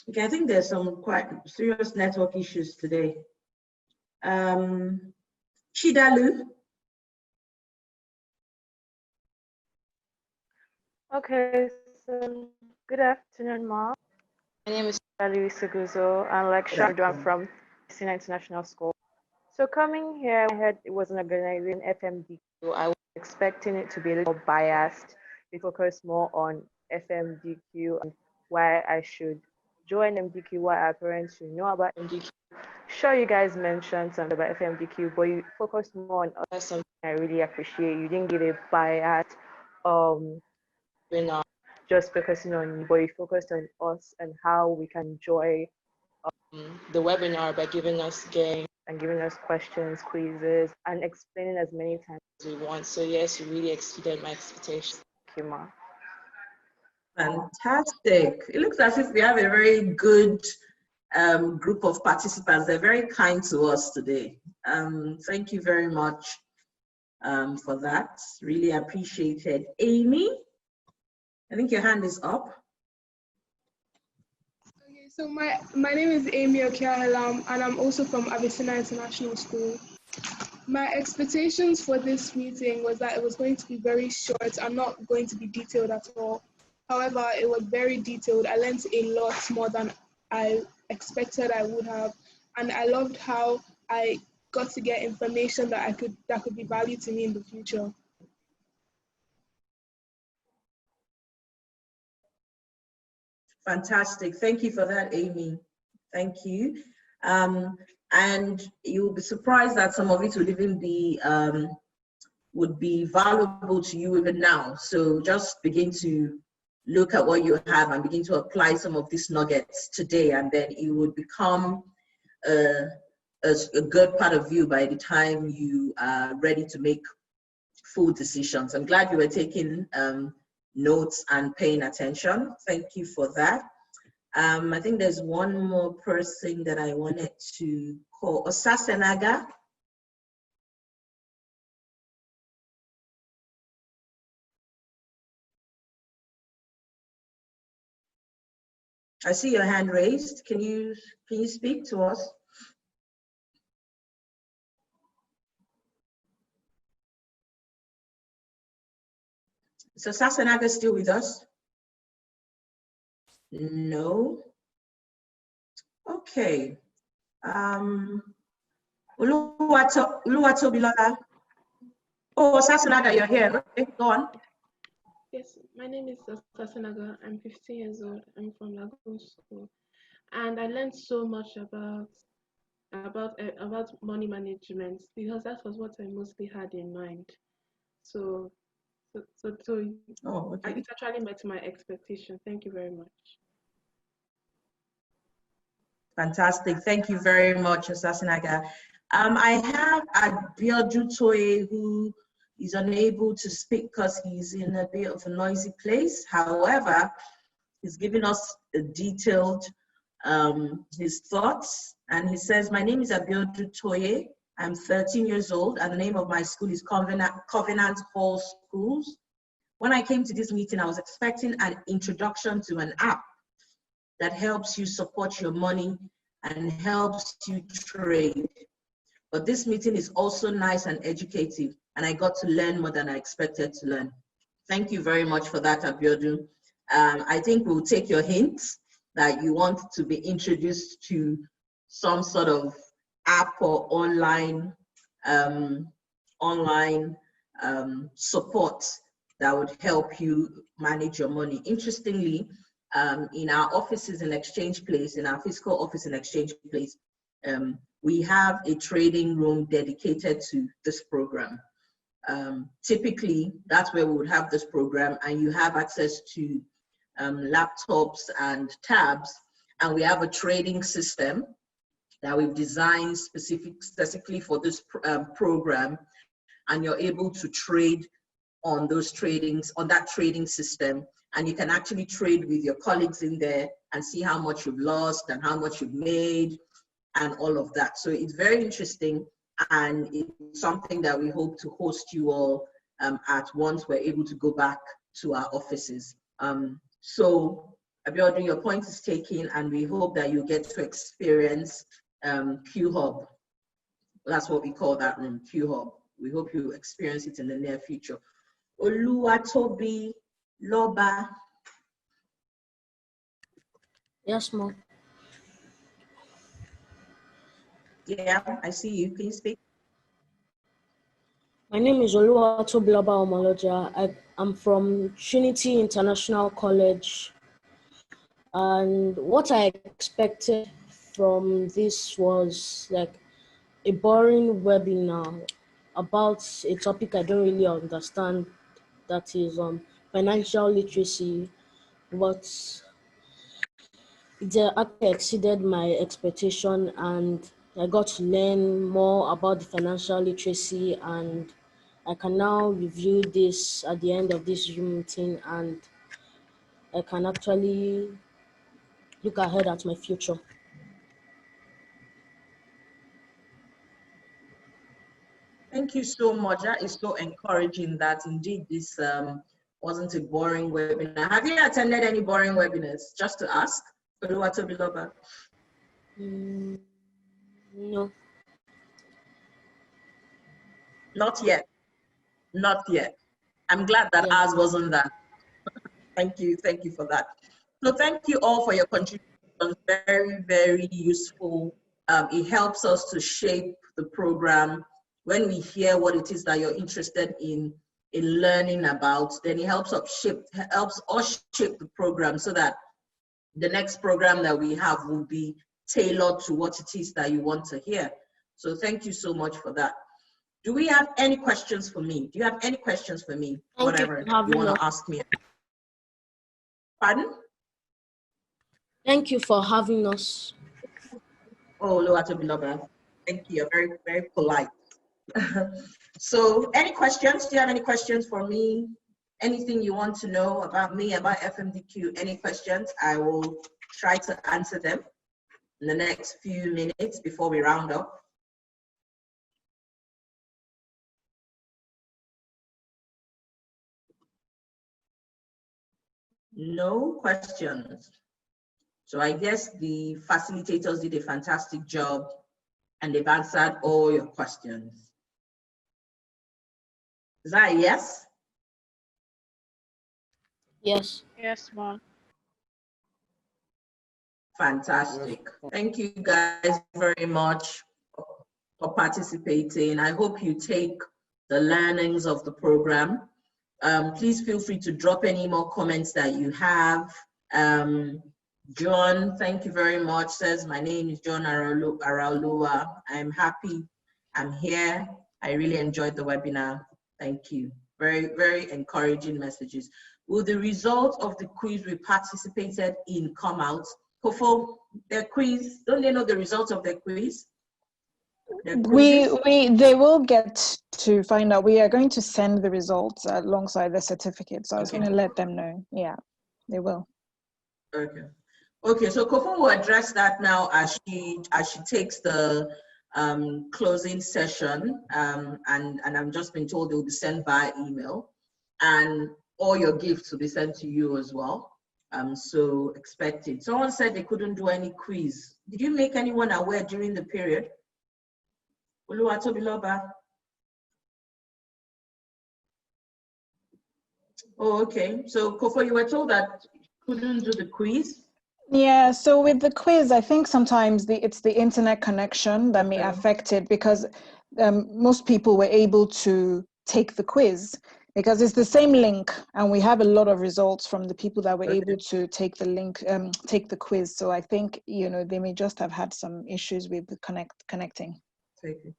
Speaker 9: Okay, I think there's some quite serious network issues today. Chidalu?
Speaker 8: Okay, so good afternoon, Ma. My name is Ali Seguzo, and like Sharon, I'm from Senior International School. So coming here, I heard it was an organization, FMDQ. I was expecting it to be a little biased. We focus more on FMDQ and why I should join MDQ, why our parents should know about MDQ. Sure, you guys mentioned something about FMDQ, but you focused more on us, something I really appreciate. You didn't give a biased just focusing on you, but you focused on us and how we can enjoy the webinar by giving us games and giving us questions, quizzes, and explaining as many times as we want. So yes, you really exceeded my expectations. Thank you, Ma.
Speaker 9: Fantastic. It looks as if we have a very good group of participants. They're very kind to us today. Thank you very much for that. Really appreciated. Amy, I think your hand is up.
Speaker 7: Okay, so my name is Amy Okiahelam, and I'm also from Abyssinia International School. My expectations for this meeting was that it was going to be very short and not going to be detailed at all. However, it was very detailed. I learned a lot more than I expected I would have, and I loved how I got to get information that could be valued to me in the future.
Speaker 9: Fantastic. Thank you for that, Amy. Thank you. And you'll be surprised that some of it would be valuable to you even now. So just begin to look at what you have and begin to apply some of these nuggets today, and then it would become a good part of you by the time you are ready to make full decisions. I'm glad you were taking notes and paying attention. Thank you for that. I think there's one more person that I wanted to call, Osasenaga. I see your hand raised. Can you speak to us? So Sasenaga still with us? No. Okay. Uluwatobilola. Oh, Sasenaga, you're here. Okay, go on.
Speaker 7: Yes, my name is Sasanaga. I'm 15 years old. I'm from Lagos School, and I learned so much about money management because that was what I mostly had in mind. So
Speaker 9: oh, okay.
Speaker 7: It actually met my expectation. Thank you very much.
Speaker 9: Fantastic. Thank you very much, Sasanaga. I have Abiodun Toye, who is unable to speak because he's in a bit of a noisy place. However, he's given us a detailed his thoughts, and he says, my name is Abiodun Toye. I'm 13 years old, and the name of my school is Covenant Hall Schools. When I came to this meeting, I was expecting an introduction to an app that helps you support your money and helps you trade. But this meeting is also nice and educative, and I got to learn more than I expected to learn. Thank you very much for that, Abiodun. I think we'll take your hint that you want to be introduced to some sort of app or online support that would help you manage your money. Interestingly, in our offices in Exchange Place, in our physical office in Exchange Place, we have a trading room dedicated to this program. Typically, that's where we would have this program, and you have access to laptops and tabs, and we have a trading system that we've designed specifically for this program, and you're able to trade on that trading system, and you can actually trade with your colleagues in there and see how much you've lost and how much you've made and all of that. So it's very interesting, and it's something that we hope to host you all at once we're able to go back to our offices. So Abiodun, your point is taken, and we hope that you get to experience Q Hub. That's what we call that room, Q Hub. We hope you experience it in the near future. Oluwatobi Loba.
Speaker 10: Yes, ma'am.
Speaker 9: Yeah, I see you. Can you speak?
Speaker 10: My name is Oluwatobi Loba Omoloja. I'm from Trinity International College. And what I expected from this was like a boring webinar about a topic I don't really understand, that is financial literacy, but it actually exceeded my expectation, and I got to learn more about the financial literacy, and I can now review this at the end of this Zoom meeting, and I can actually look ahead at my future.
Speaker 9: Thank you so much. That is so encouraging that indeed this wasn't a boring webinar. Have you attended any boring webinars? Just to ask.
Speaker 10: No.
Speaker 9: Not yet. Not yet. I'm glad that ours wasn't that. Thank you for that. So thank you all for your contributions. Very, very useful. It helps us to shape the program. When we hear what it is that you're interested in learning about, then it helps us shape the program so that the next program that we have will be tailored to what it is that you want to hear. So thank you so much for that. Do we have any questions for me? Do you have any questions for me? Whatever you want to ask me. Pardon?
Speaker 10: Thank you for having us.
Speaker 9: Oh, Loatobiloba. Thank you. You're very, very polite. So any questions? Do you have any questions for me? Anything you want to know about me, about FMDQ? Any questions? I will try to answer them in the next few minutes before we round up. No questions. So I guess the facilitators did a fantastic job and they've answered all your questions. Is that a yes?
Speaker 10: Yes.
Speaker 8: Yes, ma'am.
Speaker 9: Fantastic. Thank you guys very much for participating. I hope you take the learnings of the program. Please feel free to drop any more comments that you have. John, thank you very much, says, my name is John Araulua. I'm happy I'm here. I really enjoyed the webinar. Thank you. Very, very encouraging messages. Will the result of the quiz we participated in come out? Kofo, their quiz, don't they know the results of their quiz?
Speaker 1: They will get to find out. We are going to send the results alongside the certificate. So I was going to let them know. Yeah, they will.
Speaker 9: Okay. Okay, so Kofo will address that now as she takes the closing session, and I'm just been told they will be sent by email, and all your gifts will be sent to you as well. So expect it. Someone said they couldn't do any quiz. Did you make anyone aware during the period? Oluwatobiloba. Oh, okay. So Kofo, you were told that you couldn't do the quiz.
Speaker 1: Yeah, so with the quiz, I think sometimes it's the internet connection that may affect it, because most people were able to take the quiz because it's the same link, and we have a lot of results from the people that were able to take the link, take the quiz. So I think, you know, they may just have had some issues with connecting.
Speaker 9: Okay.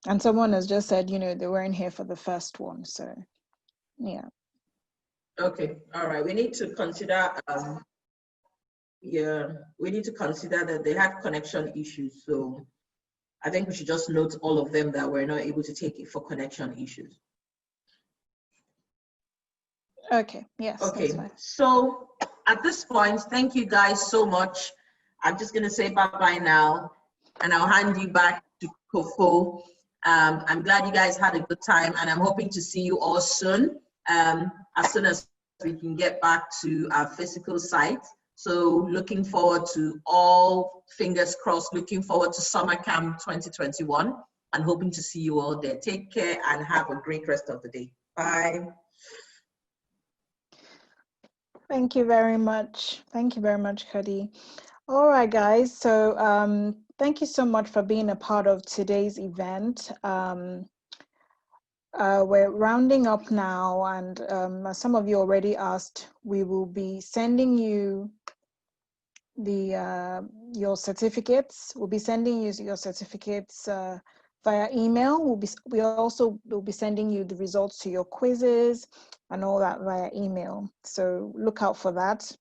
Speaker 1: And someone has just said, you know, they weren't here for the first one. So, yeah.
Speaker 9: Okay, all right. We need to consider, we need to consider that they had connection issues. So I think we should just note all of them that were not able to take it for connection issues.
Speaker 1: Okay, yes.
Speaker 9: Okay, so at this point, thank you guys so much. I'm just gonna say bye-bye now, and I'll hand you back to Kofo. I'm glad you guys had a good time, and I'm hoping to see you all soon, as soon as we can get back to our physical site. So looking forward to all, fingers crossed, looking forward to Summer Camp 2021, and hoping to see you all there. Take care and have a great rest of the day. Bye.
Speaker 1: Thank you very much. Thank you very much, Khadi. All right, guys. So thank you so much for being a part of today's event. We're rounding up now, and as some of you already asked, we will be sending you your certificates. We'll be sending you your certificates via email. We'll be sending you the results to your quizzes and all that via email. So look out for that.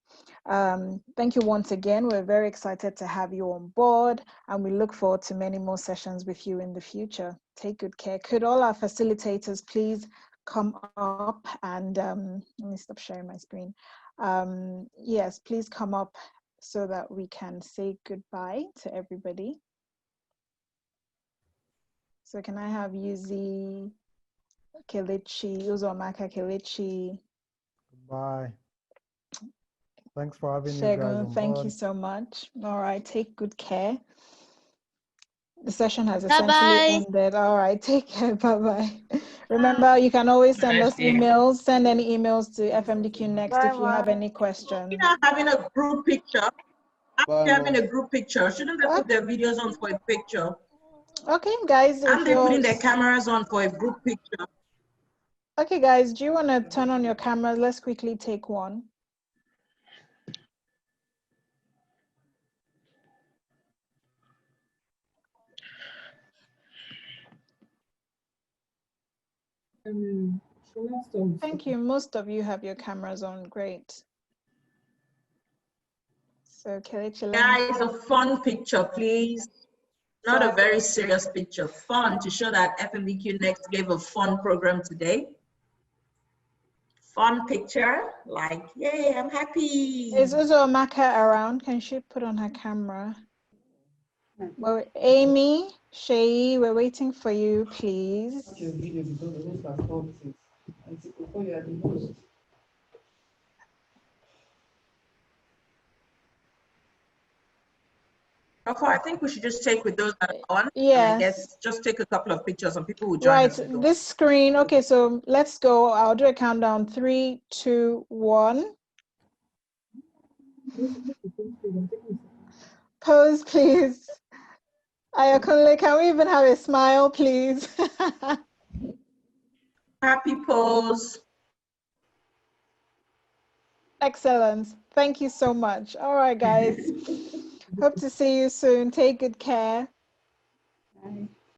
Speaker 1: Thank you once again. We're very excited to have you on board, and we look forward to many more sessions with you in the future. Take good care. Could all our facilitators please come up and let me stop sharing my screen. Yes, please come up so that we can say goodbye to everybody. So can I have Yuzi, Kelechi, Uzomaka, Kelechi.
Speaker 3: Bye. Thanks for having you guys on
Speaker 1: Thank
Speaker 3: board.
Speaker 1: you so much. All right, take good care. The session has essentially ended. All right, take care. Bye-bye. Remember, you can always send us emails. Send any emails to FMDQ Next if you have any questions.
Speaker 9: We're not having a group picture.
Speaker 11: Bye,
Speaker 9: having a group picture. Shouldn't they put their videos on for a picture?
Speaker 1: Okay, guys.
Speaker 9: And they're putting their cameras on for a group picture.
Speaker 1: Okay, guys, do you want to turn on your cameras? Let's quickly take one. Thank you. Most of you have your cameras on. Great. So, Kelechi,
Speaker 9: guys, a fun picture, please. Not a very serious picture. Fun to show that FMDQ Next gave a fun program today. Fun picture, like, yay, I'm happy.
Speaker 1: Is Uzomaka around? Can she put on her camera? Well, Amy, Shay, we're waiting for you, please.
Speaker 9: I think we should just take with those that are on.
Speaker 1: Yes.
Speaker 9: And I guess just take a couple of pictures and people will join us.
Speaker 1: Right, this screen. Okay, so let's go. I'll do a countdown. 3, 2, 1. Pose, please. Ayakunle, can we even have a smile, please?
Speaker 9: Happy pose.
Speaker 1: Excellent. Thank you so much. All right, guys. Hope to see you soon. Take good care.
Speaker 5: Bye.